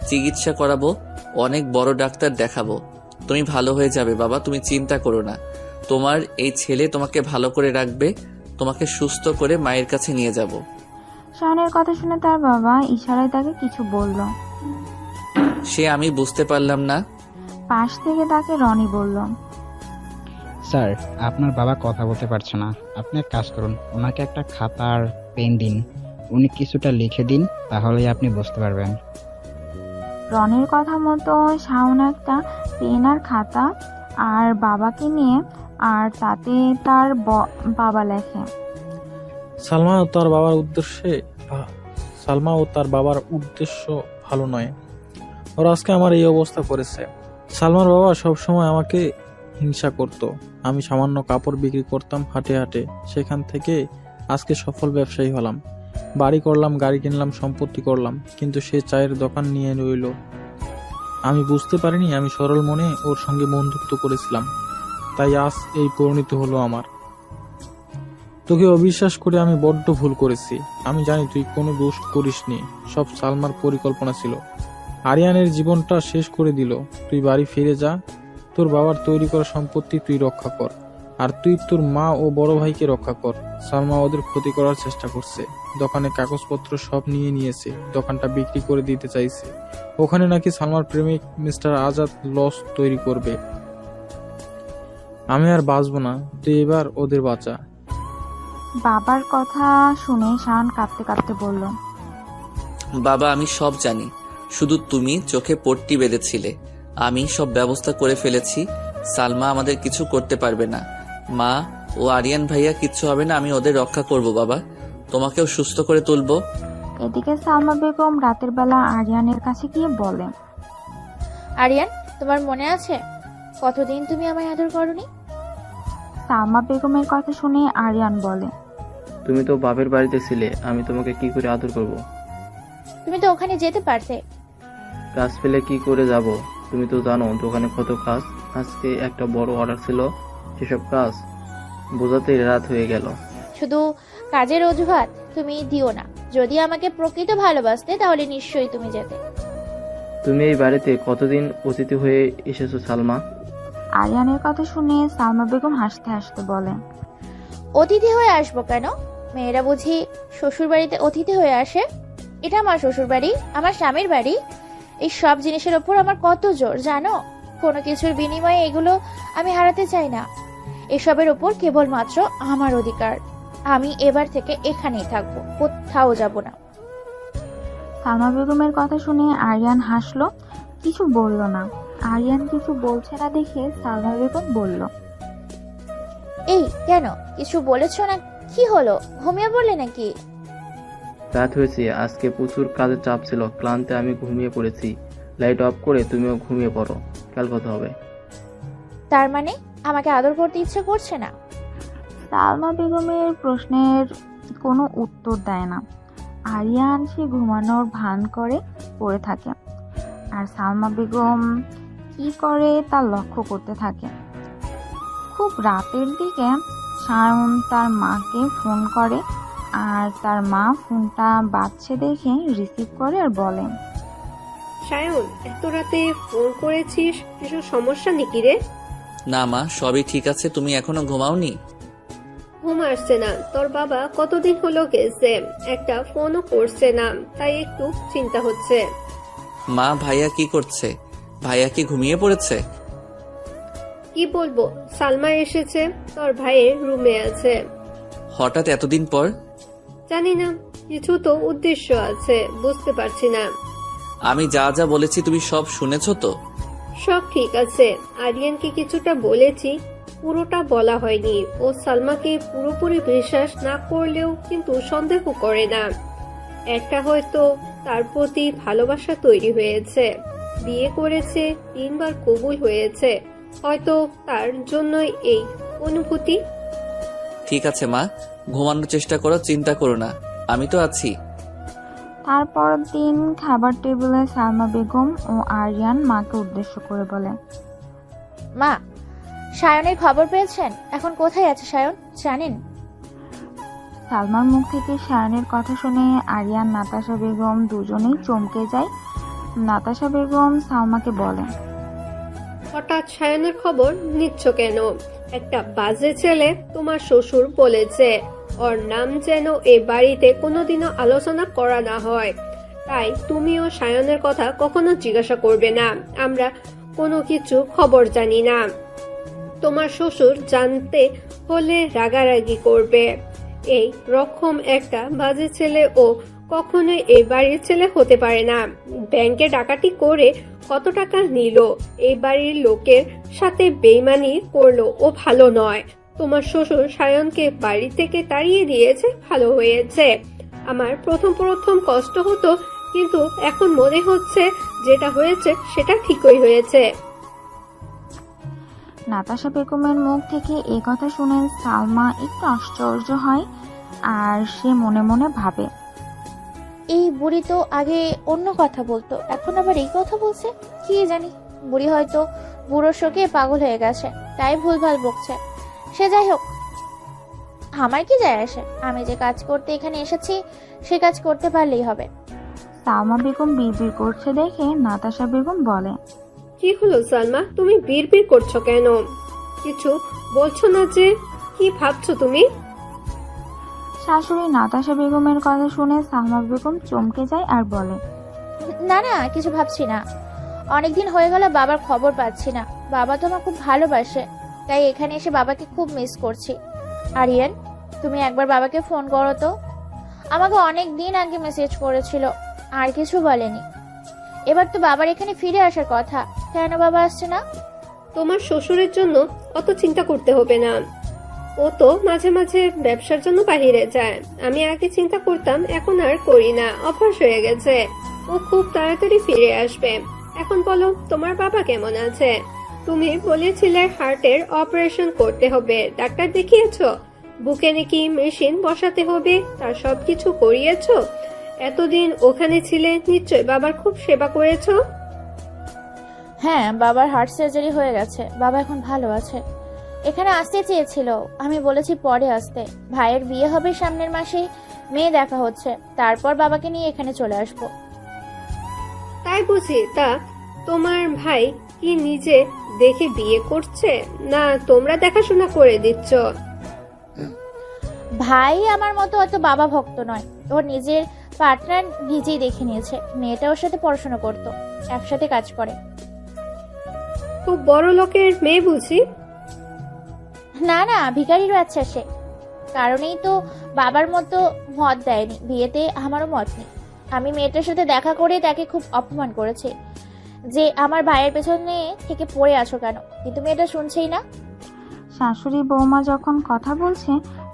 চিকিৎসা করাবো, অনেক বড় ডাক্তার দেখাবো। তুমি ভালো হয়ে যাবে বাবা, তুমি চিন্তা করো না। তোমার এই ছেলে তোমাকে ভালো করে রাখবে, তোমাকে সুস্থ করে মায়ের কাছে নিয়ে যাব। সায়নের কথা শুনে তার বাবা ইশারায় তাকে কিছু বলল। সে আমি বুঝতে পারলাম না। পাশ থেকে তাকে রনি বলল, স্যার আপনার বাবা কথা বলতে পারছে না, আপনি এক কাজ করুন, ওনাকে একটা খাতা আর পেন দিন, উনি কিছুটা লিখে দিন, তাহলেই আপনি বুঝতে পারবেন। রনির কথা মতো শাওন একটা পেন আর খাতা আর বাবাকে নিয়ে, আর তাতে তার বাবা লেখে, সালমা ও তার বাবার উদ্দেশ্য ভালো নয়, ওরা আজকে আমার এই অবস্থা করেছে। সালমার বাবা সবসময় আমাকে হিংসা করত। আমি সামান্য কাপড় বিক্রি করতাম হাটে হাটে, সেখান থেকে আজকে সফল ব্যবসায়ী হলাম, বাড়ি করলাম, গাড়ি কিনলাম, সম্পত্তি করলাম, কিন্তু সে চায়ের দোকান নিয়ে রইল। আমি বুঝতে পারিনি আমি সরল মনে ওর সঙ্গে বন্ধুত্ব করেছিলাম, তাই আজ এই পরিণত হলো আমার। তোকে অবিশ্বাস করে আমি বড্ড ভুল করেছি। আমি জানি তুই কোনো দোষ করিসনি, সব সালমার পরিকল্পনা ছিল। আরিয়ানের জীবনটা শেষ করে দিল। তুই বাড়ি ফিরে যা, তোর বাবার তৈরি করা সম্পত্তি তুই রক্ষা কর, আর তুই তোর মা ও বড় ভাইকে রক্ষা কর। সালমা ওদের ক্ষতি করার চেষ্টা করছে, দোকানে কাগজপত্র সব নিয়ে নিয়েছে, দোকানটা বিক্রি করে দিতে চাইছে। ওখানে নাকি সালমার প্রেমিক মিস্টার আজাদ লস তৈরি করবে। আমি আর বাঁচবো না, তুই এবার ওদের বাঁচা। বাবার কথা শুনে শাওন কাঁদতে কাঁদতে বলল, বাবা আমি সব জানি, শুধু তুমি চোখে পট্টি বেঁধেছিলে, আমি সব ব্যবস্থা করে ফেলেছি। সালমা আমাদের কিছু করতে পারবে না। মা ও আরিয়ান ভাইয়া কিচ্ছু হবে না, আমি ওদের রক্ষা করব বাবা। তোমাকেও সুস্থ করে তুলবো। এদিকে সালমা বেগম রাতের বেলা আরিয়ানের কাছে গিয়ে বলে, আরিয়ান, তোমার মনে আছে কতদিন তুমি আমায় আদর করনি? সালমা বেগমের কথা শুনে আরিয়ান বলে, তুমি তো বাপের বাড়িতে ছিলে, আমি তোমাকে কি করে আদর করব? তুমি তো ওখানে যেতে পারতে। কাজ পেলে কি করে যাব? তুমি তো জানো দোকানে কত কাজ। আজকে একটা বড় অর্ডার ছিল, সেসব কাজ বোঝাতেই রাত হয়ে গেল। শুধু কাজের অজুহাত তুমি দিও না। যদি আমাকে প্রকৃত ভালোবাসতে তাহলে নিশ্চয়ই তুমি যেতে। তুমি এই বাড়িতে কতদিন অতিথি হয়ে এসেছো সালমা? আরিয়ানের কথা শুনে সালমা বেগম হাসতে হাসতে বলে, অতিথি হয়ে আসবো কেন? মেয়েরা বুঝি শ্বশুর বাড়িতে অতিথি হয়ে আসে? এটা আমার শ্বশুর বাড়ি, আমার স্বামীর বাড়ি। এই সব জিনিসের ওপর আমার কত জোর জানো? কোনো কিছুর বিনিময়ে এগুলো আমি হারাতে চাই না। এসবের ওপর কেবলমাত্র আমার অধিকার। আমি এবার থেকে এখানেই থাকবো, কোথাও যাব না। সালমা বেগমের কথা শুনে আরিয়ান হাসলো, কিছু বলল না। আরিয়ান কিছু বলছে না দেখে সালমা বেগম বলল, এই কেন কিছু বলেছ না? কি হলো, ঘুমিয়ে পড়লে নাকি? রাত হয়েছে, আজকে প্রচুর কাজের চাপ ছিল, ক্লান্তে আমি ঘুমিয়ে পড়েছি। লাইট অফ করে তুমিও ঘুমিয়ে পড়ো, কাল কথা হবে। তার মানে আমাকে আদর করতে ইচ্ছে করছে না? সালমা বেগমের প্রশ্নের কোনো উত্তর দেয় না। আরিয়ান সে ঘুমানোর ভান করে পড়ে থাকে, আর সালমা বেগম কি করে তা লক্ষ্য করতে থাকে। খুব রাতের দিকে সায়ন তার মাকে ফোন করে, আর তার মা ফোনটা বাজছে দেখে রিসিভ করে আর বলে, সায়ন, এত রাতে ফোন করেছিস, কিছু সমস্যা নাকি রে? না মা, সবই ঠিক আছে। তুমি এখনো ঘুমাওনি? ঘুম আসছে না। তোর বাবা কতদিন হলো গেছে, একটা ফোনও করছে না, তাই একটু চিন্তা হচ্ছে। মা, ভাইয়া কি করছে? ভাইয়া কি ঘুমিয়ে পড়েছে? কি বলবো, সালমা এসেছে, তোর ভাইয়ের রুমে আছে। হঠাৎ এতদিন পর? জানি না, কিছু তো উদ্দেশ্য আছে, বুঝতে পারছি না। আমি যা যা বলেছি তুমি সব শুনেছো তো? সব ঠিক আছে। আরিয়ানকে কিছুটা বলেছি, পুরোটা বলা হয়নি। ও সালমাকে পুরোপুরি বিশ্বাস না করলেও কিন্তু সন্দেহ করে না। একটা হয়তো তার প্রতি ভালোবাসা তৈরি হয়েছে, বিয়ে করেছে, 3 বার কবুল হয়েছে, হয়তো তার জন্যই এই অনুভূতি। ঠিক আছে মা, ঘুমানোর চেষ্টা করো, চিন্তা করো না, আমি তো আছি। তারপর দিন খাবার টেবিলে সালমা বেগম ও আরিয়ান মাকে উদ্দেশ্য করে বলে, মা, সায়নের খবর পেয়েছেন? এখন কোথায় আছে সায়ন জানেন? সালমার মুখ থেকে সায়নের কথা শুনে আরিয়ান, নাতাশা বেগম দুজনেই চমকে যায়। নাতাশা বেগম সালমাকে বলে, হঠাৎ সায়নের খবর নিচ্ছ কেন? একটা বাজে ছেলে তোমার শ্বশুর বলেছে ওর নাম যেন এ বাড়িতে কোনোদিনও আলোচনা করা না হয়। তাই তুমিও সায়নের কথা কখনো জিজ্ঞাসা করবে না। আমরা কোনো কিছু খবর জানি না। তোমার শ্বশুর জানতে হলে রাগারাগি করবে। এই রকম একটা বাজে ছেলে ও কখনোই এই বাড়ির ছেলে হতে পারে না। ব্যাংকে ডাকাতি করে কত টাকা নিল, এই বাড়ির লোকের সাথে বেইমানি করলো, ও ভালো নয়। তোমার শ্বশুর সায়নকে বাড়ি থেকে তাড়িয়ে দিয়েছে, ভালো হয়েছে। আমার প্রথম কষ্ট হতো, কিন্তু এখন মনে হচ্ছে যেটা হয়েছে সেটা ঠিকই হয়েছে। নাতাশা বেগমের মুখ থেকে এই কথা শুনে সালমা একটু আশ্চর্য হয়, আর সে মনে মনে ভাবে, এই বুড়ি তো আগে অন্য কথা বলতো, এখন আবার এই কথা বলছে। কি জানি, বুড়ি হয়তো বুড়োর শোকে পাগল হয়ে গেছে, তাই ভুলভাল বকছে। সে যাই হোক, আমার কি যায় আসে? আমি যে কাজ করতে এখানে এসেছি সে কাজ করতে পারলেই হবে। সালমা বেগম বিড়বিড় করছে দেখে নাতাশা বেগম বলে, কি হলো সালমা, তুমি বিড়বিড় করছো কেন? কিছু বলছো না যে? কি ভাবছো তুমি? শাশুড়ি নাতাশা বেগমের কথা শুনে সালমা বেগম চমকে যায় আর বলে, না না, কিছু ভাবছি না। অনেকদিন হয়ে গেল বাবার খবর পাচ্ছি না। বাবা তো আমার খুব ভালোবাসে, তাই এখানে এসে বাবাকে খুব মিস করছি। আরিয়ান, তুমি একবার বাবাকে ফোন করো তো। আমাকে অনেক দিন আগে মেসেজ করেছিল, আর কিছু বলেনি। এবার তো বাবার এখানে ফিরে আসার কথা, কেন বাবা আসছে না? তোমার শ্বশুরের জন্য অত চিন্তা করতে হবে না। ও তো মাঝে মাঝে ব্যবসার জন্য বাইরে যায়। আমি আগে চিন্তা করতাম, এখন আর করি না, অভ্যাস হয়ে গেছে। ও খুব তাড়াতাড়ি ফিরে আসবে। এখন বলো, তোমার বাবা কেমন আছে? তুমি বলেছিলে হার্টের অপারেশন করতে হবে, ডাক্তার দেখিয়েছো? বুকে নাকি মেশিন বসাতে হবে, তার সবকিছু করিয়েছো? এতদিন ওখানে ছিলে, নিশ্চয় বাবার খুব সেবা করেছো। হ্যাঁ, বাবার হার্ট সার্জারি হয়ে গেছে, বাবা এখন ভালো আছে। এখানে আসতে চেয়েছিল, আমি বলেছি পরে আসতে। ভাইয়ের বিয়ে হবে সামনের মাসে, মেয়ে দেখা হচ্ছে, তারপর বাবাকে নিয়ে এখানে চলে আসবো। তাই বুঝি? তা তোমার ভাই কি নিজে দেখে বিয়ে করছে, না তোমরা দেখাশোনা করে দিচ্ছ? ভাই আমার মতো অত বাবা ভক্ত নয়, ওর নিজের পার্টনার নিজেই দেখে নিয়েছে। মেয়েটা ওর সাথে পড়াশোনা করতো, একসাথে কাজ করে। খুব বড় লোকের মেয়ে বুঝি? না না, ভিখারির বাচ্চা সে, কারণেই তো বাবার মতো মত দেয়নি বিয়েতে, আমারও মত নেই। আমি মেয়েটার সাথে দেখা করে তাকে খুব অপমান করেছি যে আমার ভাইয়ের পেছনে থেকে পড়ে আছো কেন, কিন্তু মেয়েটা শুনছেই না। শাশুড়ি বৌমা যখন কথা বলছে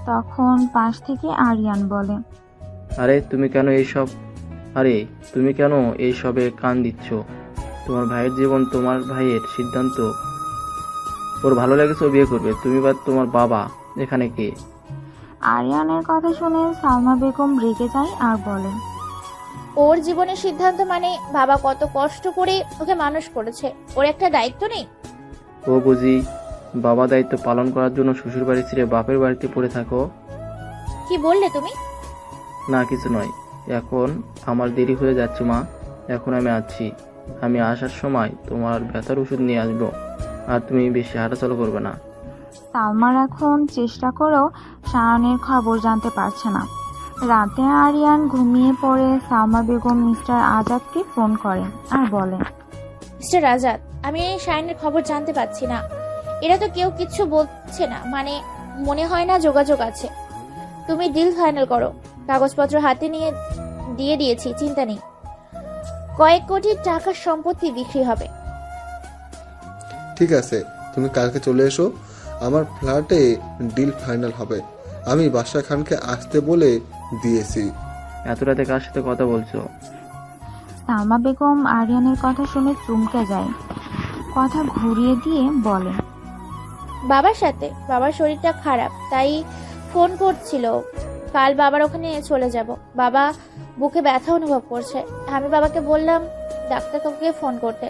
তখন পাশ থেকে আরিয়ান বলে, আরে তুমি কেন এইসবে কান দিচ্ছ? তোমার ভাইয়ের জীবন তোমার ভাইয়ের সিদ্ধান্ত। ওর ভালো লেগেছে ও বিয়ে করবে, তুমি বা তোমার বাবা এখানে কে? আরিয়ানের কথা শুনে সালমা বেগম রেগে যায় আর বলে, ওর জীবনের সিদ্ধান্ত মানে বাবা কত কষ্ট করে ওকে মানুষ করেছে, ওর একটা দায়িত্ব নেই? ও বুঝি বাবা দায়িত্ব পালন করার জন্য শ্বশুর বাড়ি ছেড়ে বাপের বাড়িতে পড়ে থাকো? কি বললে তুমি? না কিছু নয়, এখন আমার দেরি হয়ে যাচ্ছে মা, এখন আমি আছি। আমি আসার সময় তোমার ব্যথার ওষুধ নিয়ে আসবো, আর তুমি বেশি হাঁটাচলা করবে না। সালমার এখন চেষ্টা করেও শায়নের খবর জানতে পারছে না। রাতে আরিয়ান ঘুমিয়ে পড়ে সালমা বেগম মিস্টার আজাদকে ফোন করে আর বলে, মিস্টার আজাদ, আমি এই শাইনের খবর জানতে পাচ্ছি না। এরা তো কেউ কিছু বলছে না, মানে মনে হয় না যোগাযোগ আছে। তুমি ডিল ফাইনাল করো, কাগজপত্র হাতে নিয়ে দিয়ে দিয়েছি, চিন্তা নেই। কয়েক কোটি টাকার সম্পত্তি বিক্রি হবে। ঠিক আছে, তুমি কালকে চলে এসো, আমার ফ্ল্যাটে ডিল ফাইনাল হবে। আমি বাদশা খানকে আসতে বলে দিয়েছি। এত রাতে কার সাথে কথা বলছো? সালমা বেগম আরিয়ানের কথা শুনে চমকে যায়, কথা ঘুরিয়ে দিয়ে বলে, বাবার সাথে। বাবার শরীরটা খারাপ, তাই ফোন করছিল। কাল বাবার ওখানে চলে যাব। বাবা বুকে ব্যথা অনুভব করছে। আমি বাবাকে বললাম ডাক্তার কাকুকে ফোন করতে।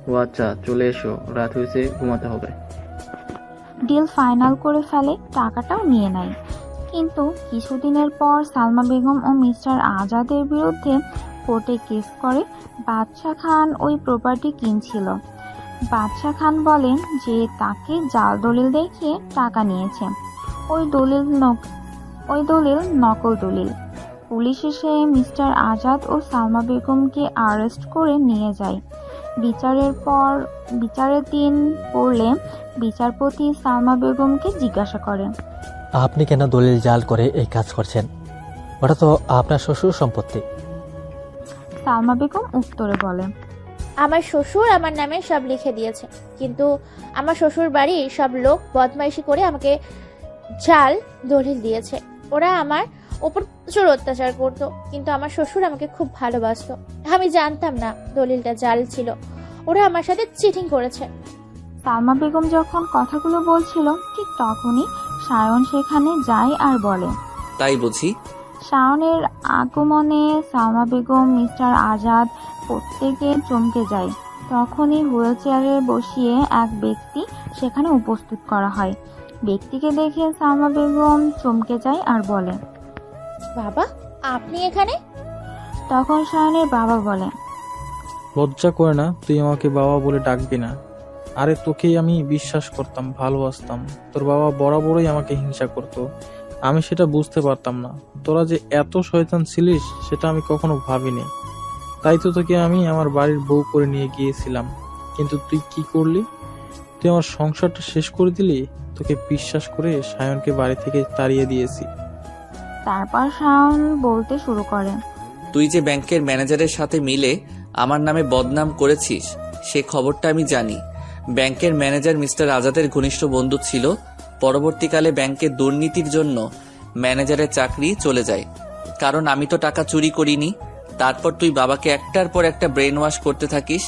ও আচ্ছা, চলে এসো, রাত হয়েছে, ঘুমাতে হবে। ডিল ফাইনাল করে ফেলে, টাকাটাও নিয়ে নেয়। কিন্তু কিছুদিনের পর সালমা বেগম ও মিস্টার আজাদের বিরুদ্ধে কোর্টে কেস করে। বাদশা খান ওই প্রপার্টি কিনছিল। বাদশা খান বলেন যে তাকে জাল দলিল দেখিয়ে টাকা নিয়েছে। ওই দলিল নকল দলিল। পুলিশ এসে মিস্টার আজাদ ও সালমা বেগমকে আরেস্ট করে নিয়ে যায়। বিচারের দিন পড়লে বিচারপতি সালমা বেগমকে জিজ্ঞাসা করেন, আপনি কেন দলিল জাল করে এই কাজ করছেন? ওটা তো আপনার শ্বশুর সম্পত্তি। সালমা বেগম উত্তরে বলে, আমার শ্বশুর আমার নামে সব লিখে দিয়েছে, কিন্তু আমার শ্বশুর বাড়ির সব লোক বদমাইশি করে আমাকে জাল দলিল দিয়েছে। ওরা আমার ওপর প্রচুর অত্যাচার করতো, কিন্তু আমার শ্বশুর আমাকে খুব ভালোবাসতো। আমি জানতাম না দলিলটা জাল ছিল। ওরা আমার সাথে চিটিং করেছে। সালমা বেগম যখন কথাগুলো বলছিল ঠিক তখনই শায়ন সেখানে যায় আর বলে, তাই বুঝি? শায়নের আগমনে সালমা বেগম মিস্টার আজাদ প্রত্যেকে চমকে যায়। তখনই হুইল চেয়ারে বসিয়ে এক ব্যক্তি সেখানে উপস্থিত করা হয়। ব্যক্তিকে দেখে সালমা বেগম চমকে যায় আর বলে, বাবা, আপনি এখানে? তখন শায়নের বাবা বলে, লজ্জা করে না? তুই আমাকে বাবা বলে ডাকবি না। আরে তোকেই আমি বিশ্বাস করতাম, ভালোবাসতাম। তোর বাবা বরাবরই আমাকে হিংসা করতো, আমি সেটা বুঝতে পারতাম না। তোরা যে এত শয়তান ছিলিস সেটা আমি কখনো ভাবিনি। তাই তো তোকে আমি আমার বাড়ির বউ করে নিয়ে গিয়েছিলাম। কিন্তু তুই কি করলি? তুই আমার সংসারটা শেষ করে দিলি। তোকে বিশ্বাস করে সায়নকে বাড়ি থেকে তাড়িয়ে দিয়েছি। তারপর শায়ন বলতে শুরু করে, তুই যে ব্যাংকের ম্যানেজারের সাথে মিলে আমার নামে বদনাম করেছিস, সে খবরটা আমি জানি। ব্যাংকের ম্যানেজার মিস্টার আজাদের ঘনিষ্ঠ বন্ধু ছিল। পরবর্তীকালে ব্যাংকের দুর্নীতির জন্য ম্যানেজারের চাকরি চলে যায়। কারণ আমি তো টাকা চুরি করিনি। তারপর তুই বাবাকে একটার পর একটা ব্রেন ওয়াশ করতে থাকিস।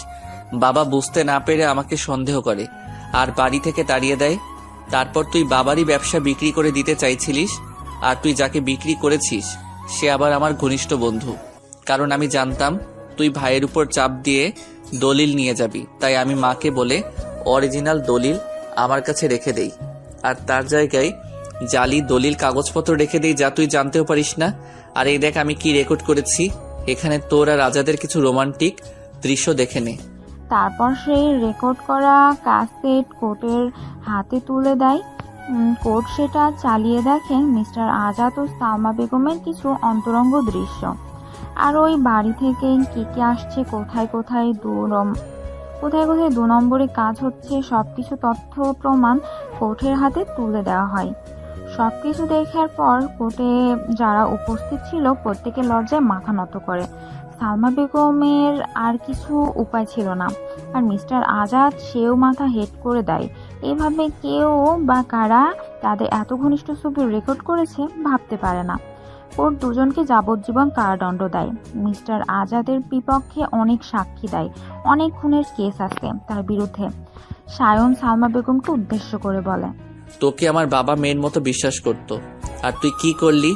বাবা বুঝতে না পেরে আমাকে সন্দেহ করে আর বাড়ি থেকে তাড়িয়ে দেয়। তারপর তুই বাবারই ব্যবসা বিক্রি করে দিতে চাইছিলিস, আর তুই যাকে বিক্রি করেছিস সে আবার আমার ঘনিষ্ঠ বন্ধু। কারণ আমি জানতাম তুই ভাইয়ের উপর চাপ দিয়ে দলিল নিয়ে যাবি, তাই আমি মাকে বলে অরিজিনাল দলিল আমার কাছে রেখে দেই, আর তার জায়গায় জালি দলিল কাগজপত্র রেখে দেই, যা তুই জানতেও পারিস না। আর এই দেখ আমি কি রেকর্ড করেছি, এখানে তোর আর রাজাদের কিছু রোমান্টিক দৃশ্য দেখে নে। তারপর সেই রেকর্ড করা ক্যাসেট কোর্টের হাতে তুলে দেয়। কোর্ট সেটা চালিয়ে দেখেন মিস্টার আজাদ ও সালমা বেগমের কিছু অন্তরঙ্গ দৃশ্য। আর ওই বাড়ি থেকে কে কে আসছে, কোথায় কোথায় দু নম্বরে কাজ হচ্ছে, সবকিছু তথ্য প্রমাণ কোর্টের হাতে তুলে দেওয়া হয়। সবকিছু দেখার পর কোর্টে যারা উপস্থিত ছিল প্রত্যেকে লজ্জায় মাথা নত করে। সালমা বেগমের আর কিছু উপায় ছিল না, আর মিস্টার আজাদ সেও মাথা হেট করে দেয়। এভাবে কেউ বা কারা তাদের এত ঘনিষ্ঠ ছবি রেকর্ড করেছে ভাবতে পারে না। কোর্ট দুজনকে যাবজ্জীবন কারাদণ্ড দেয়। মিস্টার আজাদের বিপক্ষে অনেক সাক্ষী দেয়, অনেক খুনের কেস আছে তার বিরুদ্ধে। সায়ন সালমা বেগমকে উদ্দেশ্য করে বলে, তোকে আমার বাবা মেয়ের মতো বিশ্বাস করত, আর তুই কি করলি?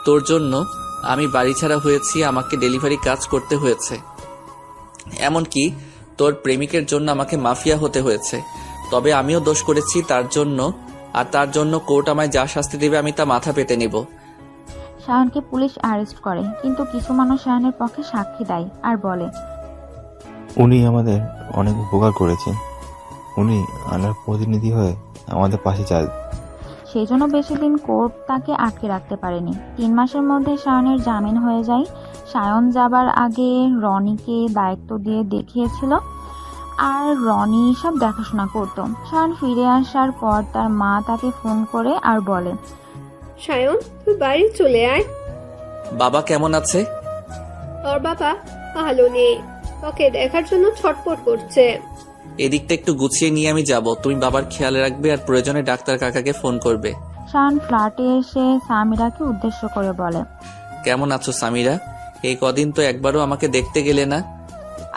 তোর জন্য আমি বাড়ি ছাড়া হয়েছি, আমাকে ডেলিভারি কাজ করতে হয়েছে, এমনকি তোর প্রেমিকের জন্য আমাকে মাফিয়া হতে হয়েছে। তবে আমিও দোষ করেছি তার জন্য, আর তার জন্য কোর্ট আমায় যা শাস্তি দেবে আমি তা মাথা পেতে নেব। সায়নকে পুলিশ অ্যারেস্ট করে, কিন্তু কিছু মানুষ সায়নের পক্ষে সাক্ষী দেয় আর বলে, উনি আমাদের অনেক উপকার করেছেন, উনি আনার প্রতিনিধি হয়ে আমাদের পাশে চাল। সেই জন্য বেশি দিন কোর্ট তাকে আটকে রাখতে পারেনি। 3 মাসের মধ্যে সায়নের জামিন হয়ে যায়। সায়ন যাবার আগে রনিকে দায়িত্ব দিয়ে দেখিয়েছিল, আর রনি সব দেখাশোনা করতো। সায়ন ফিরে আসার পর তার মা তাকে ফোন করে আর বলে, সায়ন তুই বাড়ি চলে আয়। বাবা কেমন আছে? তোর বাবা ভালো নেই, তোকে দেখার জন্য ছটফট করছে। এদিকটা একটু গুছিয়ে নিয়ে আমি যাব, তুমি বাবার খেয়াল রাখবে আর প্রয়োজনে ডাক্তার কাকাকে ফোন করবে। সায়ন ফ্ল্যাটে এসে সামিরাকে উদ্দেশ্য করে বলে, কেমন আছো সামিরা? এই কদিন তো একবারও আমাকে দেখতে গেলে না।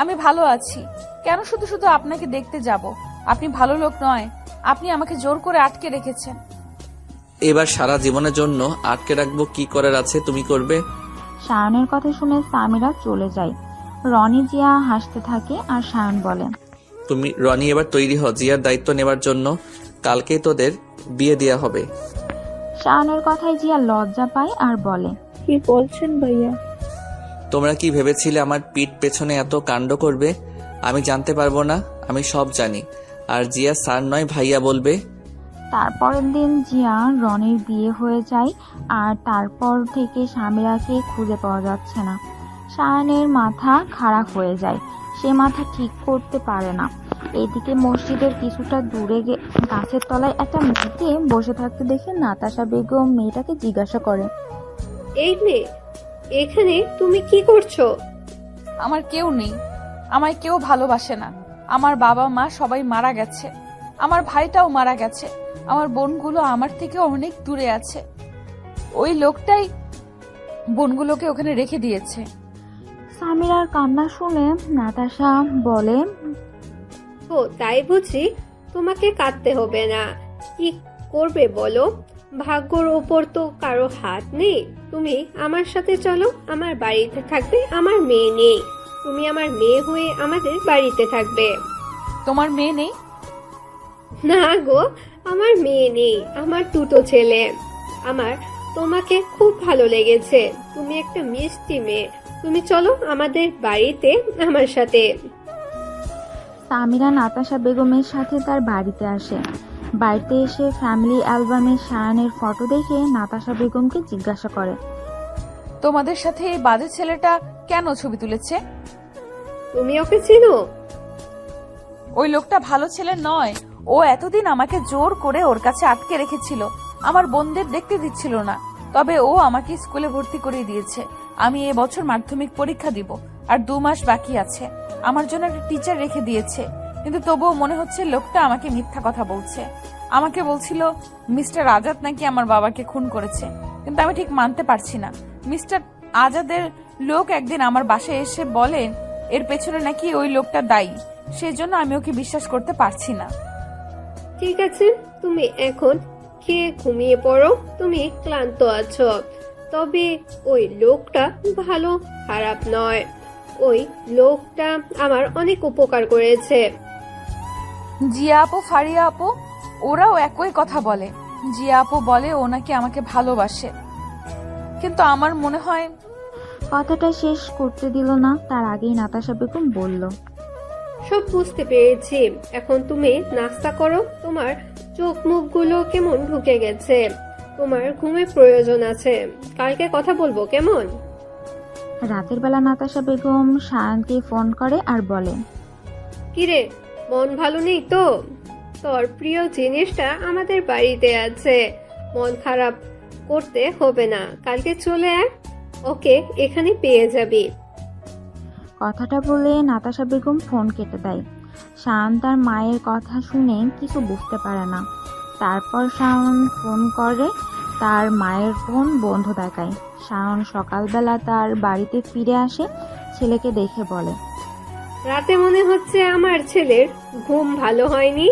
আমি ভালো আছি। কেন শুধু শুধু আপনাকে দেখতে যাব? আপনি ভালো লোক নয়, আপনি আমাকে জোর করে আটকে রেখেছেন। এবার সারা জীবনের জন্য আটকে রাখবো, কি করার আছে তুমি করবে। সায়নের কথা শুনে সামিরা চলে যায়। রনি জিয়া হাসতে থাকে আর সায়ন বলে, তুমি রনি এবার তৈরি হও জিয়ার দায়িত্ব নেবার জন্য, কালকেই তোদের বিয়ে দেয়া হবে। সায়নের কথায় জিয়া লজ্জা পায় আর বলে, কি বলছেন ভাইয়া? তোমরা কি ভেবেছিলে আমার পিঠ পেছনে এত কাণ্ড করবে? আমি জানতে পারবো না? আমি সব জানি। আর জিয়া স্যার নয় ভাইয়া বলবে। তারপরের দিন জিয়া রনির বিয়ে হয়ে যায়, আর তারপর থেকে সামিরাকে খুঁজে পাওয়া যাচ্ছে না। সায়নের মাথা খারাপ হয়ে যায়, সে মাথা ঠিক করতে পারে না। এদিকে মসজিদের কিছুটা দূরে গাছের তলায় একটা মেয়েকে বসে থাকতে দেখে নাতাশা বেগম মেয়েটাকে জিজ্ঞাসা করে, এই মেয়ে এখানে তুমি কি করছো? আমার কেউ নেই, আমায় কেউ ভালোবাসে না। আমার বাবা মা সবাই মারা গেছে, আমার ভাইটাও মারা গেছে, আমার বোনগুলো আমার থেকে অনেক দূরে আছে। ওই লোকটাই বোনগুলোকে ওখানে রেখে দিয়েছে। সামিরার কান্না শুনে নাতাশা বলে, ও তাই বুঝি, তোমাকে কাঁদতে হবে না। কি করবে বলো? ভাগ্যর ওপর তো কারো হাত নেই। তুমি আমার সাথে চলো, আমার বাড়িতে থাকবে। আমার মেয়ে নেই, তুমি আমার মেয়ে হয়ে আমাদের বাড়িতে থাকবে। তোমার মেয়ে নেই? না গো, আমার মেয়ে নেই, আমার 2টো ছেলে। আমার তোমাকে খুব ভালো লেগেছে, তুমি একটা মিষ্টি মেয়ে। তুমি চলো আমাদের বাড়িতে আমার সাথে। সামিরা নাতাশা বেগমের সাথে তার বাড়িতে আসে। বাড়িতে এসে ফ্যামিলি অ্যালবামে সায়নের ফটো দেখে নাতাশা বেগমকে জিজ্ঞাসা করে, তোমাদের সাথে এই বাজে ছেলেটা কেন ছবি তুলেছে? তুমি ওকে চেনো? ওই লোকটা ভালো ছেলে নয়। ও এতদিন আমাকে জোর করে ওর কাছে আটকে রেখেছিল, আমার বোনদের দেখতে দিচ্ছিল না। তবে ও আমাকে স্কুলে ভর্তি করে দিয়েছে। আমি এবছর মাধ্যমিক পরীক্ষা দিব, আর 2 মাস বাকি আছে। আমার জন্য একটা টিচার রেখে দিয়েছে, কিন্তু তবুও মনে হচ্ছে লোকটা আমাকে মিথ্যা কথা বলছে। আমাকে বলছিল মিস্টার আজাদ নাকি আমার বাবাকে খুন করেছে, কিন্তু আমি ঠিক মানতে পারছি না। মিস্টার আজাদের লোক একদিন আমার বাসায় এসে বলেন এর পেছনে নাকি ওই লোকটা দায়ী। সেজন্য আমি ওকে বিশ্বাস করতে পারছি না। ঠিক আছে, তুমি এখন খেয়ে ঘুমিয়ে পড়ো, তুমি ক্লান্ত আছো। তবে ওই লোকটা ভালো খারাপ নয়, ওই লোকটা আমার অনেক উপকার করেছে। জিয়া আপু, ফারিয়া আপু ওরাও একই কথা বলে। জিয়া আপু বলে ও নাকি আমাকে ভালোবাসে, কিন্তু আমার মনে হয়। কথাটা শেষ করতে দিল না, তার আগেই নাতাশা বেগম বলল, সব বুঝতে পেরেছি, এখন তুমি নাস্তা করো। তোমার চোখ মুখগুলো কেমন ঢুকে গেছে, তোমার ঘুমের প্রয়োজন আছে। কালকে কথা বলবো কেমন? রাতের বেলা নাতাশা বেগম সায়নকে ফোন করে আর বলে, কিরে, মন ভালো নেই তো? তোর প্রিয় জিনিসটা আমাদের বাড়িতে আছে, মন খারাপ করতে হবে না, কালকে চলে আয়, ওকে এখানে পেয়ে যাবি। কথাটা বলে নাতাশা বেগম ফোন কেটে দেয়। শায়ন তার মায়ের কথা শুনে কিছু বুঝতে পারে না। তারপর শায়ন ফোন করে, তার মায়ের ফোন বন্ধ দেখায়। শায়ন সকালবেলা তার বাড়িতে ফিরে আসে, ছেলেকে দেখে বলে, রাতে মনে হচ্ছে আমার ছেলের ঘুম ভালো হয়নি।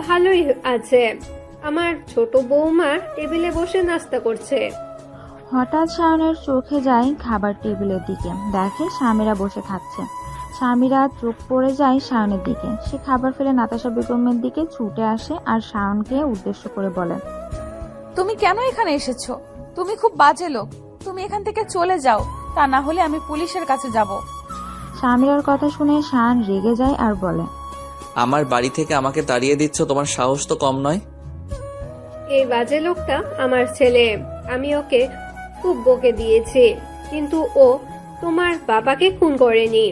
ভালোই আছে, আমার ছোট বৌমা টেবিলে বসে নাস্তা করছে। হঠাৎ শায়নের চোখে যায় খাবার টেবিলের দিকে, দেখে স্বামীরা বসে খাচ্ছে। স্বামীরা চোখ পড়ে যায় শায়নের দিকে। সে খাবার ফেলে নাতাশা বেগমের দিকে ছুটে আসে আর শায়নকে উদ্দেশ্য করে বলে, তুমি কেন এখানে এসেছো? তুমি খুব বাজে লোক, তুমি এখান থেকে চলে যাও, তা না হলে আমি পুলিশের কাছে যাব। স্বামীরার কথা শুনে শায়ন রেগে যায় আর বলে, আমার বাড়ি থেকে আমাকে তাড়িয়ে দিচ্ছ, তোমার সাহস তো কম নয়। এই বাজে লোকটা আমার ছেলে, আমি ওকে খুব বকে দিয়েছি, কিন্তু ও তোমার বাবাকে খুন করেনি।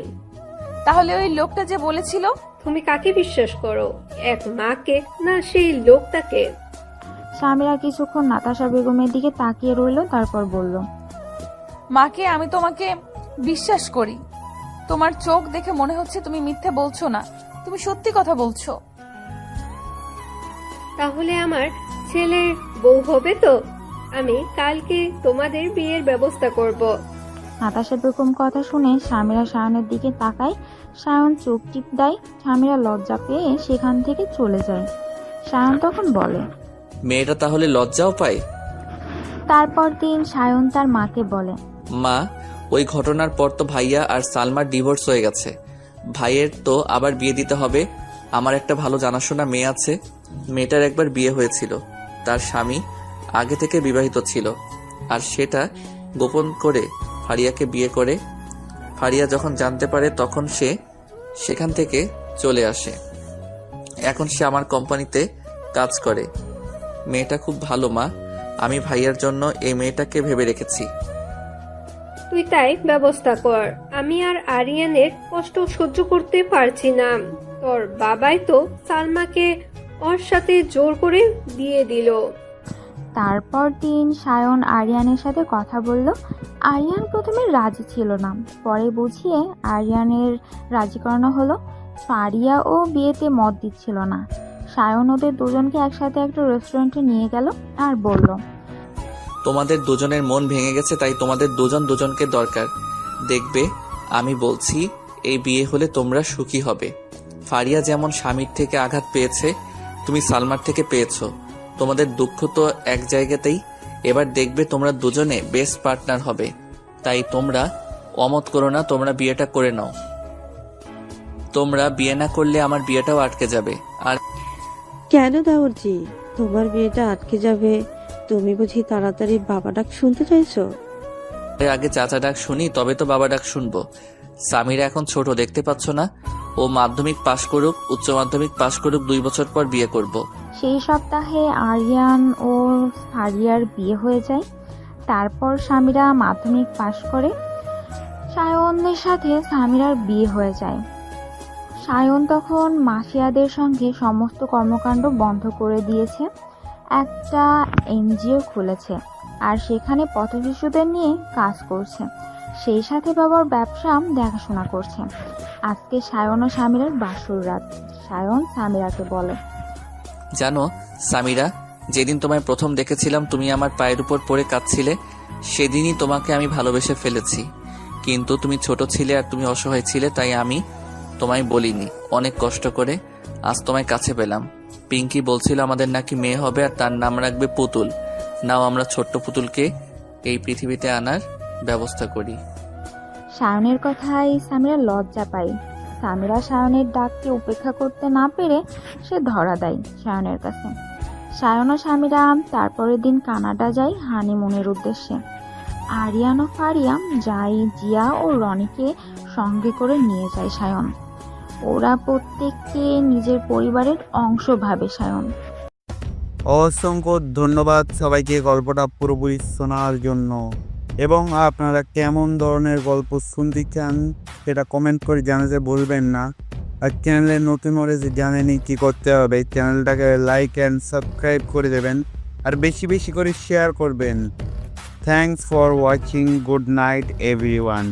তাহলে ওই লোকটা যে বলেছিল? তুমি কাকে বিশ্বাস করো, এক মাকে না সেই লোকটাকে? স্বামীরা কিছুক্ষণ নাতাশা বেগমের দিকে তাকিয়ে রইল, তারপর বলল, মাকে আমি তোমাকে বিশ্বাস করি। তোমার চোখ দেখে মনে হচ্ছে তুমি মিথ্যে বলছো না, তুমি সত্যি কথা বলছো। তাহলে আমার ছেলের বউ হবে তো? আমি কালকে তোমাদের বিয়ের ব্যবস্থা করব। নাতাশা বেগম কথা শুনে স্বামীরা শায়নের দিকে তাকায়। শায়ন চোখ টিপ দেয়। স্বামীরা লজ্জা পেয়ে সেখান থেকে চলে যায়। শায়ন তখন বলে, মেয়েটা তাহলে লজ্জাও পায়। তারপর দিন শায়ন তার মাকে বলে, মা, ওই ঘটনার পর তো ভাইয়া আর সালমার ডিভোর্স হয়ে গেছে। ভাইয়ের তো আবার বিয়ে দিতে হবে। আমার একটা ভালো জানাশোনা মেয়ে আছে। মেয়েটার একবার বিয়ে হয়েছিল, তার স্বামী আগে থেকে বিবাহিত ছিল, আর সেটা গোপন করে ফারিয়াকে বিয়ে করে। ফারিয়া যখন জানতে পারে তখন সে সেখান থেকে চলে আসে। এখন সে আমার কোম্পানিতে কাজ করে। মেয়েটা খুব ভালো মা, আমি ভাইয়ার জন্য এই মেয়েটাকে ভেবে রেখেছি। তুই তাই ব্যবস্থা কর, আমি আর আরিয়ানের কষ্ট সহ্য করতে পারছি না। তোর বাবাই তো সালমাকে ওর সাথে জোর করে দিয়ে দিল। তারপর দিন শায়ন আরিয়ানের সাথে কথা বলল। আরিয়ান প্রথমে রাজি ছিল না, পরে বুঝিয়ে আরিয়ানের রাজি করানো হলো। ফারিয়া ও বিয়েতে মত দিচ্ছিল না। শায়ন ওদের দুজনকে একসাথে একটা রেস্টুরেন্টে নিয়ে গেল আর বলল, তোমাদের দুজনের মন ভেঙে গেছে, তাই তোমাদের দুজন দুজনকে দরকার। দেখবে আমি বলছি, এই বিয়ে হলে তোমরা সুখী হবে। ফারিয়া যেমন স্বামীর থেকে আঘাত পেয়েছে, তুমি সালমার থেকে পেয়েছো। তোমাদের দুঃখ তো এক জায়গাতেই। এবার দেখবে তোমরা দুজনে বেস্ট পার্টনার হবে। তাই তোমরা অমত করো না, তোমরা বিয়েটা করে নাও। তোমরা বিয়ে না করলে আমার বিয়েটাও আটকে যাবে। আর কেন দাউরজি, তোমার বিয়েটা আটকে যাবে? তুমি বুঝি তাড়াতাড়ি বাবা ডাক শুনতে চাইছো? আগে চাচা ডাক শুনি, তবে তো বাবা ডাক শুনবো। সামিরা এখন ছোট, দেখতে পাচ্ছ না? ও মাধ্যমিক পাশ করুক, উচ্চ মাধ্যমিক পাশ করুক, 2 বছর পর বিয়ে করব। সেই সপ্তাহে আরিয়ান ও ফারিয়ার বিয়ে হয়ে যায়। তারপর স্বামীরা মাধ্যমিক পাশ করে। সায়নের সাথে সামিরার বিয়ে হয়ে যায়। সায়ন তখন মাফিয়াদের সঙ্গে সমস্ত কর্মকাণ্ড বন্ধ করে দিয়েছে। একটা এনজিও খুলেছে আর সেখানে পথশিশুদের নিয়ে কাজ করছে। সেই সাথে বাবার ব্যবসা দেখাশোনা করছে। আজকে সায়ন ও সামিরার বাসর রাত। সায়ন সামিরাকে বলে, জানো সামিরা, যেদিন তোমায় প্রথম দেখেছিলাম তুমি আমার পায়ের উপর পড়ে কাঁদছিলে, সেদিনই তোমাকে আমি ভালোবেসে ফেলেছি। কিন্তু তুমি ছোট ছিলে আর তুমি অসহায় ছিলে, তাই আমি তোমায় বলিনি। অনেক কষ্ট করে আজ তোমায় কাছে পেলাম। পিঙ্কি বলছিল আমাদের নাকি মেয়ে হবে আর তার নাম রাখবে পুতুল। নাও আমরা ছোট্ট পুতুলকে এই পৃথিবীতে আনার ব্যবস্থা করি। সায়নের কথায় সামিরা লজ্জা পায়। সামিরা সায়নের ডাককে উপেক্ষা করতে না পেরে সে ধরা দেয় সায়নের কাছে। সায়ন ও সামিরা তারপরের দিন কানাডা যায় হানিমুনের উদ্দেশ্যে। আরিয়ান ও ফারিয়াম যাই জিয়া ও রনিকে সঙ্গে করে নিয়ে যায় সায়ন। ওরা প্রত্যেককে নিজের পরিবারের অংশ ভাবে সায়ন। অসংখ্য ধন্যবাদ সবাইকে গল্পটা পুরোপুরি শোনার জন্য। এবং আপনারা কেমন ধরনের গল্প শুনতে চান সেটা কমেন্ট করে জানাতে ভুলবেন না। আর চ্যানেলে নতুন হলে যে জানেনই কী করতে হবে, চ্যানেলটাকে লাইক অ্যান্ড সাবস্ক্রাইব করে দেবেন আর বেশি বেশি করে শেয়ার করবেন। Thanks for watching. Good night everyone.